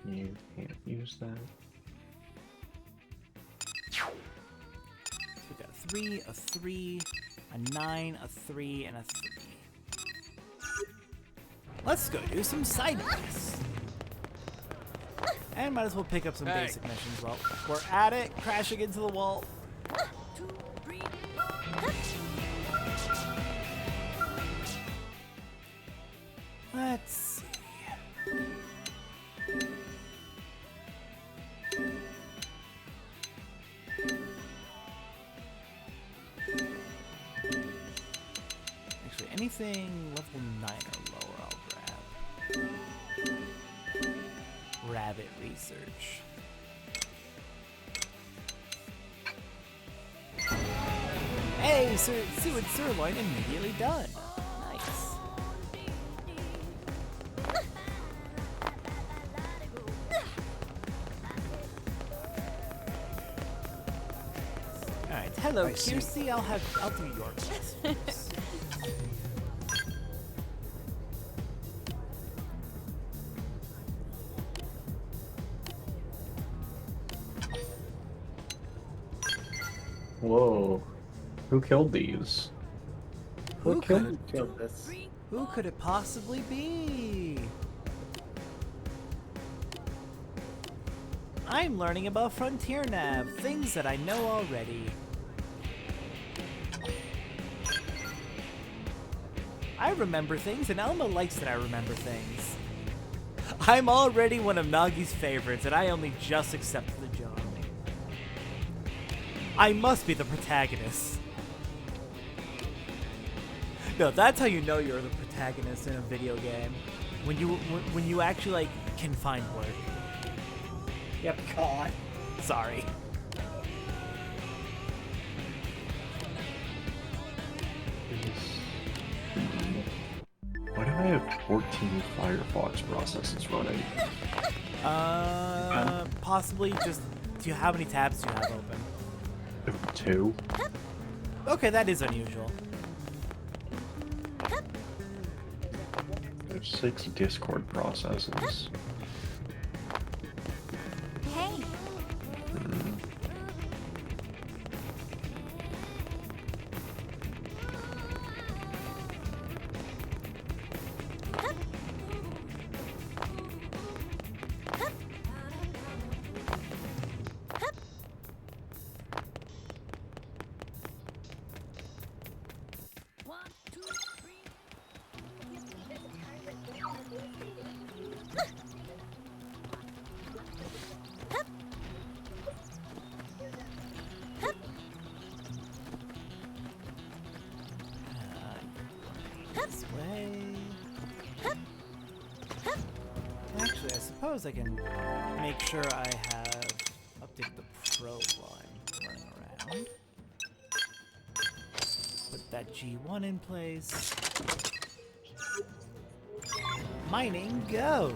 You can't use that. So we got a 3, a 3, a 9, a 3, and a 3. Let's go do some side quests. And might as well pick up some basic missions while we're at it, crashing into the wall. Let's see. Actually, anything level 9 or lower I'll grab. Rabbit research. Hey, suet sirloin immediately done. Nice. All right, hello, Kiersey. I'll do your best first. Whoa. Who killed these? Who killed this? Who could it possibly be? I'm learning about Frontier Nav, things that I know already. I remember things, and Elma likes that I remember things. I'm already one of Nagi's favorites, and I only just accepted the job. I must be the protagonist. No, that's how you know you're the protagonist in a video game. When you actually like can find work. Yep. God. Sorry. Why do I have 14 Firefox processes running? Possibly just. How many tabs do you have open? 2. Okay, that is unusual. There's 6 Discord processes. Hey, This way. Actually, I suppose I can make sure I have updated the pro line running around. Put that G1 in place. Mining, go!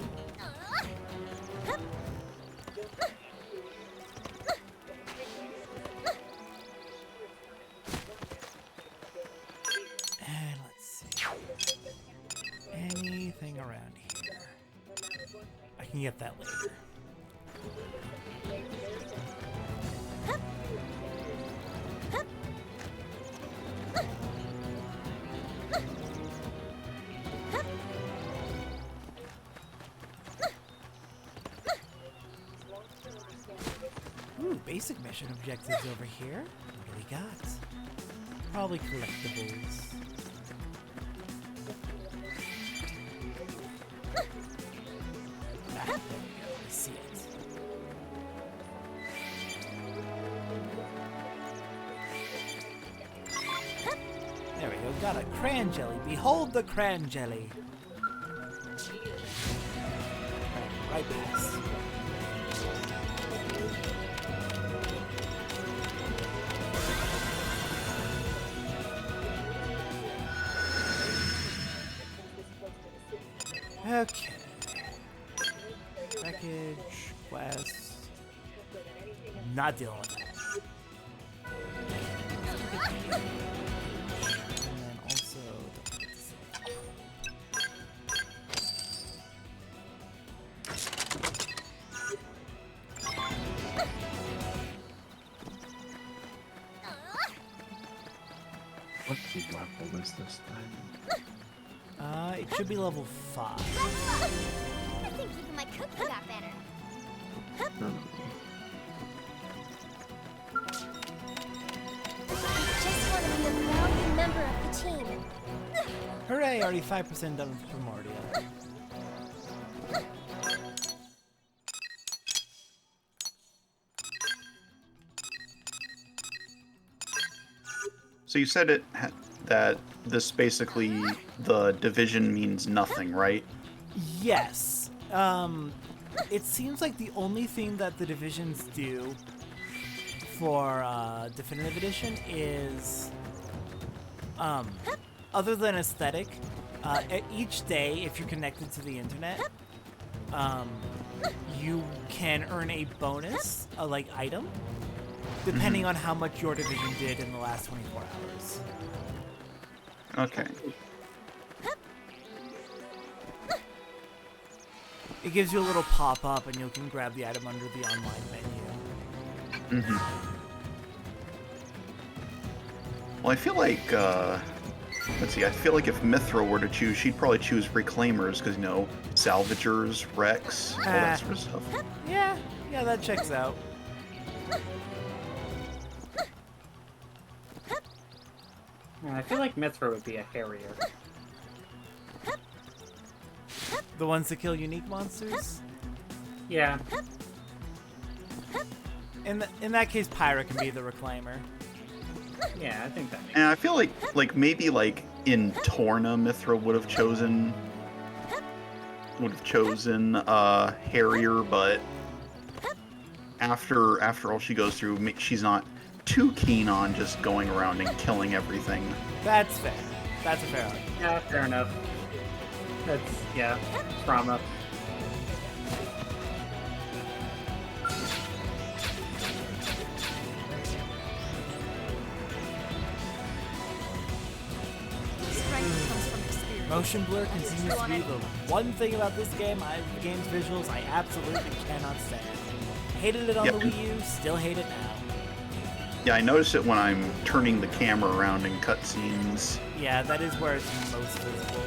And let's see. Anything around here? I can get that later. Ooh, basic mission objectives over here. What do we got? Probably collectibles. Ah, there we go. I see it. There we go. Got a cran jelly. Behold the cran jelly. Right past. Okay. Package, quest. Not dealing with that. And then also What level is this thing? it should be level 5. I think even my cookie got better. Just want to be a valued member of the team. Hooray, already 5% done with Primordial. So you said that this basically, the division means nothing, right? Yes. It seems like the only thing that the divisions do for Definitive Edition is, other than aesthetic, each day, if you're connected to the internet, you can earn a bonus, like item, depending on how much your division did in the last 24 hours. Okay. It gives you a little pop-up, and you can grab the item under the online menu. Well, I feel like, let's see, I feel like if Mithra were to choose, she'd probably choose Reclaimers, because, you know, Salvagers, Wrecks, all that sort of stuff. Yeah, that checks out. I feel like Mithra would be a Harrier. The ones that kill unique monsters? Yeah. In that case, Pyra can be the Reclaimer. Yeah, I think that makes And I feel like maybe like in Torna, Mithra would have chosen Harrier, but after all she goes through, she's not too keen on just going around and killing everything. That's fair. That's a fair argument. Yeah, fair enough. That's, yeah, trauma. Strength comes from experience. Motion blur continues to be the one thing about this game, the game's visuals, I absolutely cannot stand. Hated it on the Wii U, still hate it now. Yeah, I notice it when I'm turning the camera around in cutscenes. Yeah, that is where it's most visible.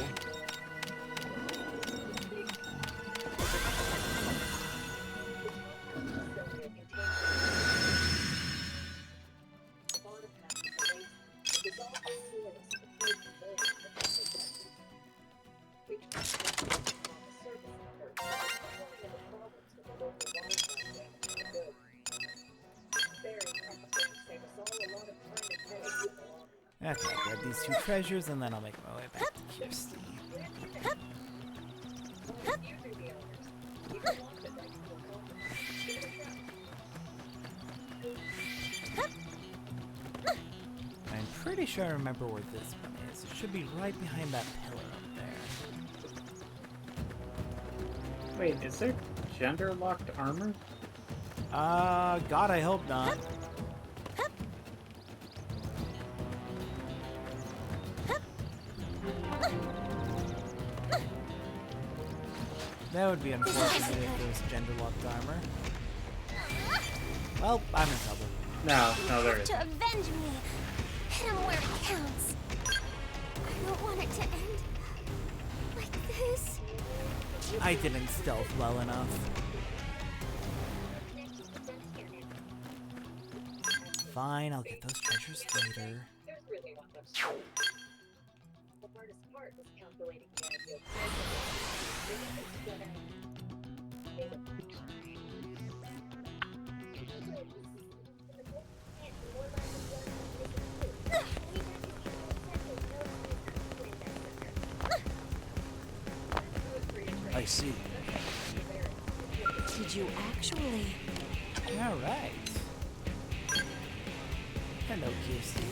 Okay, I'll grab these two treasures and then I'll make my way back to Kirsty. I'm pretty sure I remember where this one is. It should be right behind that pillar up there. Wait, is there gender-locked armor? God, I hope not. That would be unfortunate if there was gender-locked armor. Well, I'm in trouble. No, there isn't. To avenge me. Hit him where it counts. I don't want it to end like this. I didn't stealth well enough. Fine, I'll get those treasures later. I see. Did you actually? All right. Hello, Kirsty.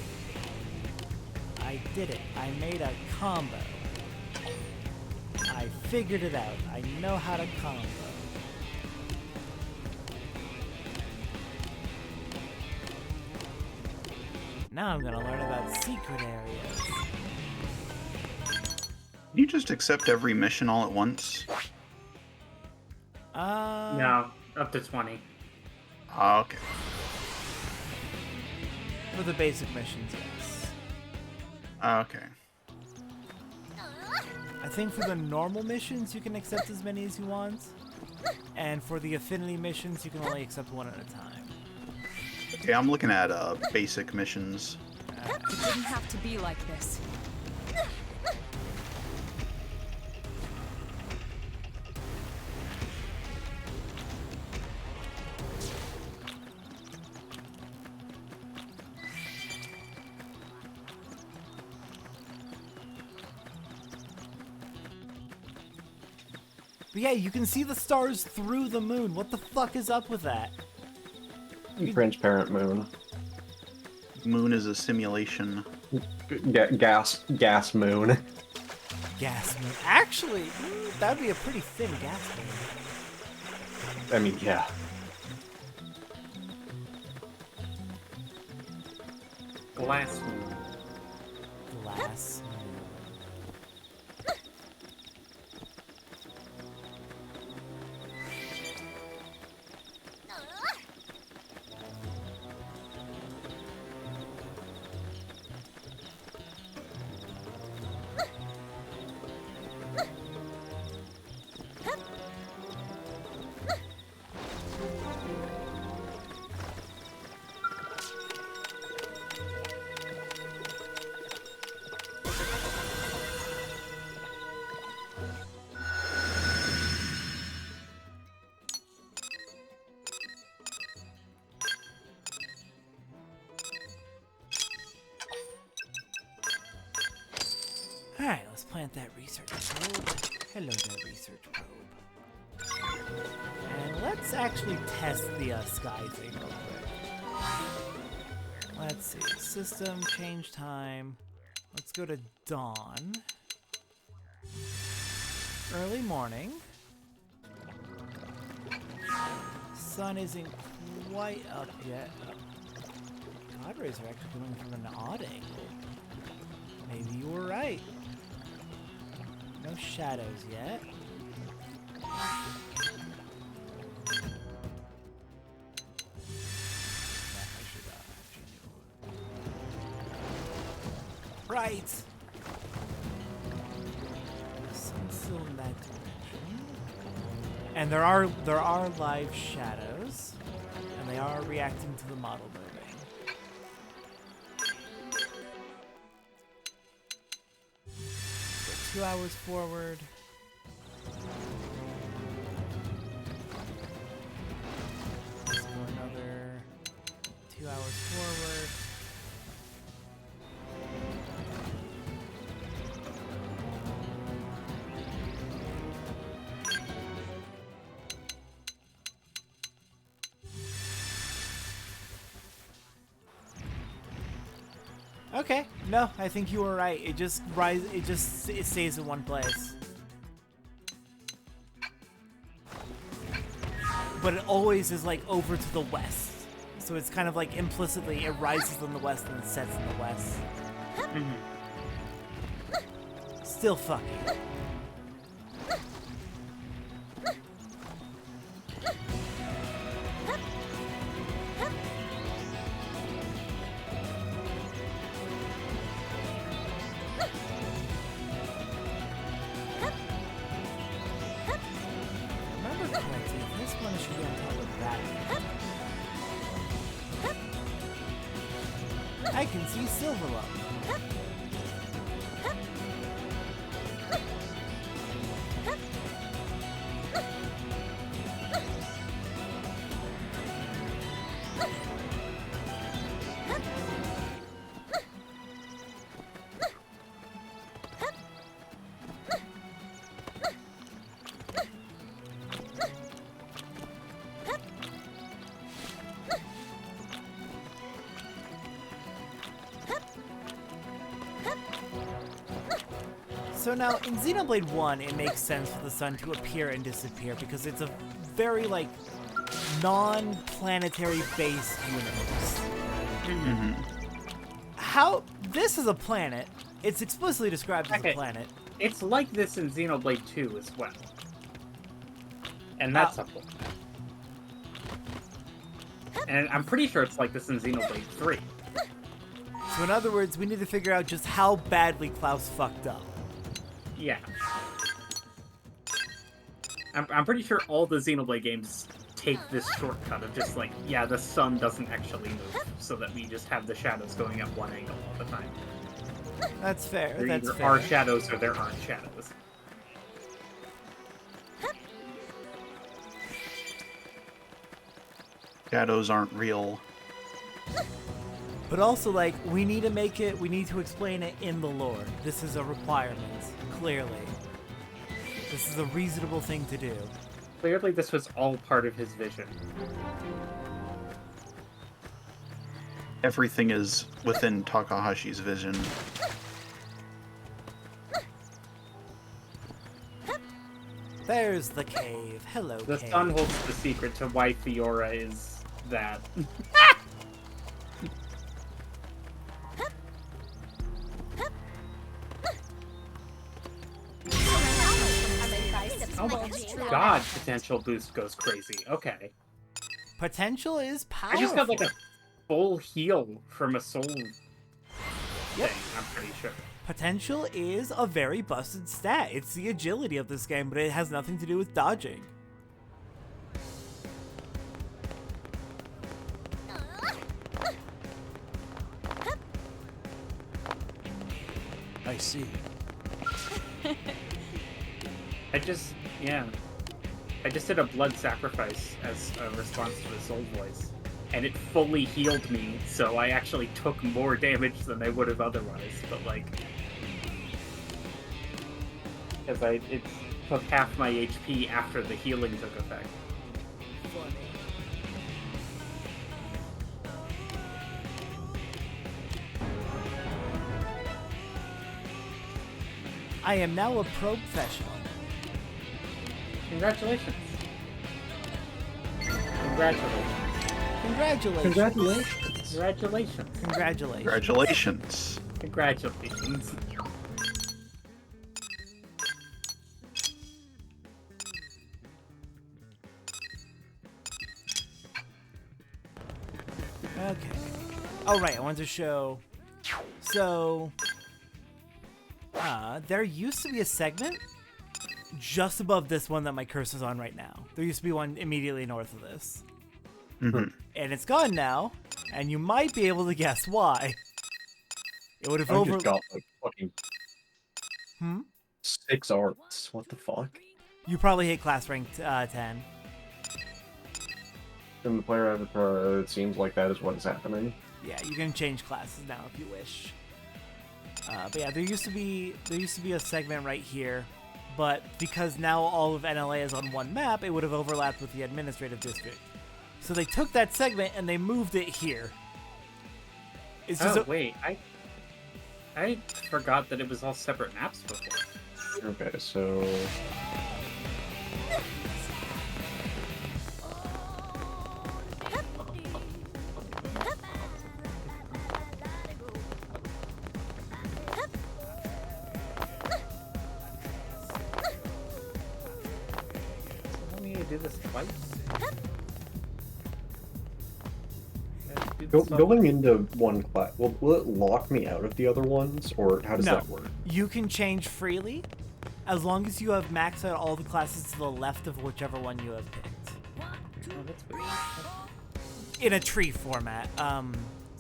I did it. I made a combo. I figured it out. I know how to combo. Now I'm gonna learn about secret areas. Can you just accept every mission all at once? No, up to 20. Okay. For the basic missions, yes. Okay. I think for the normal missions, you can accept as many as you want. And for the affinity missions, you can only accept one at a time. Yeah, I'm looking at basic missions. It didn't have to be like this. But yeah, you can see the stars through the moon. What the fuck is up with that? Transparent moon. Moon is a simulation. Gas moon. Gas moon. Actually, that'd be a pretty thin gas moon. I mean, yeah. Glass moon. Glass moon. Alright, let's plant that research probe. Hello there, research probe. And let's actually test the sky thing real quick. Let's see. System, change time. Let's go to dawn. Early morning. Sun isn't quite up yet. God rays are actually coming from an odd angle. Maybe you were right. No shadows yet. Right. The sun's still in that direction. And there are live shadows, and they are reacting to the model moving. So 2 hours forward. Let's go another 2 hours forward. Okay, no, I think you were right. It just it stays in one place. But it always is like over to the west. So it's kind of like implicitly it rises in the west and it sets in the west. Still fucking. I can see Silverlove. So now, in Xenoblade 1, it makes sense for the sun to appear and disappear because it's a very, like, non-planetary based universe. How... This is a planet. It's explicitly described as a planet. It's like this in Xenoblade 2 as well. And that's a planet. And I'm pretty sure it's like this in Xenoblade 3. So in other words, we need to figure out just how badly Klaus fucked up. Yeah. I'm pretty sure all the Xenoblade games take this shortcut of just like, yeah, the sun doesn't actually move, so that we just have the shadows going at one angle all the time. That's fair. There That's either fair. are shadows or there aren't shadows. Shadows aren't real. But also, like, we need to explain it in the lore. This is a requirement, clearly. This is a reasonable thing to do. Clearly this was all part of his vision. Everything is within Takahashi's vision. There's the cave. Hello, The cave. sun holds the secret to why Fiora is that. Oh my god, potential boost goes crazy. Okay. Potential is powerful. I just got like a full heal from a soul thing, I'm pretty sure. Potential is a very busted stat. It's the agility of this game, but it has nothing to do with dodging. I see. I just did a blood sacrifice as a response to the soul voice, and it fully healed me, so I actually took more damage than I would have otherwise, but like... Because it took half my HP after the healing took effect. I am now a professional. Congratulations. Congratulations. Congratulations. Congratulations. Congratulations. Congratulations. Congratulations. Congratulations. Okay. Oh, right. I wanted to show. So, there used to be a segment just above this one that my cursor's on right now. There used to be one immediately north of this. Mm-hmm. And it's gone now, and you might be able to guess why. It would have I just got like fucking 6 arts. What the fuck? You probably hit class rank 10. In the player avatar, it seems like that is what is happening. Yeah, you can change classes now if you wish. But yeah, there used to be a segment right here, but because now all of NLA is on one map, it would have overlapped with the administrative district. So they took that segment and they moved it here. It's just wait, I forgot that it was all separate maps before. Okay, so... Let me do this twice. Going into one class, will it lock me out of the other ones, or how does No. that work? You can change freely, as long as you have maxed out all the classes to the left of whichever one you have picked. Oh, that's weird. In a tree format.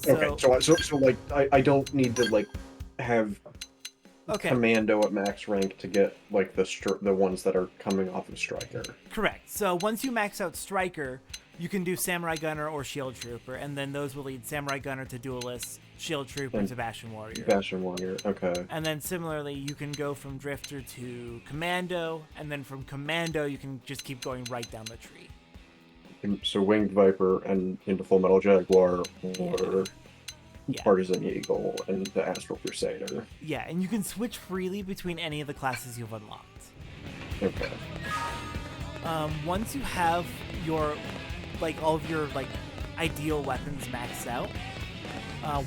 Okay, so like, I don't need to like have Okay. Commando at max rank to get like the ones that are coming off of Striker. Correct. So once you max out Striker, you can do Samurai Gunner or Shield Trooper, and then those will lead Samurai Gunner to Duelist, Shield Trooper to Bastion Warrior. Bastion Warrior, okay. And then similarly, you can go from Drifter to Commando, and then from Commando, you can just keep going right down the tree. So Winged Viper and into Full Metal Jaguar, or Partisan Eagle and the Astral Crusader. Yeah, and you can switch freely between any of the classes you've unlocked. Okay. Once you have your, like, all of your, like, ideal weapons maxed out,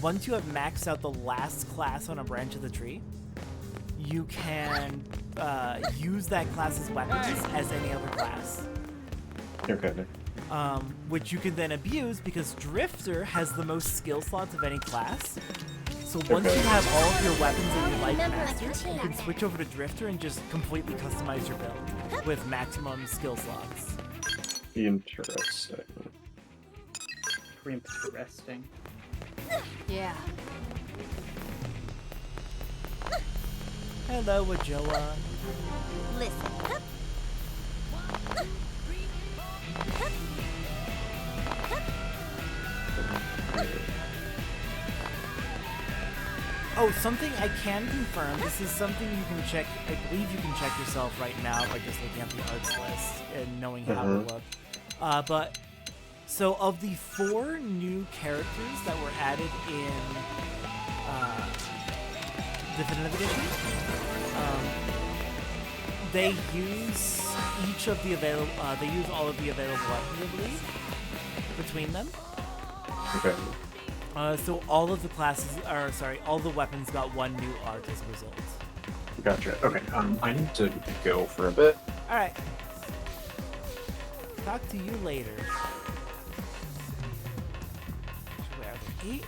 once you have maxed out the last class on a branch of the tree, you can use that class's weapons as any other class. Okay. Which you can then abuse because Drifter has the most skill slots of any class. So once you have all of your weapons that you like Remember, I mastered, can you can take switch over to Drifter and just completely customize your build with maximum skill slots. Interesting. Interesting. Yeah. Hello, Wajoa. Listen. Oh, something I can confirm. This is something you can check. I believe you can check yourself right now by just looking at the arts list and knowing how to look. But so of the 4 new characters that were added in Definitive Edition, they use each of the available. They use all of the available weapons, I believe, between them. Okay. So all of the classes, or sorry, all the weapons got 1 new art as a result. Gotcha. Okay. I need to go for a bit. All right. Talk to you later. Actually, are there 8,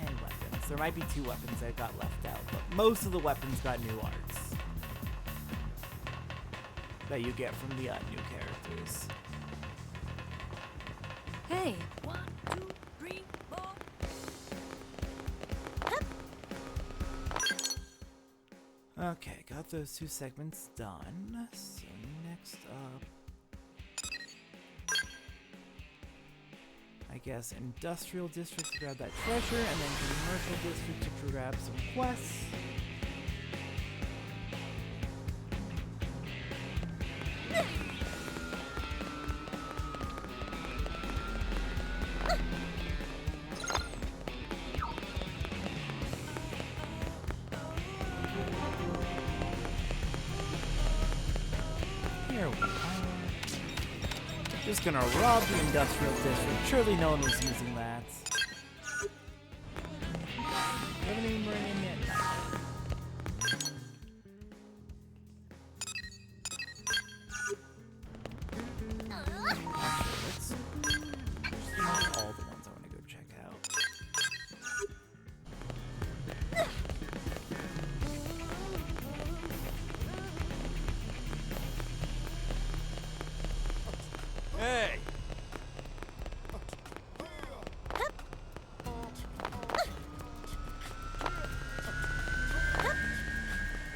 10 weapons? There might be 2 weapons that got left out, but most of the weapons got new arts that you get from the new characters. Hey, Okay, got those 2 segments done. So next up, I guess Industrial District to grab that treasure, and then Commercial District to grab some quests. Here we are. Just gonna rob the Industrial District. Surely no one was using that. Haven't even run in yet. Actually, let's not all the ones I want to go check out. Hey!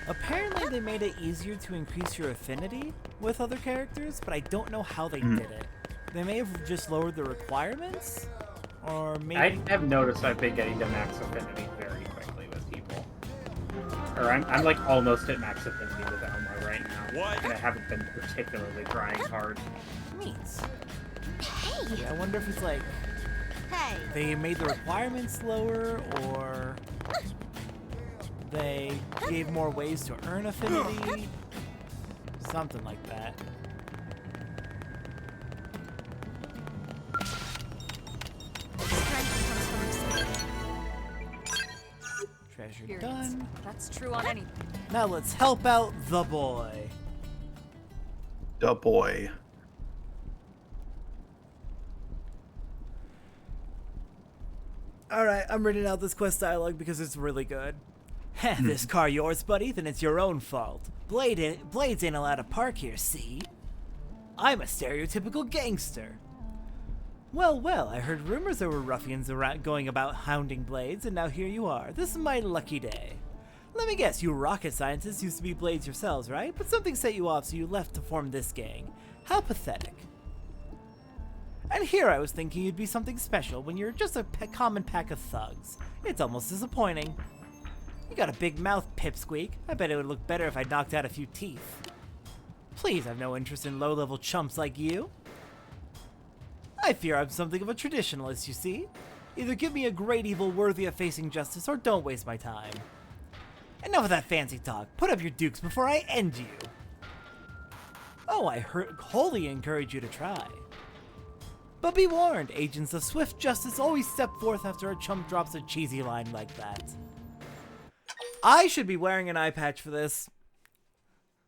Apparently they made it easier to increase your affinity with other characters, but I don't know how they did it. They may have just lowered the requirements, or maybe... I have noticed I've been getting to max affinity very quickly with people. Or I'm like almost at max affinity with Elma right now. What? And I haven't been particularly trying hard. Neat. Hey! Yeah, I wonder if it's like Hey. they made the requirements lower, or they gave more ways to earn affinity. Something like that. Treasure experience. done. That's true on anything. Now let's help out the boy. Da boy. Alright, I'm reading out this quest dialogue because it's really good. Heh, this car yours, buddy? Then it's your own fault. Blades ain't allowed to park here, see? I'm a stereotypical gangster. Well, well, I heard rumors there were ruffians around going about hounding Blades, and now here you are. This is my lucky day. Let me guess, you rocket scientists used to be Blades yourselves, right? But something set you off, so you left to form this gang. How pathetic. And here I was thinking you'd be something special when you're just a common pack of thugs. It's almost disappointing. You got a big mouth, pipsqueak. I bet it would look better if I knocked out a few teeth. Please, I've no interest in low-level chumps like you. I fear I'm something of a traditionalist, you see. Either give me a great evil worthy of facing justice, or don't waste my time. Enough of that fancy talk. Put up your dukes before I end you. Oh, I wholly encourage you to try. But be warned, agents of swift justice always step forth after a chump drops a cheesy line like that. I should be wearing an eye patch for this,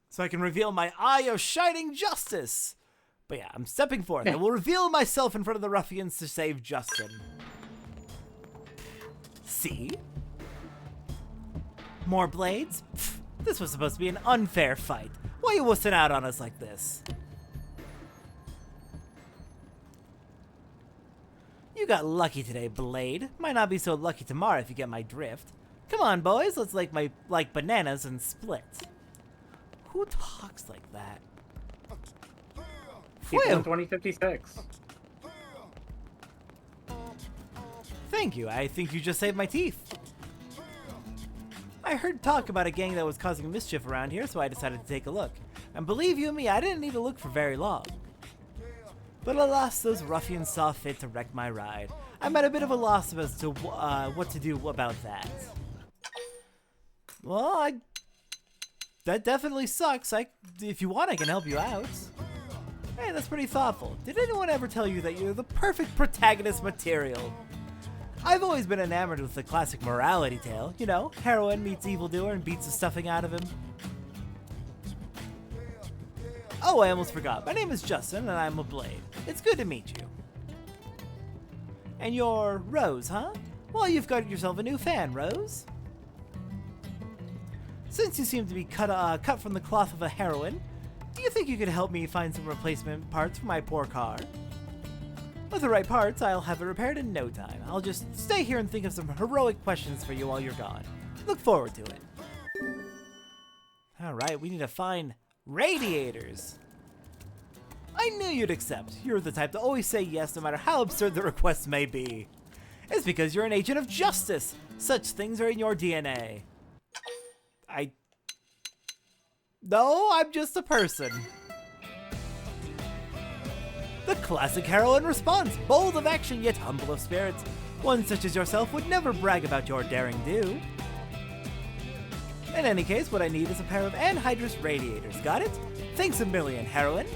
so I can reveal my eye of shining justice. But yeah, I'm stepping forth. I will reveal myself in front of the ruffians to save Justin. See? More blades? Pfft, this was supposed to be an unfair fight. Why you wussing out on us like this? You got lucky today, Blade. Might not be so lucky tomorrow if you get my drift. Come on, boys, let's like bananas and split. Who talks like that? People in Phew. 2056. Thank you, I think you just saved my teeth. I heard talk about a gang that was causing mischief around here, so I decided to take a look. And believe you me, I didn't need to look for very long. But alas, those ruffians saw fit to wreck my ride. I'm at a bit of a loss as to what to do about that. Well, that definitely sucks. If you want, I can help you out. Hey, that's pretty thoughtful. Did anyone ever tell you that you're the perfect protagonist material? I've always been enamored with the classic morality tale. You know, heroine meets evildoer and beats the stuffing out of him. Oh, I almost forgot. My name is Justin, and I'm a Blade. It's good to meet you. And you're Rose, huh? Well, you've got yourself a new fan, Rose. Since you seem to be cut from the cloth of a heroine, do you think you could help me find some replacement parts for my poor car? With the right parts, I'll have it repaired in no time. I'll just stay here and think of some heroic questions for you while you're gone. Look forward to it. Alright, we need to find radiators. I knew you'd accept. You're the type to always say yes no matter how absurd the request may be. It's because you're an agent of justice. Such things are in your DNA. No, I'm just a person. The classic heroine response, bold of action yet humble of spirits. One such as yourself would never brag about your daring do. In any case, what I need is a pair of anhydrous radiators. Got it? Thanks a million, heroine.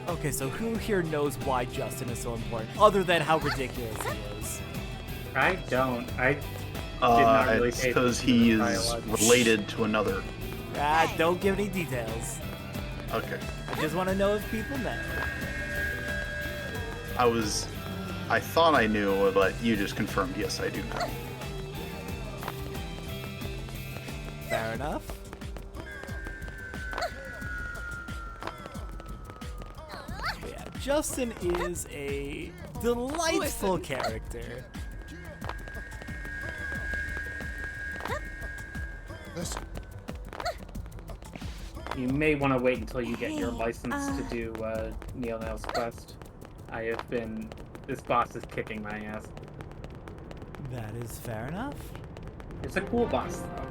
Okay, so who here knows why Justin is so important, other than how ridiculous he is? I don't. I did not really it's pay because attention to he the is dialogue. related to another. Don't give any details. Okay. I just want to know if people know. I thought I knew, but you just confirmed, yes, I do know. Fair enough. But yeah, Justin is a delightful character. Listen. You may want to wait until you get your license to do Neil Nail's quest. This boss is kicking my ass. That is fair enough. It's a cool boss, though.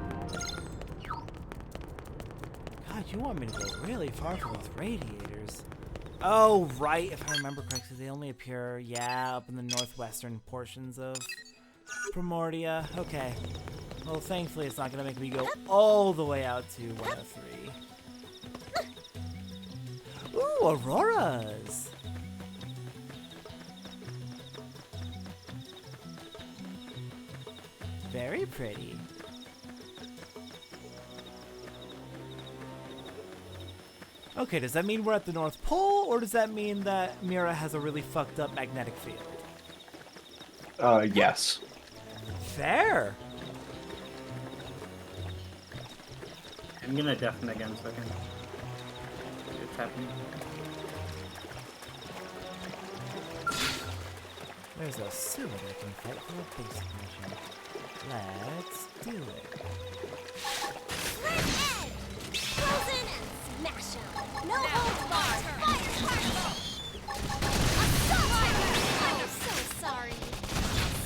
God, you want me to go really far for those radiators. Oh, right, if I remember correctly, they only appear, up in the northwestern portions of Primordia. Okay. Well, thankfully, it's not going to make me go all the way out to 103. Ooh, auroras! Very pretty. Okay, does that mean we're at the North Pole, or does that mean that Mira has a really fucked up magnetic field? Yes. Fair! I'm gonna deafen again so I can... It's happening. There's a suit I can fight for a basic mission. Let's do it. Frozen and smash 'em. No holds barred. Fire I'm so sorry.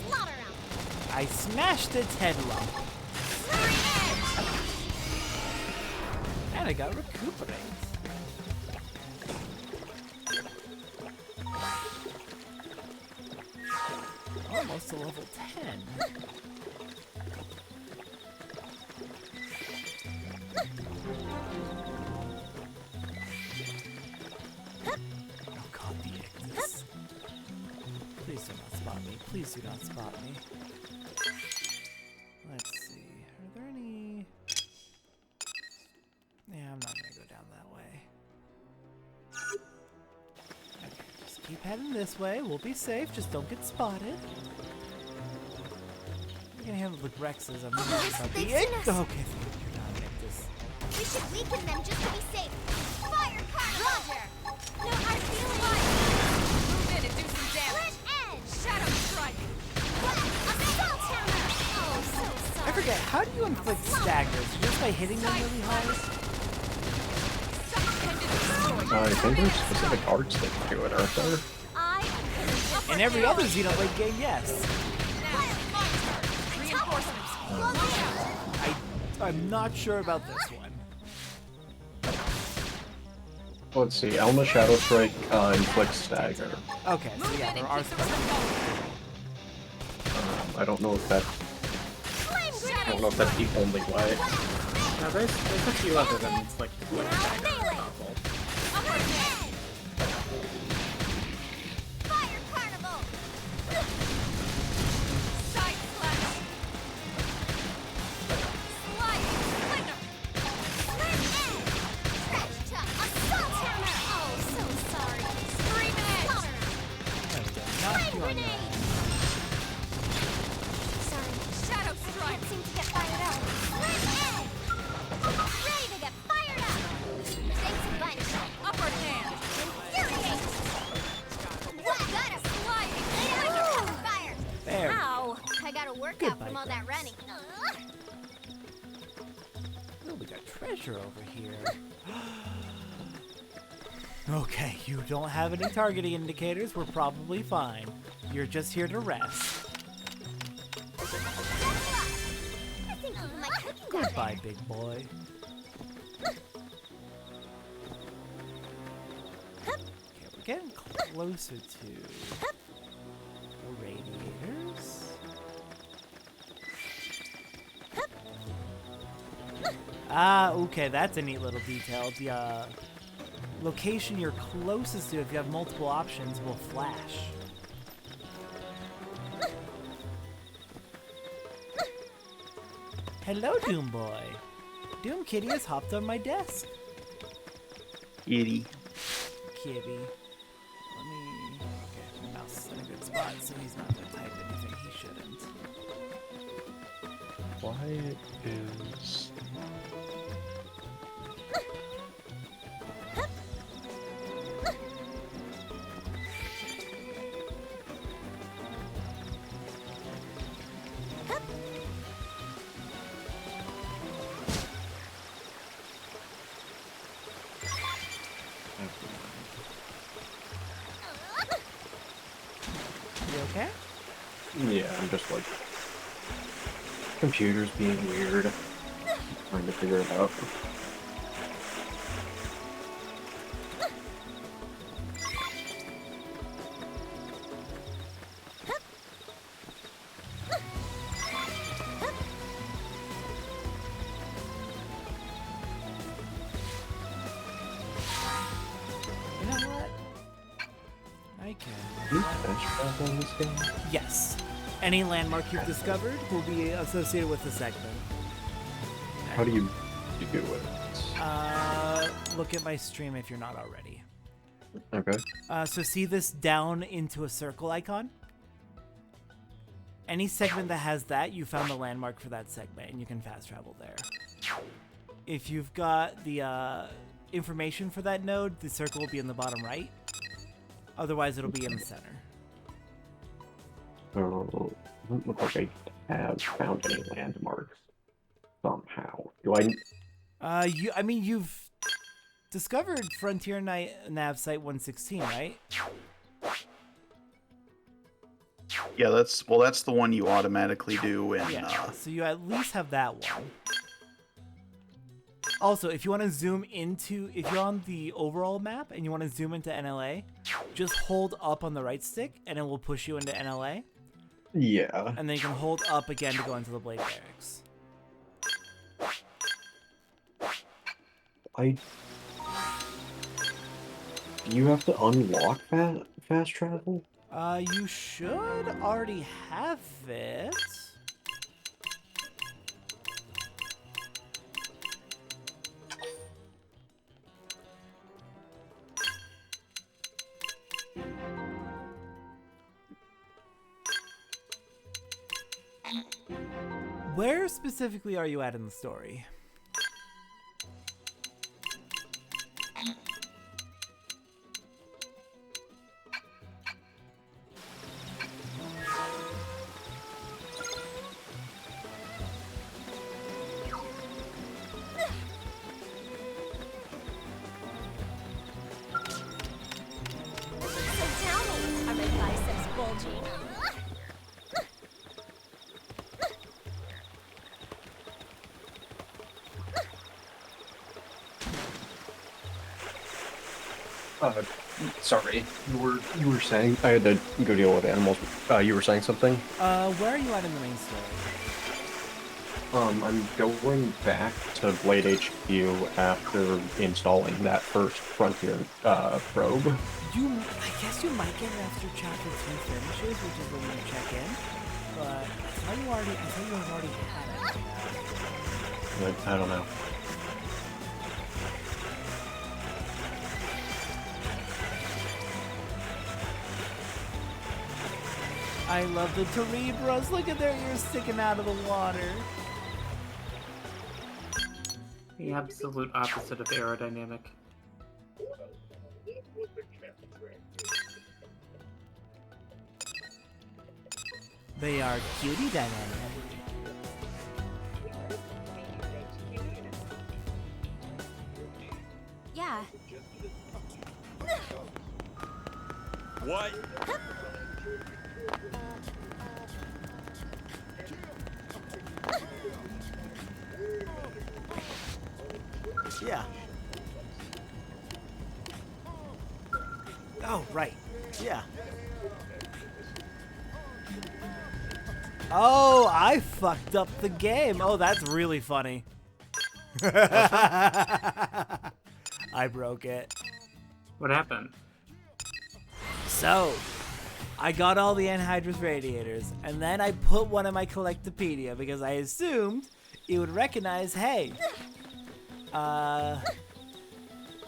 Slaughter 'em. I smashed its head lump. And I got recuperate. Almost to level 10. Oh god, the Ictus. Please do not spot me. Please do not spot me. Let's see. Are there any... Yeah, I'm not gonna go down that way. Okay, just keep heading this way. We'll be safe. Just don't get spotted. can't handle the Rexes. I'm Oh, worried about they've the seen Ink. us. Okay, you're not at this. We should weaken them just to be safe. Fire Carnival! Roger! No hard feelings! Move in and do some damage. Split Edge! Shadow strike. Assault Hammer! Oh, so sorry. I forget, how do you inflict staggers? Just by hitting them really hard? I think there's specific arts that can do it, aren't there? I am gonna In every other Xenoblade game, yes. I'm not sure about this one. Let's see. Elma Shadow Strike inflicts stagger. Okay, so yeah, there are I don't know if that. I don't know if that's the only way. Now there's a few other than inflict novel. Fire Carnival! Side slash. Sliding flicker. Split Edge! Stretch to Assault Hammer! Oh, so sorry. Scream edge. Flame Grenade! Sorry. Shadow strike. Can't seem to get fired up. Split Edge! Ready to get fired up! Thanks a bunch. Upper hand. Infuriate! What? Got a sliding! Cover fire! There. Ow! I got a workout Goodbye, from all that running. Oh, we got treasure over here. Okay, you don't have any targeting indicators. We're probably fine. You're just here to rest. I think my cooking got Goodbye, big boy. Okay, we're getting closer to radiators. Ah, okay, that's a neat little detail. The location you're closest to, if you have multiple options, will flash. Hello, Doom Boy. Doom Kitty has hopped on my desk. Kitty. Kitty. Let me... Okay, my mouse is in a good spot, so he's not going to type anything he shouldn't. Why is... You okay? Yeah, I'm just like... Computers being weird. Trying to figure it out. You know what? I can. Can you fast travel in this game? Yes. Any landmark you've discovered will be associated with the segment. How do you do it? Look at my stream if you're not already. Okay. So see this down into a circle icon? Any segment that has that, you found the landmark for that segment, and you can fast travel there. If you've got the information for that node, the circle will be in the bottom right. Otherwise, it'll be in the center. Oh, doesn't look like I have found any landmarks somehow. Do I? I mean, you've discovered Frontier Nav Site 116, right? Yeah, that's the one you automatically do in Yeah, so you at least have that one. Also, if you want to zoom into, if you're on the overall map and you want to zoom into NLA, just hold up on the right stick and it will push you into NLA. Yeah. And then you can hold up again to go into the Blade Barracks. Do you have to unlock fast travel? You should already have it. Where specifically are you at in the story? So tell me, are my biceps bulging? Sorry, you were saying I had to go deal with animals. You were saying something? Where are you at in the main story? I'm going back to Blade HQ after installing that first Frontier probe. I guess you might get it after chapter 2 finishes, which is when you check in. But I thought you already had it. I don't know. I love the Cerebras. Look at their ears sticking out of the water. The absolute opposite of aerodynamic. They are cutie dynamic. Yeah. What? Yeah. Oh, right. Yeah. Oh, I fucked up the game. Oh, that's really funny. I broke it. What happened? So, I got all the anhydrous radiators, and then I put one in my Collectopedia because I assumed it would recognize, hey,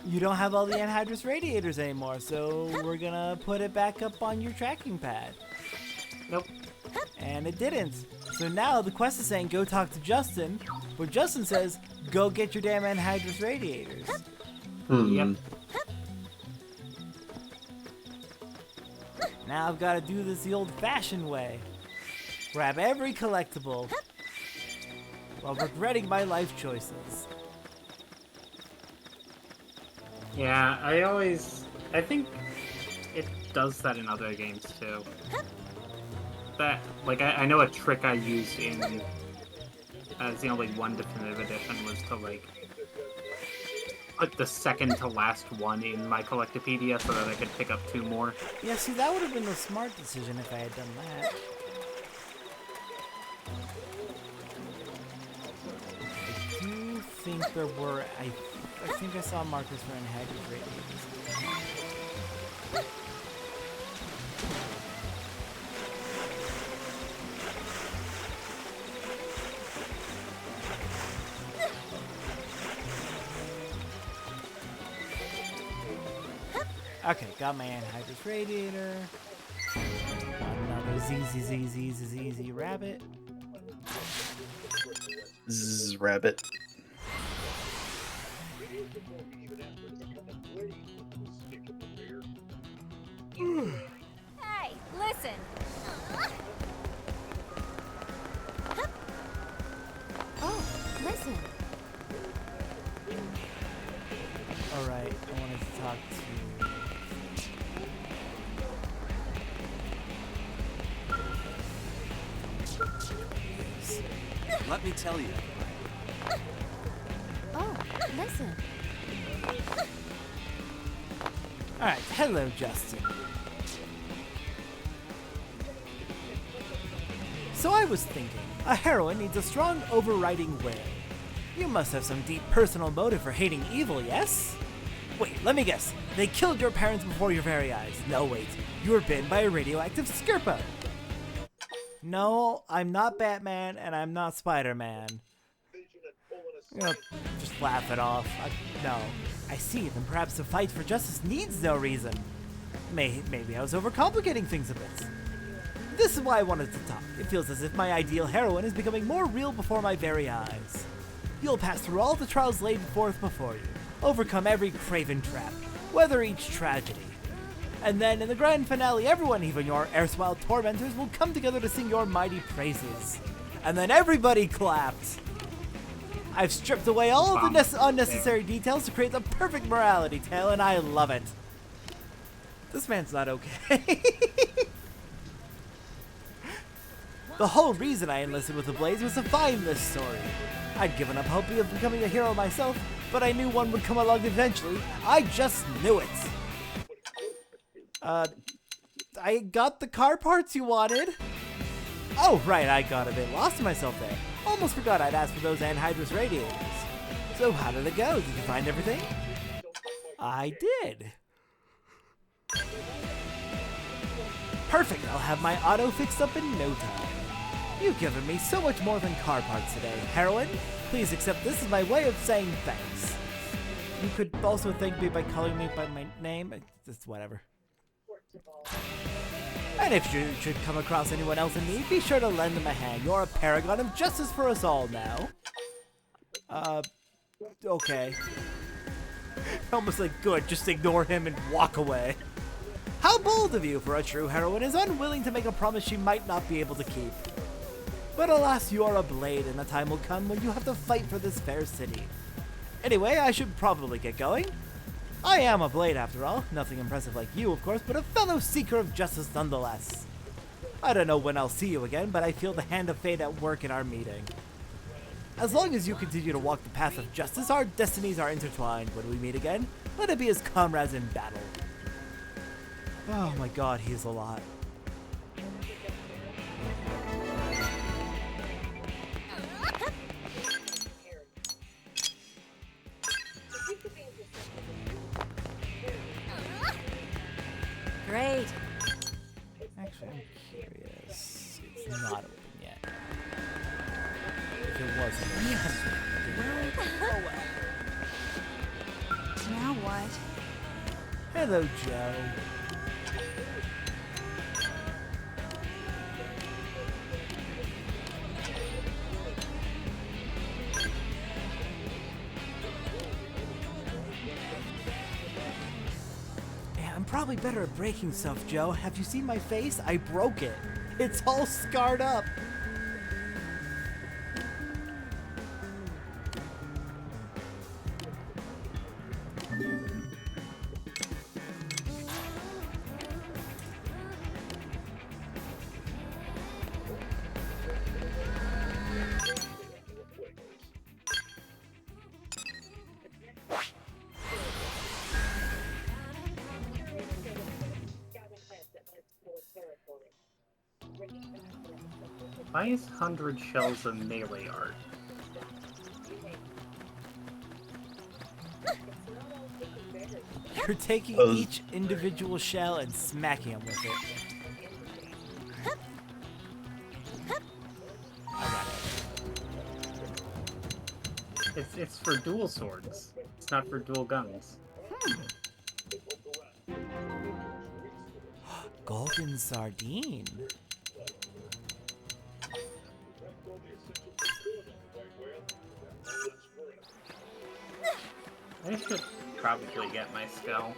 you don't have all the anhydrous radiators anymore, so we're gonna put it back up on your tracking pad. Nope. And it didn't. So now the quest is saying go talk to Justin, but Justin says go get your damn anhydrous radiators. Yep. Now I've got to do this the old-fashioned way. Grab every collectible while regretting my life choices. Yeah, I think it does that in other games too. That, like, I know a trick I used in Xenoblade 1 Definitive Edition was to, like, put the second to last one in my Collectopedia so that I could pick up 2 more. Yeah, see, that would have been the smart decision if I had done that. I do think there were, I think I saw markers for anhydrous radiators. Okay, got my anhydrous radiator. Another ZZ rabbit. Zzz, rabbit. Hey, listen. Oh, listen. Alright, I wanted to talk to... Let me tell you. Oh, listen. Alright, hello, Justin. So I was thinking, a heroine needs a strong overriding will. You must have some deep personal motive for hating evil, yes? Wait, let me guess. They killed your parents before your very eyes. No, wait. You were bitten by a radioactive skirpa. No, I'm not Batman, and I'm not Spider-Man. You know, just laugh it off. No. I see, then perhaps the fight for justice needs no reason. Maybe I was overcomplicating things a bit. This is why I wanted to talk. It feels as if my ideal heroine is becoming more real before my very eyes. You'll pass through all the trials laid forth before you, overcome every craven trap, weather each tragedy. And then in the grand finale, everyone, even your erstwhile tormentors, will come together to sing your mighty praises. And then everybody clapped. I've stripped away all of the unnecessary details to create the perfect morality tale, and I love it. This man's not okay. The whole reason I enlisted with the Blades was to find this story. I'd given up hope of becoming a hero myself, but I knew one would come along eventually. I just knew it. I got the car parts you wanted. Oh, right, I got a bit lost in myself there. Almost forgot I'd asked for those anhydrous radiators. So how did it go? Did you find everything? I did. Perfect, I'll have my auto fixed up in no time. You've given me so much more than car parts today. Heroine, please accept this as my way of saying thanks. You could also thank me by calling me by my name. Just whatever. And if you should come across anyone else in need, be sure to lend them a hand. You're a paragon of justice for us all now. Okay. Almost like, good, just ignore him and walk away. How bold of you, for a true heroine is unwilling to make a promise she might not be able to keep. But alas, you are a blade, and a time will come when you have to fight for this fair city. Anyway, I should probably get going. I am a blade after all. Nothing impressive like you, of course, but a fellow seeker of justice nonetheless. I don't know when I'll see you again, but I feel the hand of fate at work in our meeting. As long as you continue to walk the path of justice, our destinies are intertwined. When we meet again, let it be as comrades in battle. Oh my god, he is a lot. Great. Actually, I'm curious. It's not open yet. If it wasn't, yes. Oh well. Now what? Hello, Joe. I'm probably better at breaking stuff, Joe. Have you seen my face? I broke it. It's all scarred up. Why is 100 shells a melee art? You're taking each individual shell and smacking them with it. I got it. It's for dual swords. It's not for dual guns. Golden sardine. I should probably get my skull.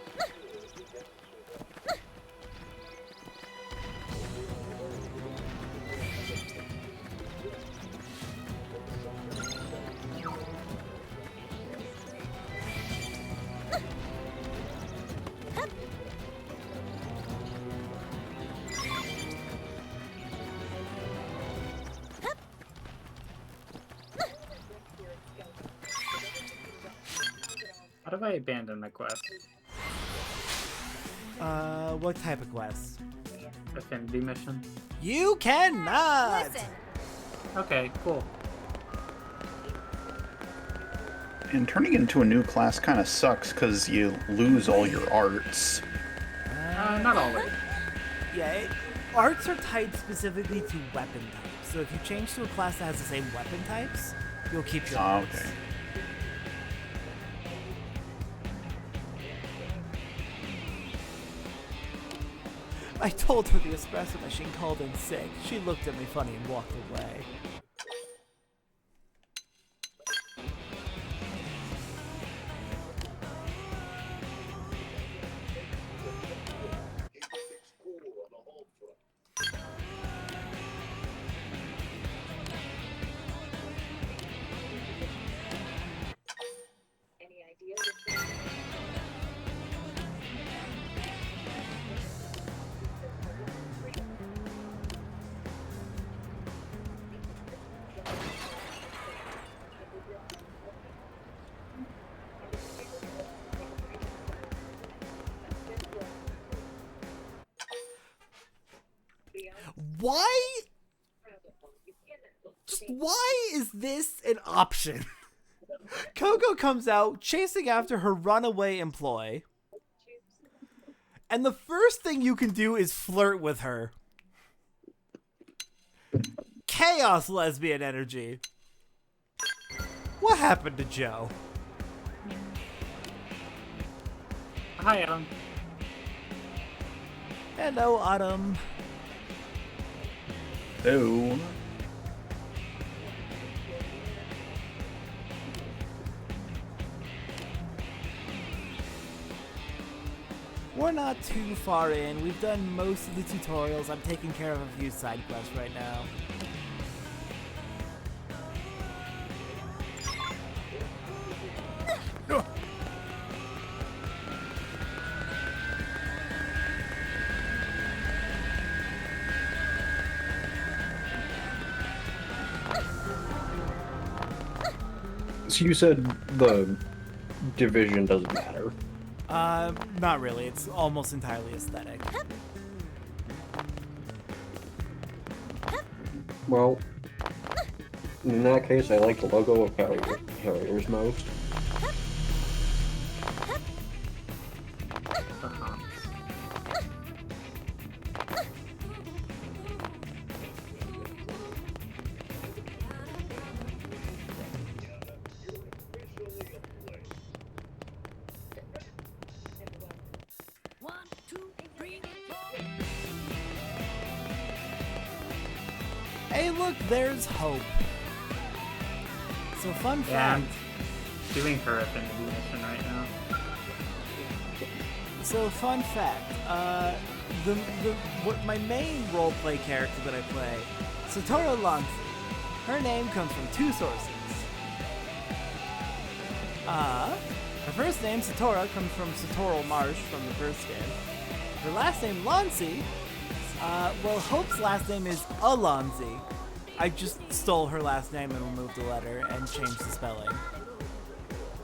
How do I abandon the quest? What type of quest? Affinity mission? You cannot! Listen. Okay, cool. And turning into a new class kind of sucks because you lose all your arts. Not always. Yeah, arts are tied specifically to weapon types. So if you change to a class that has the same weapon types, you'll keep your arts. Okay. I told her the espresso machine called in sick. She looked at me funny and walked away. Why? Just why is this an option? Coco comes out chasing after her runaway employee, and the first thing you can do is flirt with her. Chaos lesbian energy. What happened to Joe? Hi, Adam. Hello, Autumn. Oh. We're not too far in. We've done most of the tutorials. I'm taking care of a few side quests right now. So you said the division doesn't matter. Not really. It's almost entirely aesthetic. Well, in that case, I like the logo of Harriers most. Hey, look, there's hope. So, fun Yeah, fact. I'm doing her affinity mission right now. So, fun fact. What my main roleplay character that I play, Satoru Lanzi. Her name comes from two sources. Her first name, Satora, comes from Satoral Marsh from the first game. Her last name, Lanzi. Well, Hope's last name is Alonzi. I just stole her last name and removed a letter and changed the spelling.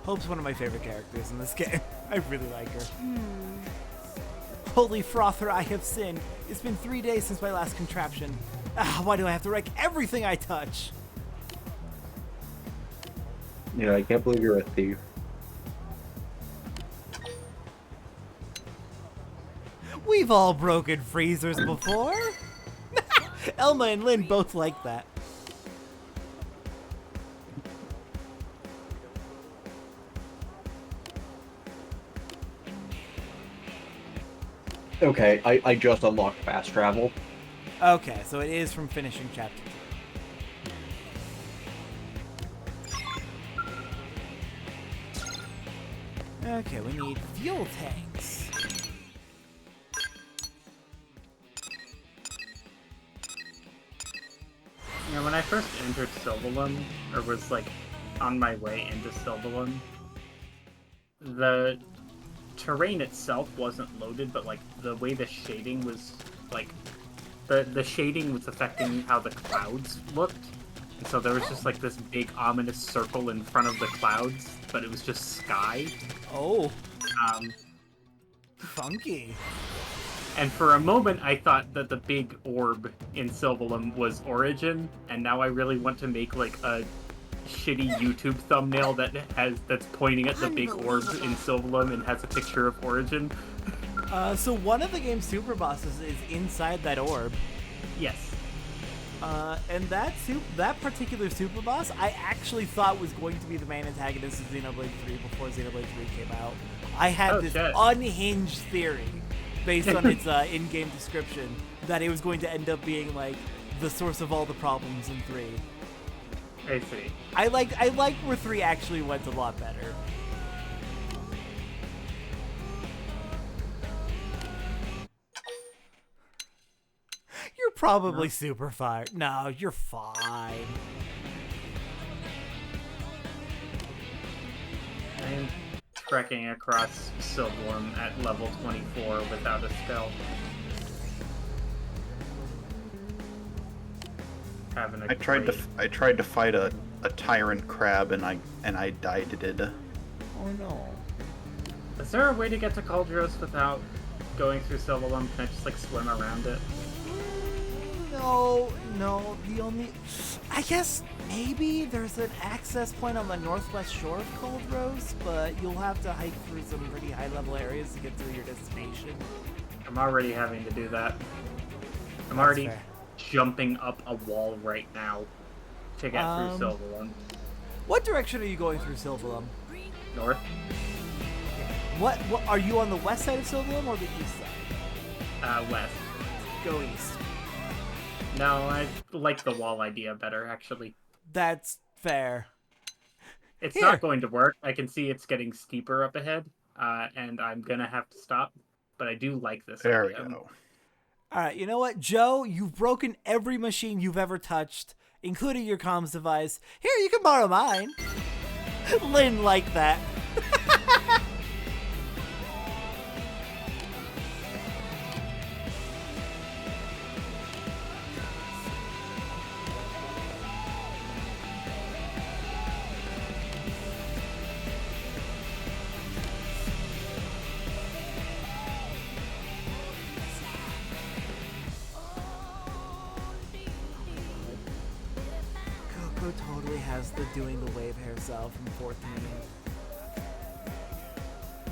Hope's one of my favorite characters in this game. I really like her. Holy frother, I have sinned. It's been 3 days since my last contraption. Why do I have to wreck everything I touch? Yeah, I can't believe you're a thief. We've all broken freezers before. Elma and Lynn both like that. Okay, I just unlocked fast travel. Okay, so it is from finishing chapter 2. Okay, we need fuel tanks. You know, when I first entered Sylvalum, or was like on my way into Sylvalum, the terrain itself wasn't loaded, but like the way the shading was, like the shading was affecting how the clouds looked, and so there was just like this big ominous circle in front of the clouds, but it was just sky. Oh. Funky. And for a moment, I thought that the big orb in Sylvalum was Origin, and now I really want to make like a shitty YouTube thumbnail that's pointing at the big orb in Sylvalum and has a picture of Origin. So one of the game's super bosses is inside that orb. Yes. And that particular super boss, I actually thought was going to be the main antagonist of Xenoblade 3 before Xenoblade 3 came out. I had this unhinged theory based on its in-game description, that it was going to end up being like the source of all the problems in 3. I see. I like where 3 actually went a lot better. You're probably super fired. No, you're fine. I'm trekking across Silverworm at level 24 without a spell. Having a I tried to fight a tyrant crab and I died it. Oh no. Is there a way to get to Cauldros without going through Silverworm? Can I just like swim around it? No, the only... I guess maybe there's an access point on the northwest shore of Cauldros, but you'll have to hike through some pretty high-level areas to get to your destination. I'm already having to do that. I'm That's already fair. jumping up a wall right now to get through Silverworm. What direction are you going through Silverlum? North? What are you on the west side of Silverlum or the east side? West. Go east. No, I like the wall idea better, actually. That's fair. It's Here. not going to work. I can see it's getting steeper up ahead, and I'm gonna have to stop. But I do like this There we idea. go. All right, you know what, Joe? You've broken every machine you've ever touched, including your comms device. Here, you can borrow mine. Lynn liked that. Coco totally has the doing the wave hairstyle from 14.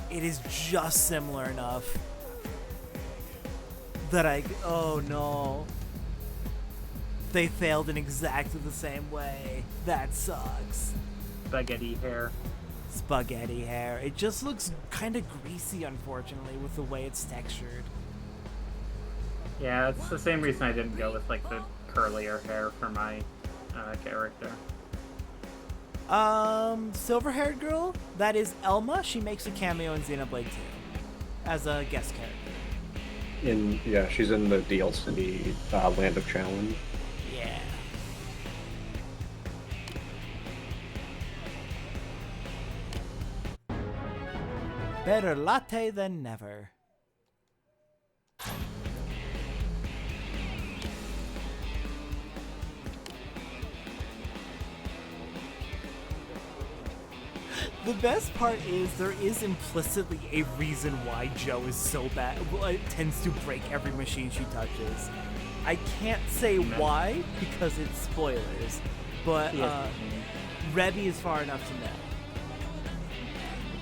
It is just similar enough that oh no. They failed in exactly the same way. That sucks. Spaghetti hair. Spaghetti hair. It just looks kind of greasy, unfortunately, with the way it's textured. Yeah, it's the same reason I didn't go with like the curlier hair for my character. Silver-haired girl? That is Elma. She makes a cameo in Xenoblade 2 as a guest character. She's in the DLC Land of Challenge. Yeah. Better latte than never. The best part is there is implicitly a reason why Joe is so bad. Well, it tends to break every machine she touches. I can't say why because it's spoilers, but Rebby is far enough to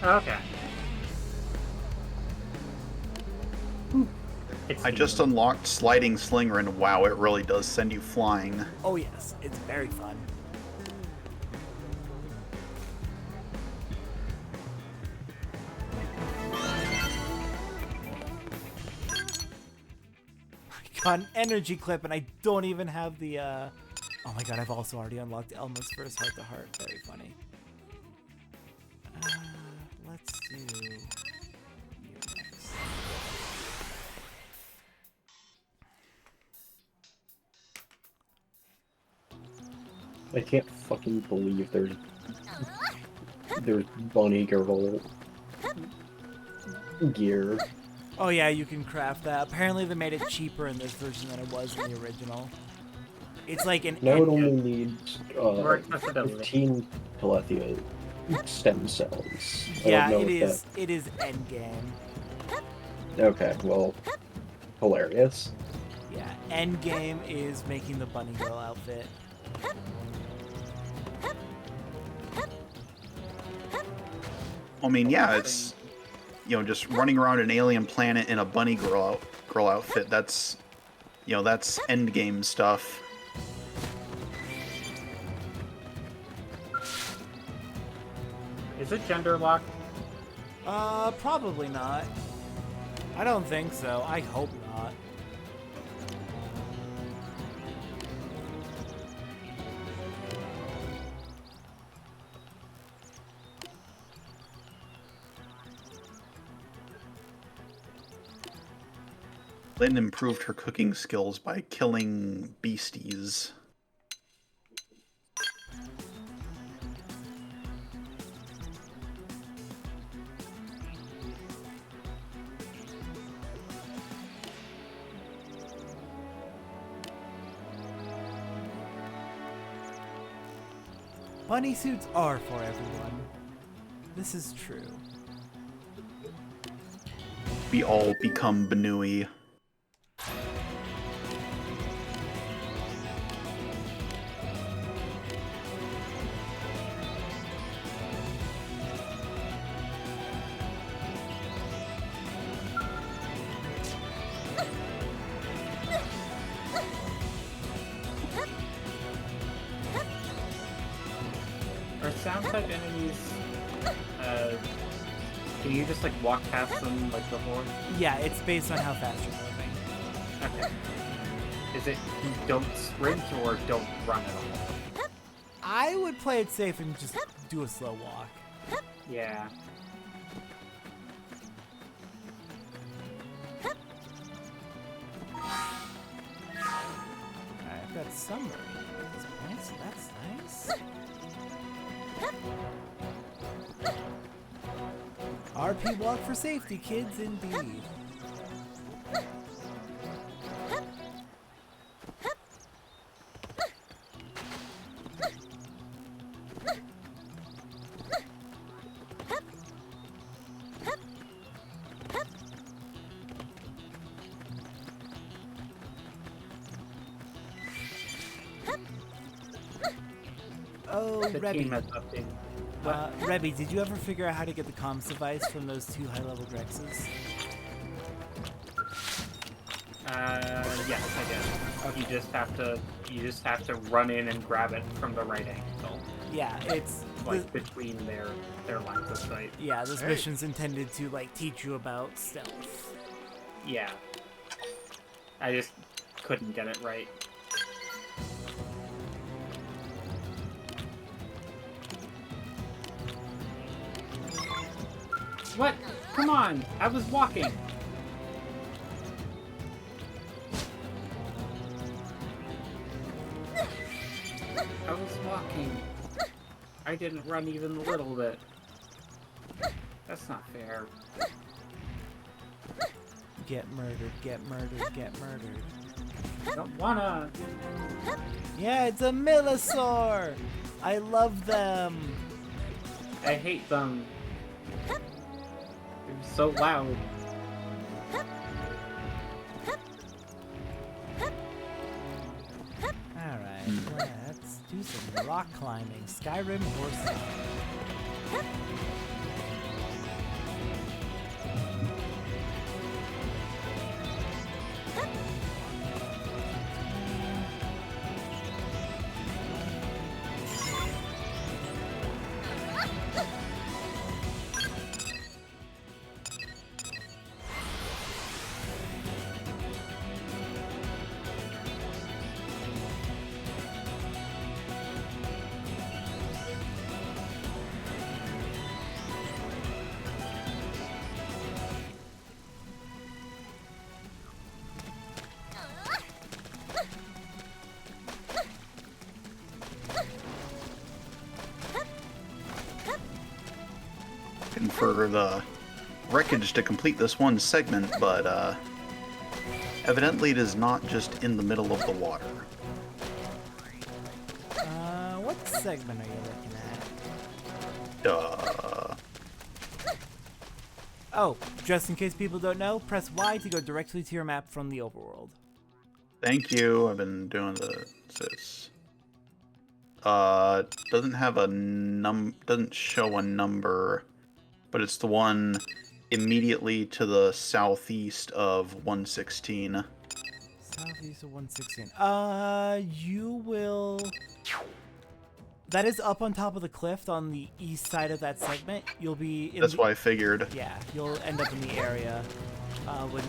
know. Okay. I just unlocked Sliding Slinger, and wow, it really does send you flying. Oh yes, it's very fun. I got an energy clip, and I don't even have the. Oh my god! I've also already unlocked Elma's first heart-to-heart. Very funny. Let's do. You next. I can't fucking believe there's bunny girl gear. Oh yeah, you can craft that. Apparently they made it cheaper in this version than it was in the original. It's like an... Now it only needs 15 Telethia stem cells. Yeah, it is endgame. Okay, well, hilarious. Yeah, endgame is making the bunny girl outfit. I mean, yeah, it's, just running around an alien planet in a bunny girl outfit. That's, that's endgame stuff. Is it gender locked? Probably not. I don't think so. I hope not. Lynn improved her cooking skills by killing beasties. Bunny suits are for everyone. This is true. We all become Banui. Are sound type enemies, can you just like walk past them like before? Yeah, it's based on how fast you're moving. Okay. Is it don't sprint or don't run at all? I would play it safe and just do a slow walk. Yeah. Alright, I've got some at this point, so that's nice. RP walk for safety, kids, indeed. Oh, The Rebby. team has updated. Rebby, did you ever figure out how to get the comms device from those 2 high-level Drexes? Yes, I did. You just have to run in and grab it from the right angle. Yeah, it's like between their lines of sight. Yeah, this mission's intended to like teach you about stealth. Yeah. I just couldn't get it right. What? Come on! I was walking! I was walking. I didn't run even a little bit. That's not fair. Get murdered, get murdered, get murdered. I don't wanna! Yeah, it's a Millisaur! I love them! I hate them. They're so loud. Alright, let's do some rock climbing. Skyrim or something. And for the wreckage to complete this one segment, but evidently it is not just in the middle of the water. What segment are you looking at? Duh. Oh, just in case people don't know, press Y to go directly to your map from the overworld. Thank you. I've been doing this. Doesn't have a doesn't show a number, but it's the one immediately to the southeast of 116. Southeast of 116. You will... That is up on top of the cliff on the east side of that segment. You'll be in That's why I figured. Yeah, you'll end up in the area.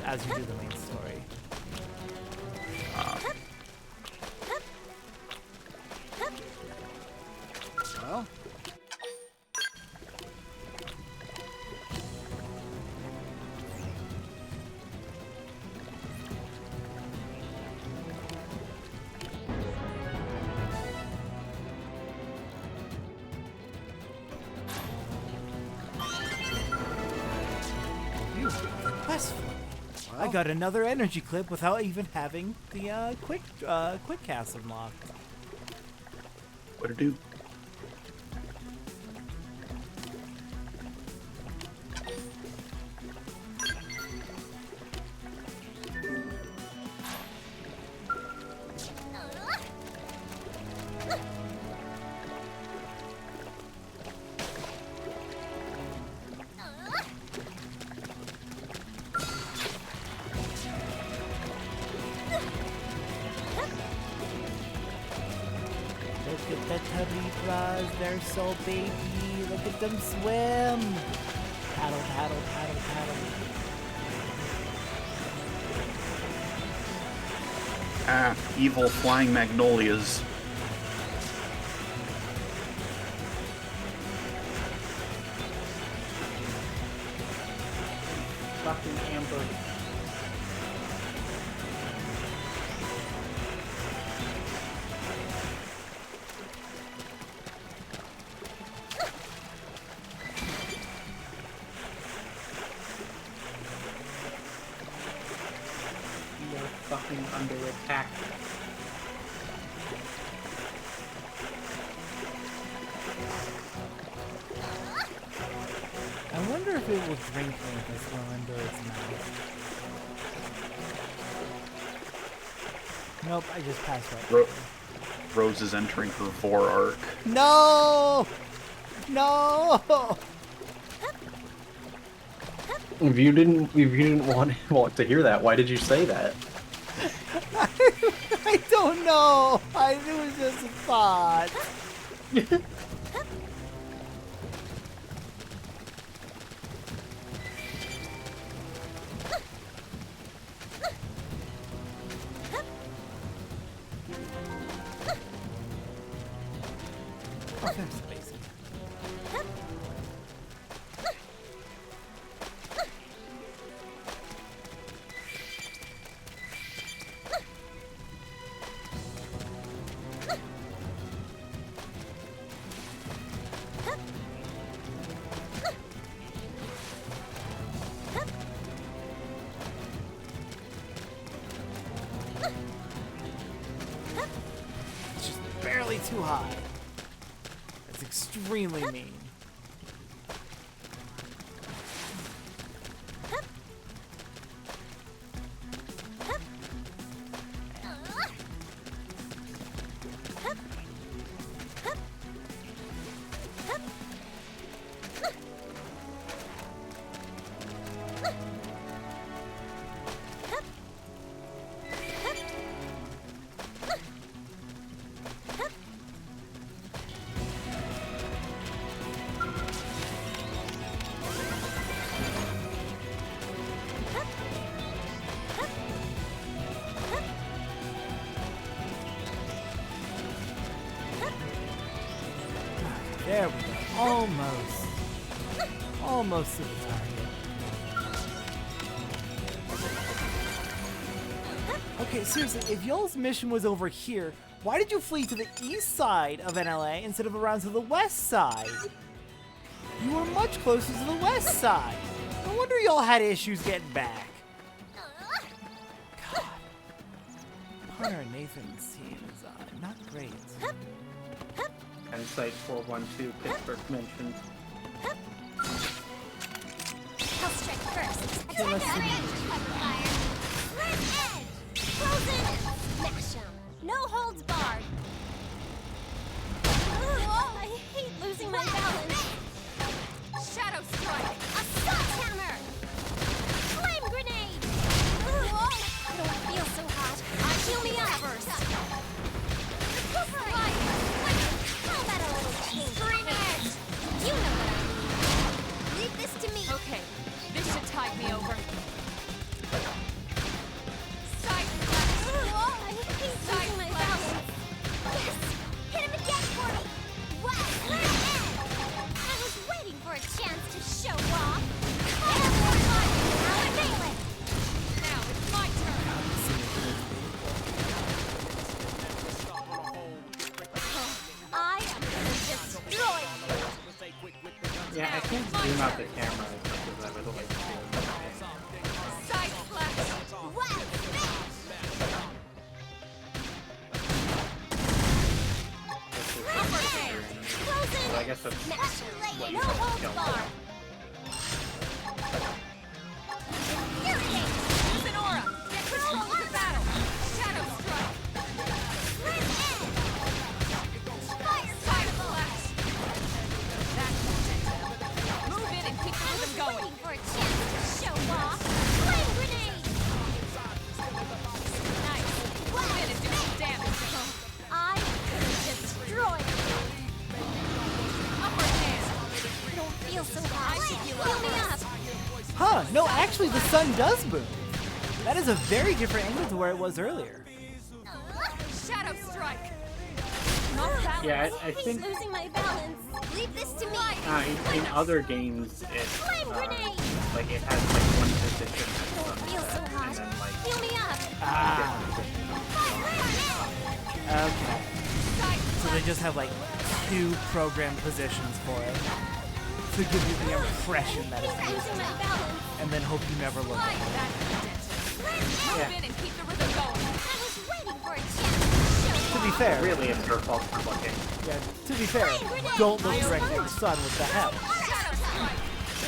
as you do the main story. Well. Quest for me. I got another energy clip without even having the quick cast unlocked. What to do? Look at the tubby bras, they're so baby. Look at them swim. Paddle, paddle, paddle, paddle. Ah, evil flying magnolias. Fucking Amber. You're fucking under attack. I wonder if it will drink with this one under its mouth. Nope, I just passed right. Rose is entering her Vor arc. No! No! If you didn't want to hear that, why did you say that? I don't know. It was just a thought. Oh, there's the basic. It's just barely too high. That's extremely mean. There we go. Almost. Almost to the target. Okay, seriously, if y'all's mission was over here, why did you flee to the east side of NLA instead of around to the west side? You were much closer to the west side. No wonder y'all had issues getting back. God. Connor and Nathan's team is not great. And Site 412 Pittsburgh mentioned. I'll strike first. Kill us Attack in range, cover fire. Red edge. Close in and smash 'em. No holds barred. Ugh, I hate losing my balance. Shadow strike. Assault hammer. Flame grenade. Ugh, I don't feel so hot. Heal me up first. How about a little change? Green edge. You know what I mean. Leave this to me. Okay, this should tide me over. with a lightsaber. Side slash. Wow, Upper hand. Well, I guess that's what you no call holds skill. barred. Use an aura. Get control of the battle. Shadow strike. Fire side slash. Move in and keep the rhythm going. Waiting for a chance to show off. Flame grenade. Nice. Move in and do some damage. I could have destroyed you. Upper hand. I don't feel so hot. Heal me up. Huh, no, actually the sun does move. That is a very different angle to where it was earlier. Shadow strike. Yeah, I think losing my balance. Leave this to me. in other games, it like it has like one position Don't at feel so sunset, hot. and then like Heal me up. Okay. So they just have like 2 programmed positions for it. To give you the impression that it's Losing my balance. and then hope you never look at it. Move in and keep the rhythm going. I was waiting for a chance to To be fair, really it's her fault for looking. yeah, to be fair, don't look directly at the sun, what the hell? Shadow strike.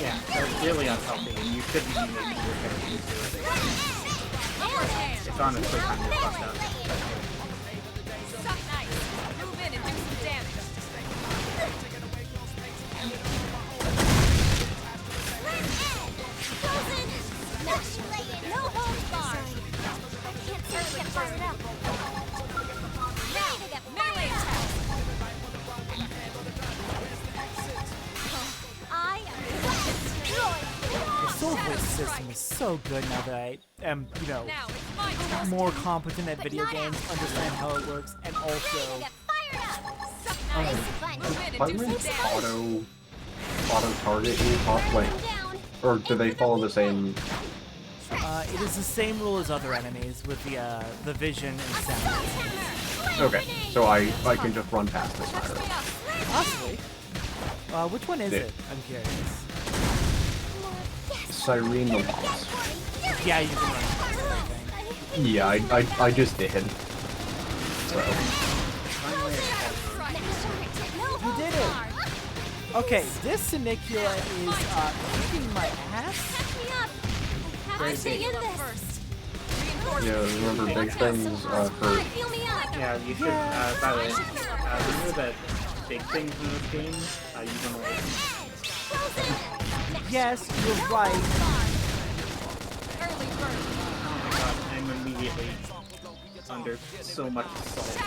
Yeah, that's really unhealthy, and you shouldn't be making your characters do it. Upper hand. It's honestly kind of fucked up. Suck nice. Move in and do some damage. Frozen. No holds barred. I can't seem to get fired up. Ready to get melee attack. I am destroyed. The soul voice system is so good now that I am, you know, Now it's my turn. more competent at video games, understand how it works, and Ready to also get fired up. Suck nice. Move in and do Pirates some damage. auto target you like, or do they follow the same? it is the same rule as other enemies with the vision and sound. Okay, so I can just run past this matter. Possibly. Which one is it? I'm curious. Cyrene the Lost. Yeah, you can run past everything. Yeah, I just did. So. You did it! Okay, this Sinicula is kicking my ass. Very big. Yeah, remember big things hurt. Yeah, you should, by the way, remember that big things in this game, you want to Yes, you're right. Oh my god, I'm immediately under so much assault.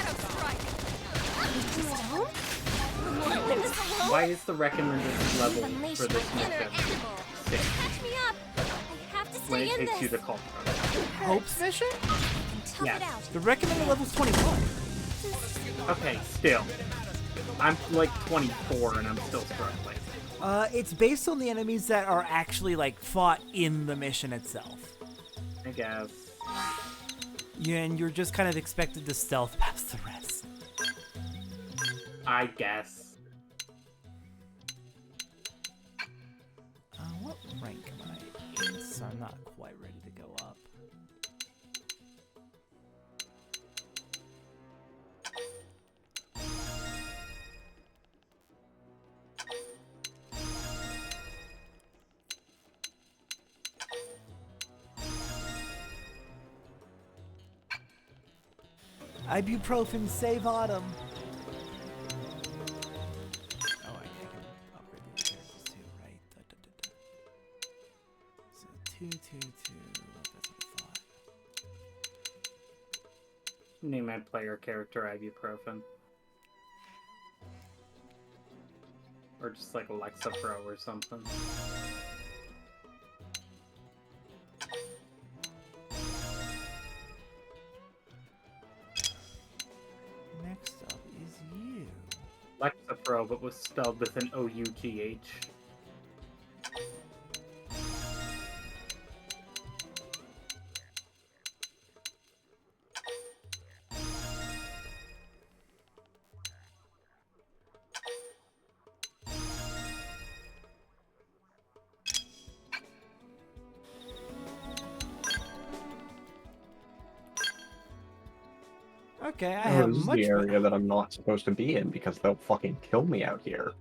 Why is the recommended level for this mission 6 when it takes you to Cult? Hope's mission? Yes. The recommended level's 21. Okay, still. I'm like 24 and I'm still struggling. It's based on the enemies that are actually, like, fought in the mission itself. I guess. Yeah, and you're just kind of expected to stealth past the rest. I guess. What rank am I in? So I'm not quite ready to go up. Ibuprofen, save Autumn. Oh, I can upgrade the characters too, right? So 2, 2, 2. That's what I thought. Name my player character Ibuprofen. Or just like Alexa Pro or something. Next up is you. Alexa Pro, but was spelled with an O-U-G-H. Okay, I Oh, have this is much the area that I'm not supposed to be in because they'll fucking kill me out here.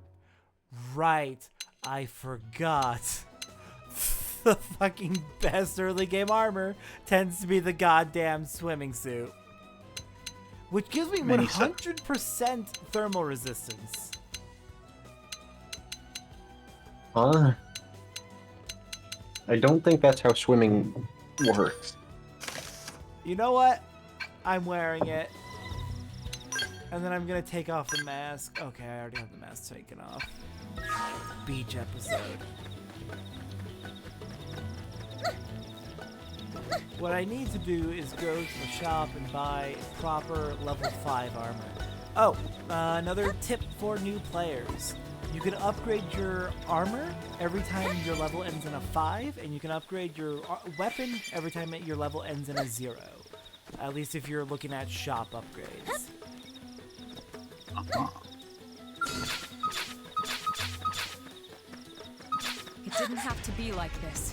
Right, I forgot. The fucking best early game armor tends to be the goddamn swimming suit. Which gives me 100% thermal resistance. I don't think that's how swimming works. You know what? I'm wearing it. And then I'm gonna take off the mask. Okay, I already have the mask taken off. Beach episode. What I need to do is go to the shop and buy proper level 5 armor. Oh, another tip for new players. You can upgrade your armor every time your level ends in a 5, and you can upgrade your weapon every time your level ends in a 0. At least if you're looking at shop upgrades. It didn't have to be like this.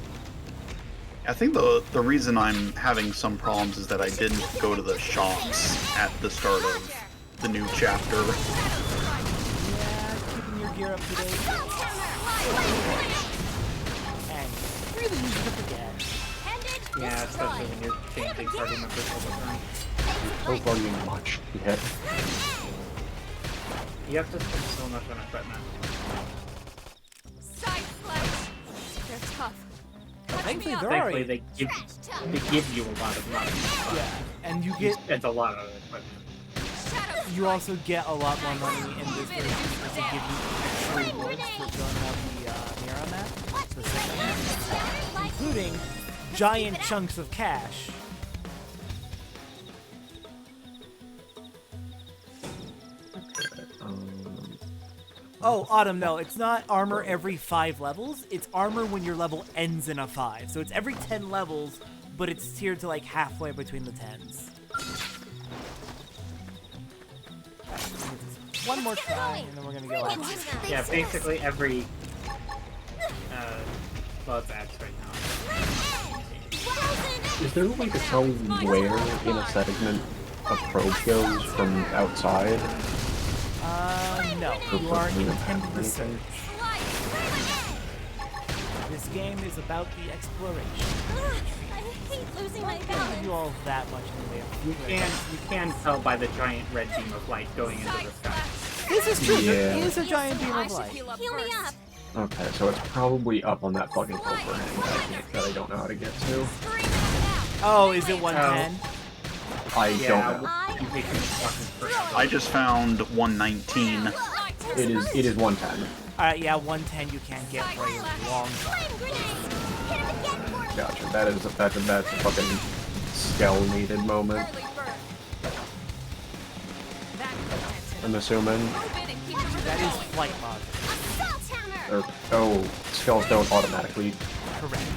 I think the reason I'm having some problems is that I didn't go to the shops at the start of the new chapter. Yeah, keeping your gear up to date. And really easy to forget. Yeah, especially when you're changing party members all the time. So fucking much. Yeah. You have to spend so much on equipment. Side slash. They're tough. Thankfully, they're Thankfully, already... they give you a lot of money. Yeah, and you get... It's a lot of equipment. You also get a lot more money in this version because they give you extra rewards for filling out the Mira map, the second map, including giant chunks of cash. Oh, Autumn, no, it's not armor every 5 levels. It's armor when your level ends in a 5. So it's every 10 levels, but it's tiered to like halfway between the 10s. One more try, and then we're gonna go out. Yeah, basically every... well, it's X right now. Is there a way to tell where in a segment a probe goes from outside? No. You are intended to search. This game is about the exploration. I hate losing my I can't balance. give you all that much in the way of You can tell by the giant red beam of light going into the sky. This is true. Yeah. There is a giant beam I of should light. heal me up. Okay, so it's probably up on that fucking overhang that I don't know how to get to. Oh, is it 110? I don't know. I just found 119. It is 110. Alright, yeah, 110 you can't get for a long time. Gotcha. That's a fucking skell-needed moment. I'm assuming. That is flight mod. Oh, skulls don't automatically. Correct.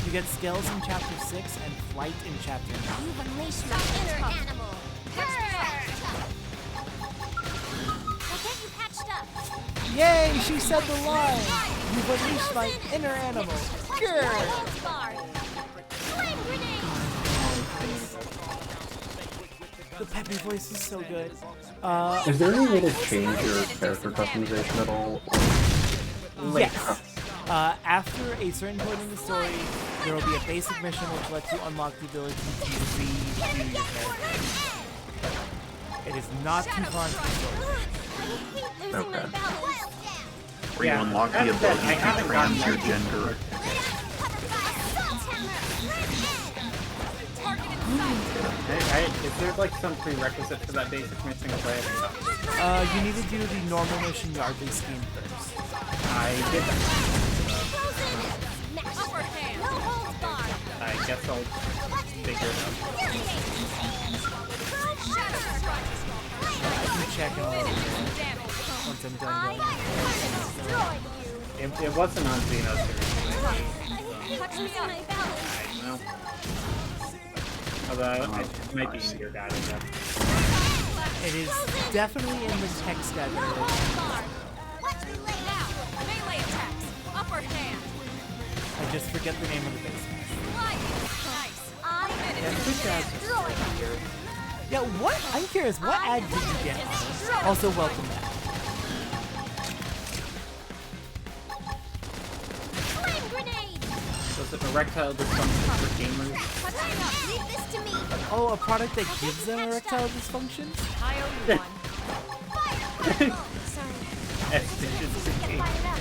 You get skills in chapter 6 and flight in chapter 9. You've unleashed my inner animal. I'll get you patched up. Yay, she said the line! You've unleashed my inner animal. Grr! Flame grenade. The peppy voice is so good. Is there any way to change your character customization at all? Yes. After a certain point in the story, there will be a basic mission which lets you unlock the ability to redo your character. It is not too far into the story. Okay. Where you unlock the ability to trans your gender. Is there like some prerequisite for that basic mission? You need to do the normal mission Yardley scheme first. I did that. Upper hand. No holds barred. I guess I'll figure it out. I can check in a little bit once I'm done going. It wasn't on Xeno series. Touch me on my balance. I don't know. Although it might be in your guide, I guess. It is definitely in the text guide. Melee attacks. Upper hand. I just forget the name of the base. Nice. I Yeah, good job. destroy you. Yeah, what? I'm curious, what ad did you get? Also, welcome back. Flame grenade! Was it erectile dysfunction for gamers? Leave this to me! Oh, a product that gives them erectile dysfunction? I owe you one. Fire particle! Sorry. Extension Get 16. fired up.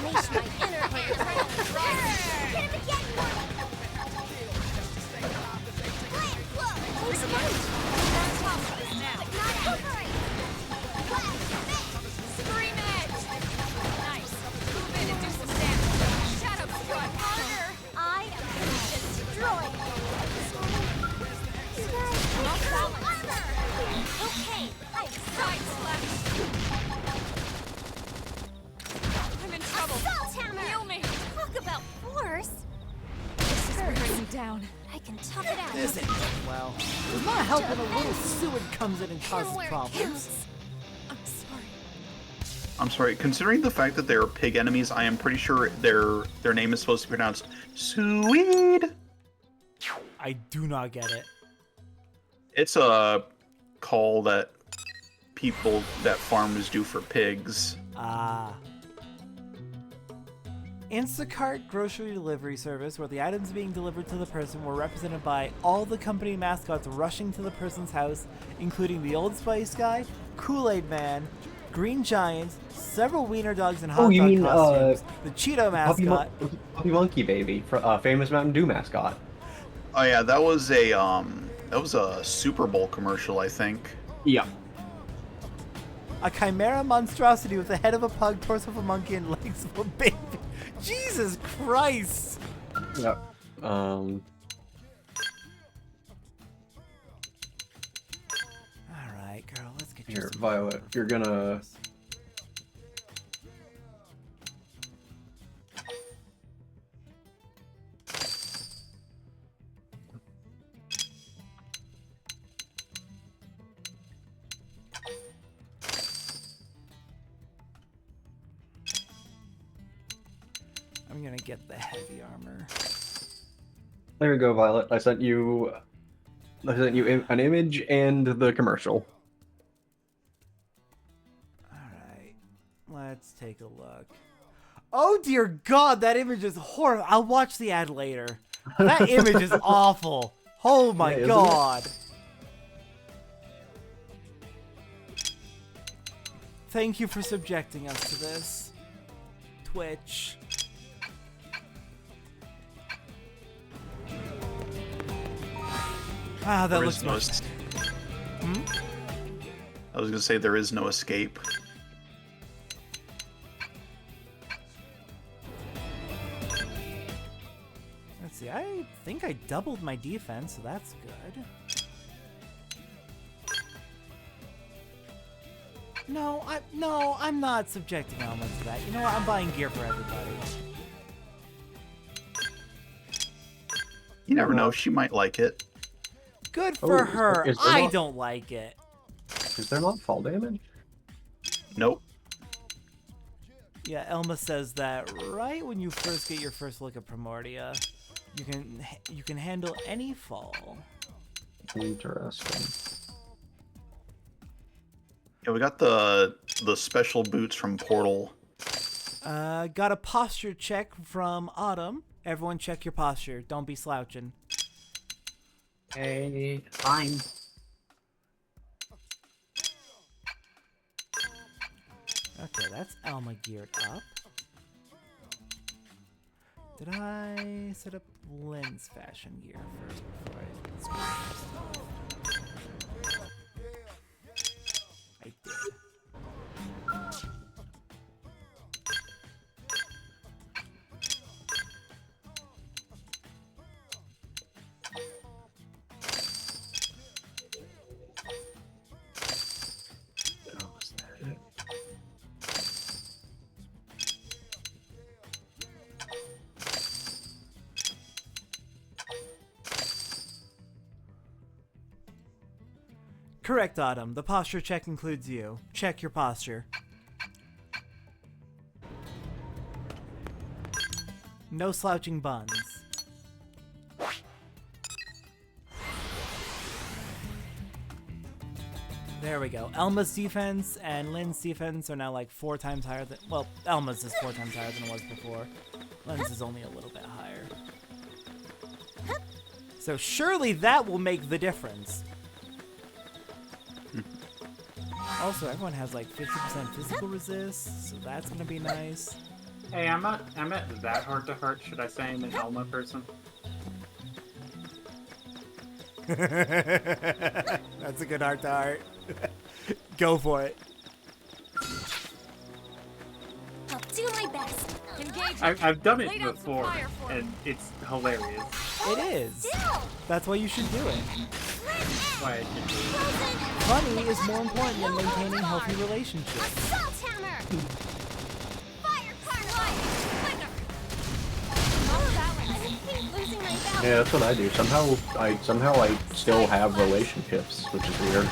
Unleash my inner hand. Hit him again! Plant flow! Who's right? On top of this now. But not angry! Blast! Scream edge! Nice. Move in and do some damage. Shadow strike harder! I am gonna destroy you! You guys, full armor! Okay, side slash! I'm in trouble. Assault hammer! Heal me! Talk about force! This is wearing me down. I can tough it out. This ain't going well. It's not helping a little sewage comes in and causes Where it problems. counts. I'm sorry. I'm sorry. Considering the fact that they're pig enemies, I am pretty sure their name is supposed to be pronounced Swede. I do not get it. It's a call that people that farmers do for pigs. Ah. Instacart grocery delivery service, where the items being delivered to the person were represented by all the company mascots rushing to the person's house, including the Old Spice guy, Kool-Aid Man, Green Giant, several wiener dogs in hot dog costumes, the Cheeto mascot. Puppy Monkey Baby, famous Mountain Dew mascot. Oh yeah, that was a Super Bowl commercial, I think. Yeah. A chimera monstrosity with the head of a pug, torso of a monkey, and legs of a baby. Jesus Christ! Yep. Alright, girl, let's get you Here, some Violet, you're gonna... I'm gonna get the heavy armor. There you go, Violet. I sent you an image and the commercial. Alright, let's take a look. Oh dear God, that image is horrible. I'll watch the ad later. That image is awful. Oh my Yeah, God. Thank you for subjecting us to this. Twitch. Ah, that There looks is no much. I was gonna say there is no escape. Let's see. I think I doubled my defense, so that's good. No, I'm not subjecting Alma to that. You know what? I'm buying gear for everybody. You never know, she might like it. Good for Oh, her. is there I not- don't like it. Is there not fall damage? Nope. Yeah, Elma says that right when you first get your first look at Primordia, you can handle any fall. Interesting. Yeah, we got the special boots from Portal. Got a posture check from Autumn. Everyone check your posture. Don't be slouching. Hey, fine. Okay, that's Alma geared up. Did I set up Lynn's fashion gear first before I switch her stuff? I did. Correct, Autumn. The posture check includes you. Check your posture. No slouching buns. There we go. Elma's defense and Lynn's defense are now like 4 times higher than... Well, Elma's is 4 times higher than it was before. Lynn's is only a little bit higher. So surely that will make the difference. Also, everyone has like 50% physical resist, so that's gonna be nice. Hey, I'm not that heart to heart. Should I say I'm an Elma person? That's a good heart to heart. Go for it. I'll do my best. I've done it before, and it's hilarious. It is. That's why you should do it. Why I should do it. Funny is more important than maintaining healthy relationships. Assault hammer. Fire carnival. I hate losing my balance. Yeah, that's what I do. Somehow I still have relationships, which is weird.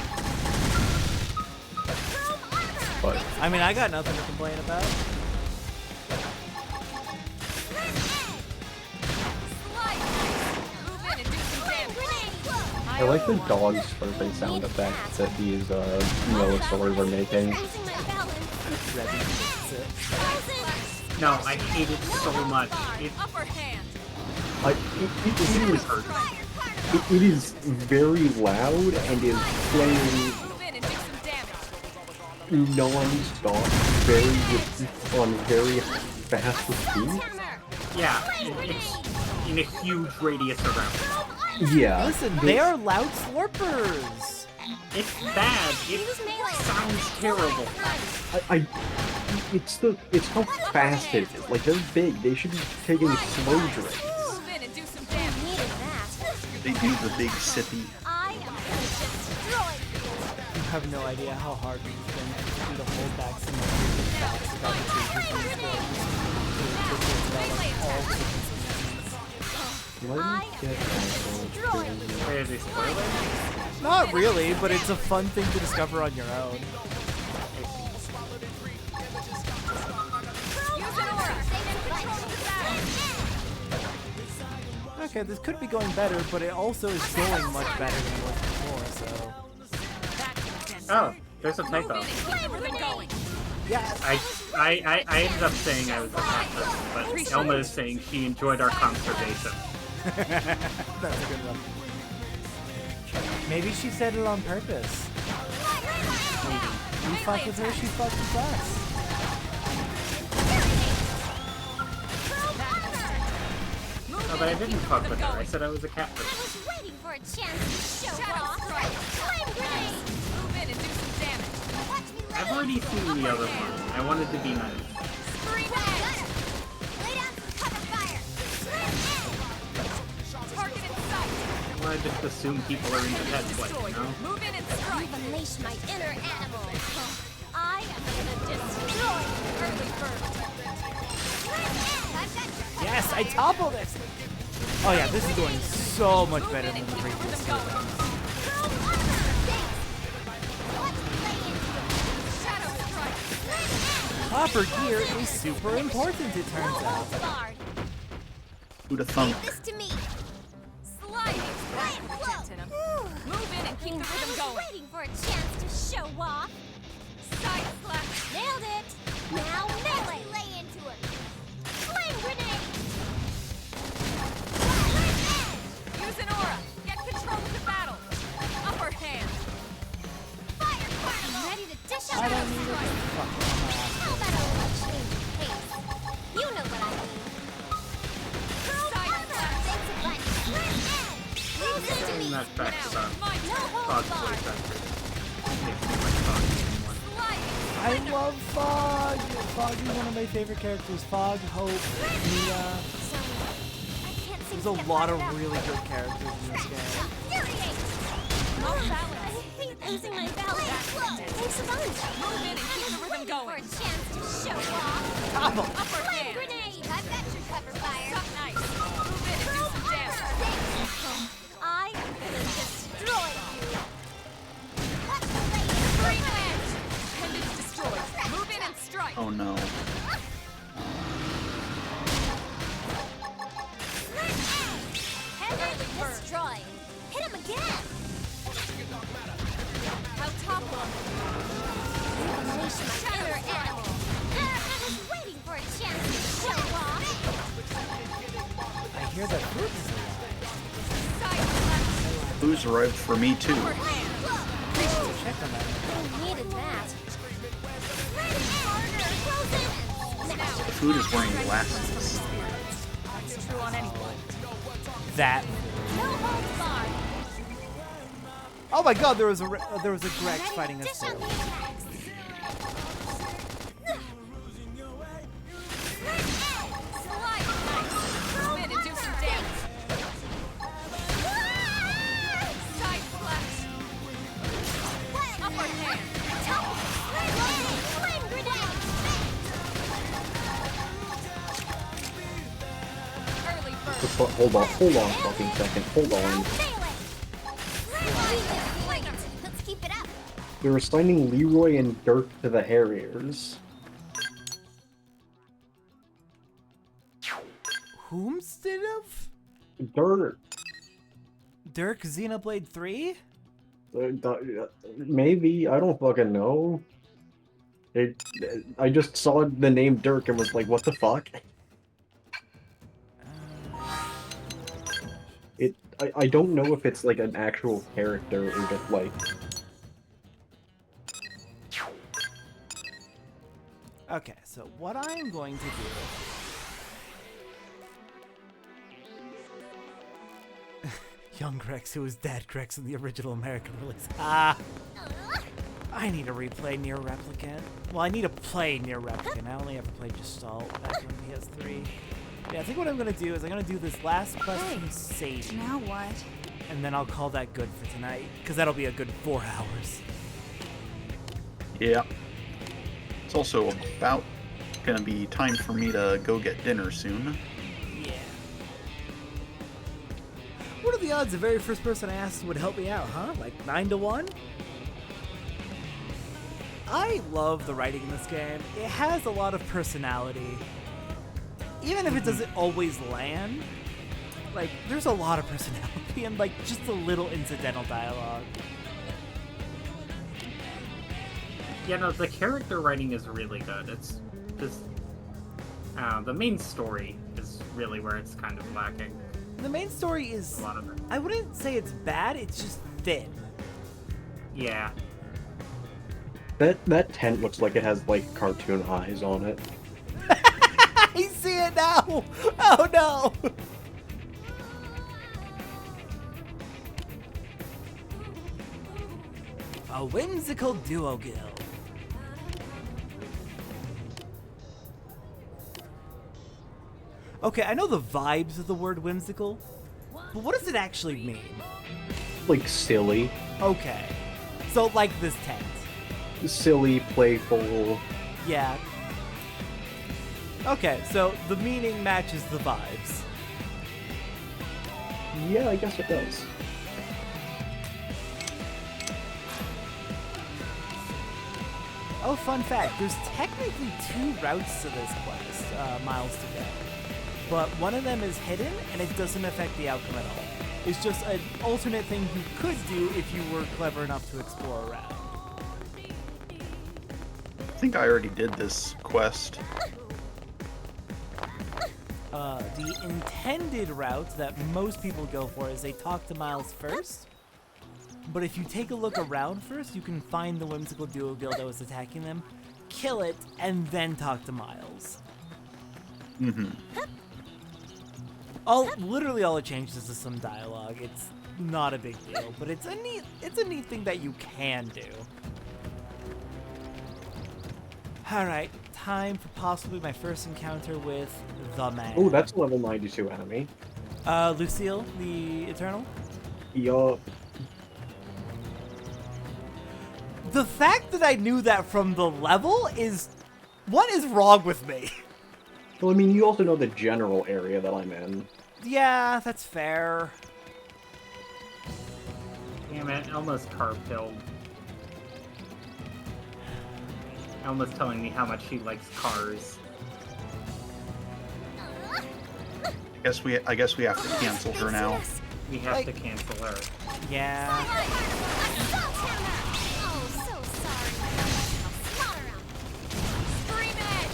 But I mean, I got nothing to complain about. I like the dog slurping sound effect that these Militaurs are making. No, I hate it so much. It is very loud and is playing non-stop, on very fast speed. Yeah, it's in a huge radius around. Yeah. Listen, they are loud slurpers. It's bad. It sounds terrible. It's how fast it is. Like, they're big. They should be taking slow drinks. They do the big sippy. You have no idea how hard we've been to hold back some of the facts about the changes Not really, but it's a fun thing to discover on your own. Okay, this could be going better, but it also is going much better than it was before, so... Oh, there's a typo. Yeah. I ended up saying I was a pacifist, but Elma is saying she enjoyed our conservation. That's a good one. Maybe she said it on purpose. Maybe. You fuck with her, she fucks with us. No, but I didn't fuck with her. I said I was a cat person. I was waiting for a chance to show off. Flame grenade. Move in and do some damage. Watch me I've already seen the other one. I wanted to be nice. Scream at. Lay down some cover fire. Target in sight. Well, I just assume people are into that play, you know? Move in and strike. You've unleashed my inner animal. I am gonna destroy early bird. Yes, I toppled it! Oh yeah, this is going so much better than the previous two. Copper gear is super important, it turns out. Who'da thunk? This to me. Sliding, move in and keep the rhythm going. Waiting for a chance to show off. Side slap. Nailed it. Now melee. Lay into it. Flame grenade. Use an aura. Get control of the battle. Upper hand. Fire carnival. I'm ready to dish out. I don't need it. Fuck. How about a little change of pace? You know what I mean. Side slap. And that's back to the Fog voice actor. Makes me like Fog anymore. I love Fog! Fog is one of my favorite characters. Fog, Hope, Mia. There's a lot of really good characters in this game. I hate losing my balance. Thanks a bunch. Move in and keep the rhythm For a going. chance to show off. Upper Flame hand. grenade. I've got your cover fire. Something nice. Move in and do some damage. I am gonna destroy you. Watch the lady. Green edge. Appendage destroyed. Move in and strike. Oh no. Destroy. Hit him again. I'll topple him. hear that Food is alive. Food's arrived for me too. Check on that. Needed that. Food is wearing glasses. That's true on anyone. That. No holds barred. Oh my God! There was a Grex fighting us too. Hold on, fucking second. Hold on. Let's keep it up. They're assigning Leroy and Dirk to the Harriers. Whomstead of? Dirk. Dirk Xenoblade 3? Maybe, I don't fucking know. I just saw the name Dirk and was like, what the fuck? I don't know if it's like an actual character or just like... Okay, so what I'm going to do... Young Grex, who was dead Grex in the original American release. Ah! I need to replay Nier Replicant. Well, I need to play Nier Replicant. I only ever played Gestalt back on PS3. Yeah, I think what I'm going to do is I'm going to do this last quest from Sadie. Now what? And then I'll call that good for tonight, because that'll be a good 4 hours. Yeah. It's also about gonna be time for me to go get dinner soon. Yeah. What are the odds the very first person I asked would help me out, huh? Like 9 to 1? I love the writing in this game. It has a lot of personality. Even if it doesn't always land, like, there's a lot of personality and, like, just a little incidental dialogue. Yeah, no, the character writing is really good. It's just... the main story is really where it's kind of lacking. The main story is... A lot of it. I wouldn't say it's bad, it's just thin. Yeah. That tent looks like it has, like, cartoon eyes on it. I see it now! Oh no! A whimsical duo guild. Okay, I know the vibes of the word whimsical, but what does it actually mean? Like, silly. Okay. So, like this tent. Silly, playful. Yeah. Okay, so the meaning matches the vibes. Yeah, I guess it does. Oh, fun fact, there's technically 2 routes to this quest, miles to go. But one of them is hidden, and it doesn't affect the outcome at all. It's just an alternate thing you could do if you were clever enough to explore around. I think I already did this quest. The intended route that most people go for is they talk to Miles first. But if you take a look around first, you can find the whimsical duo guild that was attacking them, kill it, and then talk to Miles. Mm-hmm. Literally all it changes is some dialogue. It's not a big deal, but it's a neat thing that you can do. Alright, time for possibly my first encounter with the man. Oh, that's a level 92 enemy. Lucille, the Eternal? Yup. The fact that I knew that from the level is... What is wrong with me? Well, I mean, you also know the general area that I'm in. Yeah, that's fair. Damn it, Elma's car killed. Elma's telling me how much she likes cars. I guess we have to cancel her now. We have to cancel her. Yeah. Oh, so sorry. I'll slaughter him. Scream it!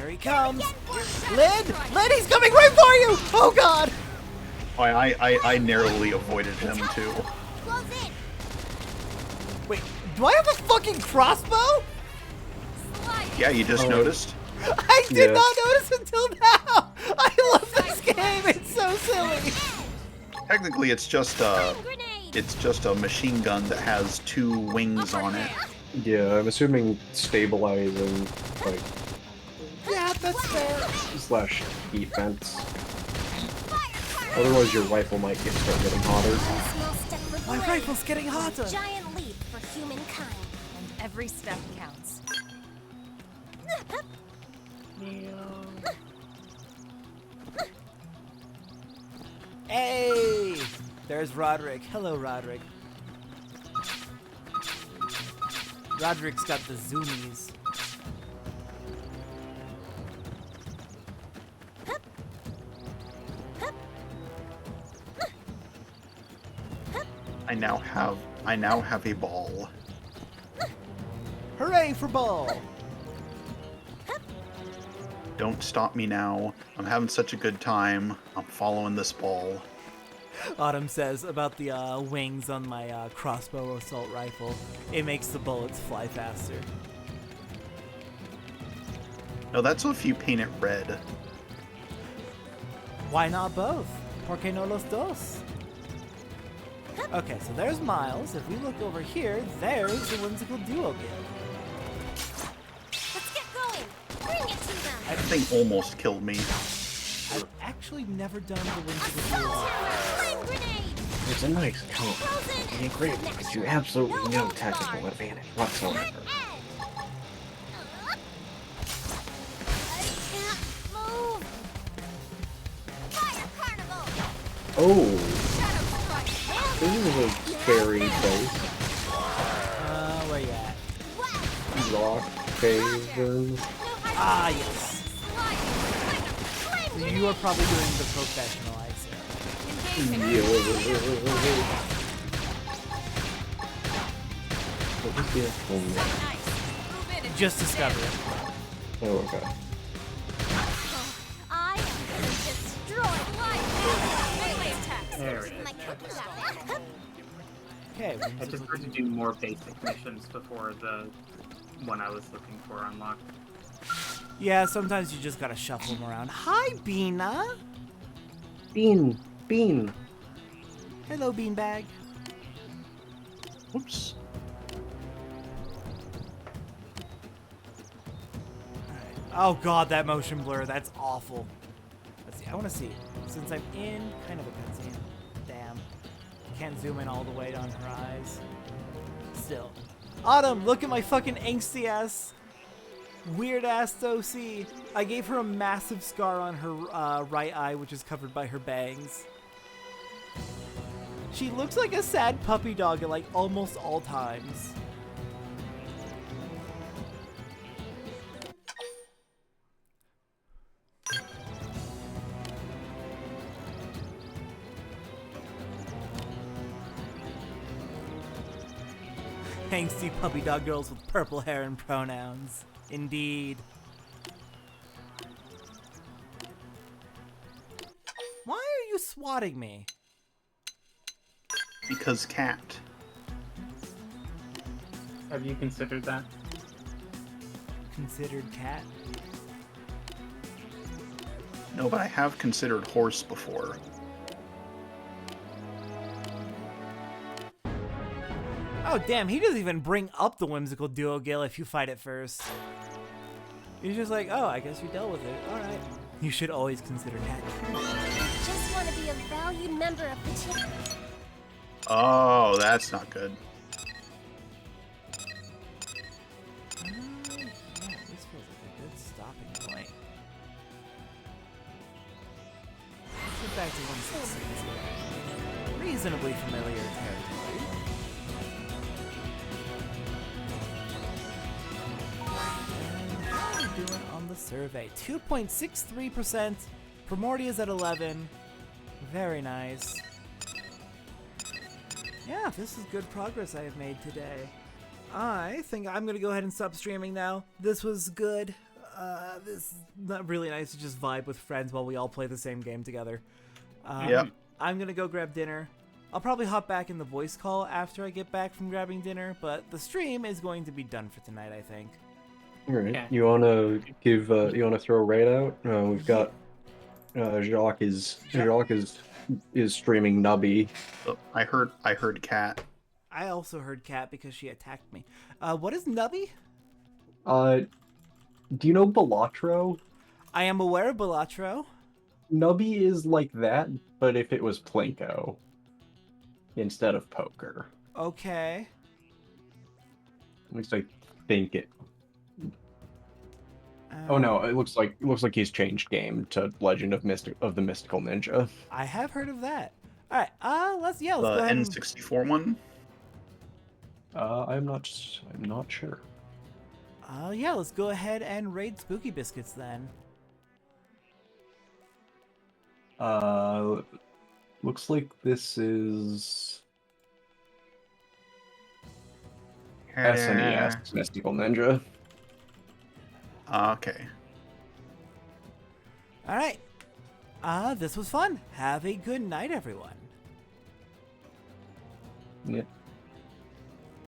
Here he comes. Lynn! Lynn, he's coming right for you! Oh god! I narrowly avoided him too. Wait, do I have a fucking crossbow? Yeah, you just noticed? I did not notice until now! I love this game, it's so silly! Technically, it's just a machine gun that has 2 wings on it. Yeah, I'm assuming stabilizing, like, Yeah, that's fair. slash defense. Otherwise, your rifle might start getting hotter. My rifle's getting hotter. Giant leap for humankind. And every step counts. Hey! There's Roderick. Hello, Roderick. Roderick's got the zoomies. I now have a ball. Hooray for ball! Don't stop me now. I'm having such a good time. I'm following this ball. Autumn says about the wings on my crossbow assault rifle. It makes the bullets fly faster. No, that's if you paint it red. Why not both? ¿Por qué no los dos? Okay, so there's Miles. If we look over here, there's the whimsical duo game. Let's get going. Bring it to them. That thing almost killed me. I've actually never done the whimsical duo. Flame grenade. It's a nice combo. It ain't great, but you absolutely no technical advantage whatsoever. I can't move. Fire carnival. Oh, Shadow strike. this is a scary place. Where you at? Rock Haven. Ah, yes. You are probably doing the professional, I say. What was the actual name? Just discovered it. Oh, okay. I am gonna destroy life. Melee attacks. There it is. My cookie got that. Okay, I just had to do more basic missions before the one I was looking for unlocked. yeah, sometimes you just gotta shuffle them around. Hi, Beana! Bean. Hello, Beanbag. Whoops. Oh god, that motion blur, that's awful. Let's see, I wanna see. Since I'm in kind of a cutscene. Damn. Can't zoom in all the way on her eyes. Still. Autumn, look at my fucking angsty ass. Weird ass OC. I gave her a massive scar on her right eye, which is covered by her bangs. She looks like a sad puppy dog at like almost all times. Angsty puppy dog girls with purple hair and pronouns. Indeed. Why are you swatting me? Because cat. Have you considered that? Considered cat? No, but I have considered horse before. Oh damn, he doesn't even bring up the whimsical duo Gil if you fight it first. He's just like, oh, I guess you dealt with it. Alright. You should always consider cat. Just want to be a valued member of the team. Oh, that's not good. Yeah, this feels like a good stopping point. Let's get back to 166. Reasonably familiar territory. And how are we doing on the survey? 2.63%. Primordia's at 11. Very nice. Yeah, this is good progress I have made today. I think I'm gonna go ahead and stop streaming now. This was good. This is not really nice to just vibe with friends while we all play the same game together. Yep. I'm gonna go grab dinner. I'll probably hop back in the voice call after I get back from grabbing dinner, but the stream is going to be done for tonight, I think. Alright. Yeah. You wanna give you wanna throw a raid out? We've got Jacques is streaming Nubby. Oh, I heard Cat. I also heard Cat because she attacked me. What is Nubby? Do you know Balatro? I am aware of Balatro. Nubby is like that, but if it was Plinko instead of poker. Okay. At least I think it. Oh no! It looks like he's changed game to Legend of the Mystical Ninja. I have heard of that. All right. Let's go The ahead. N64 one. I'm not sure. Yeah, let's go ahead and raid Spooky Biscuits then. Looks like this is SNES Mystical Ninja. Okay. All right. This was fun. Have a good night, everyone. Yeah.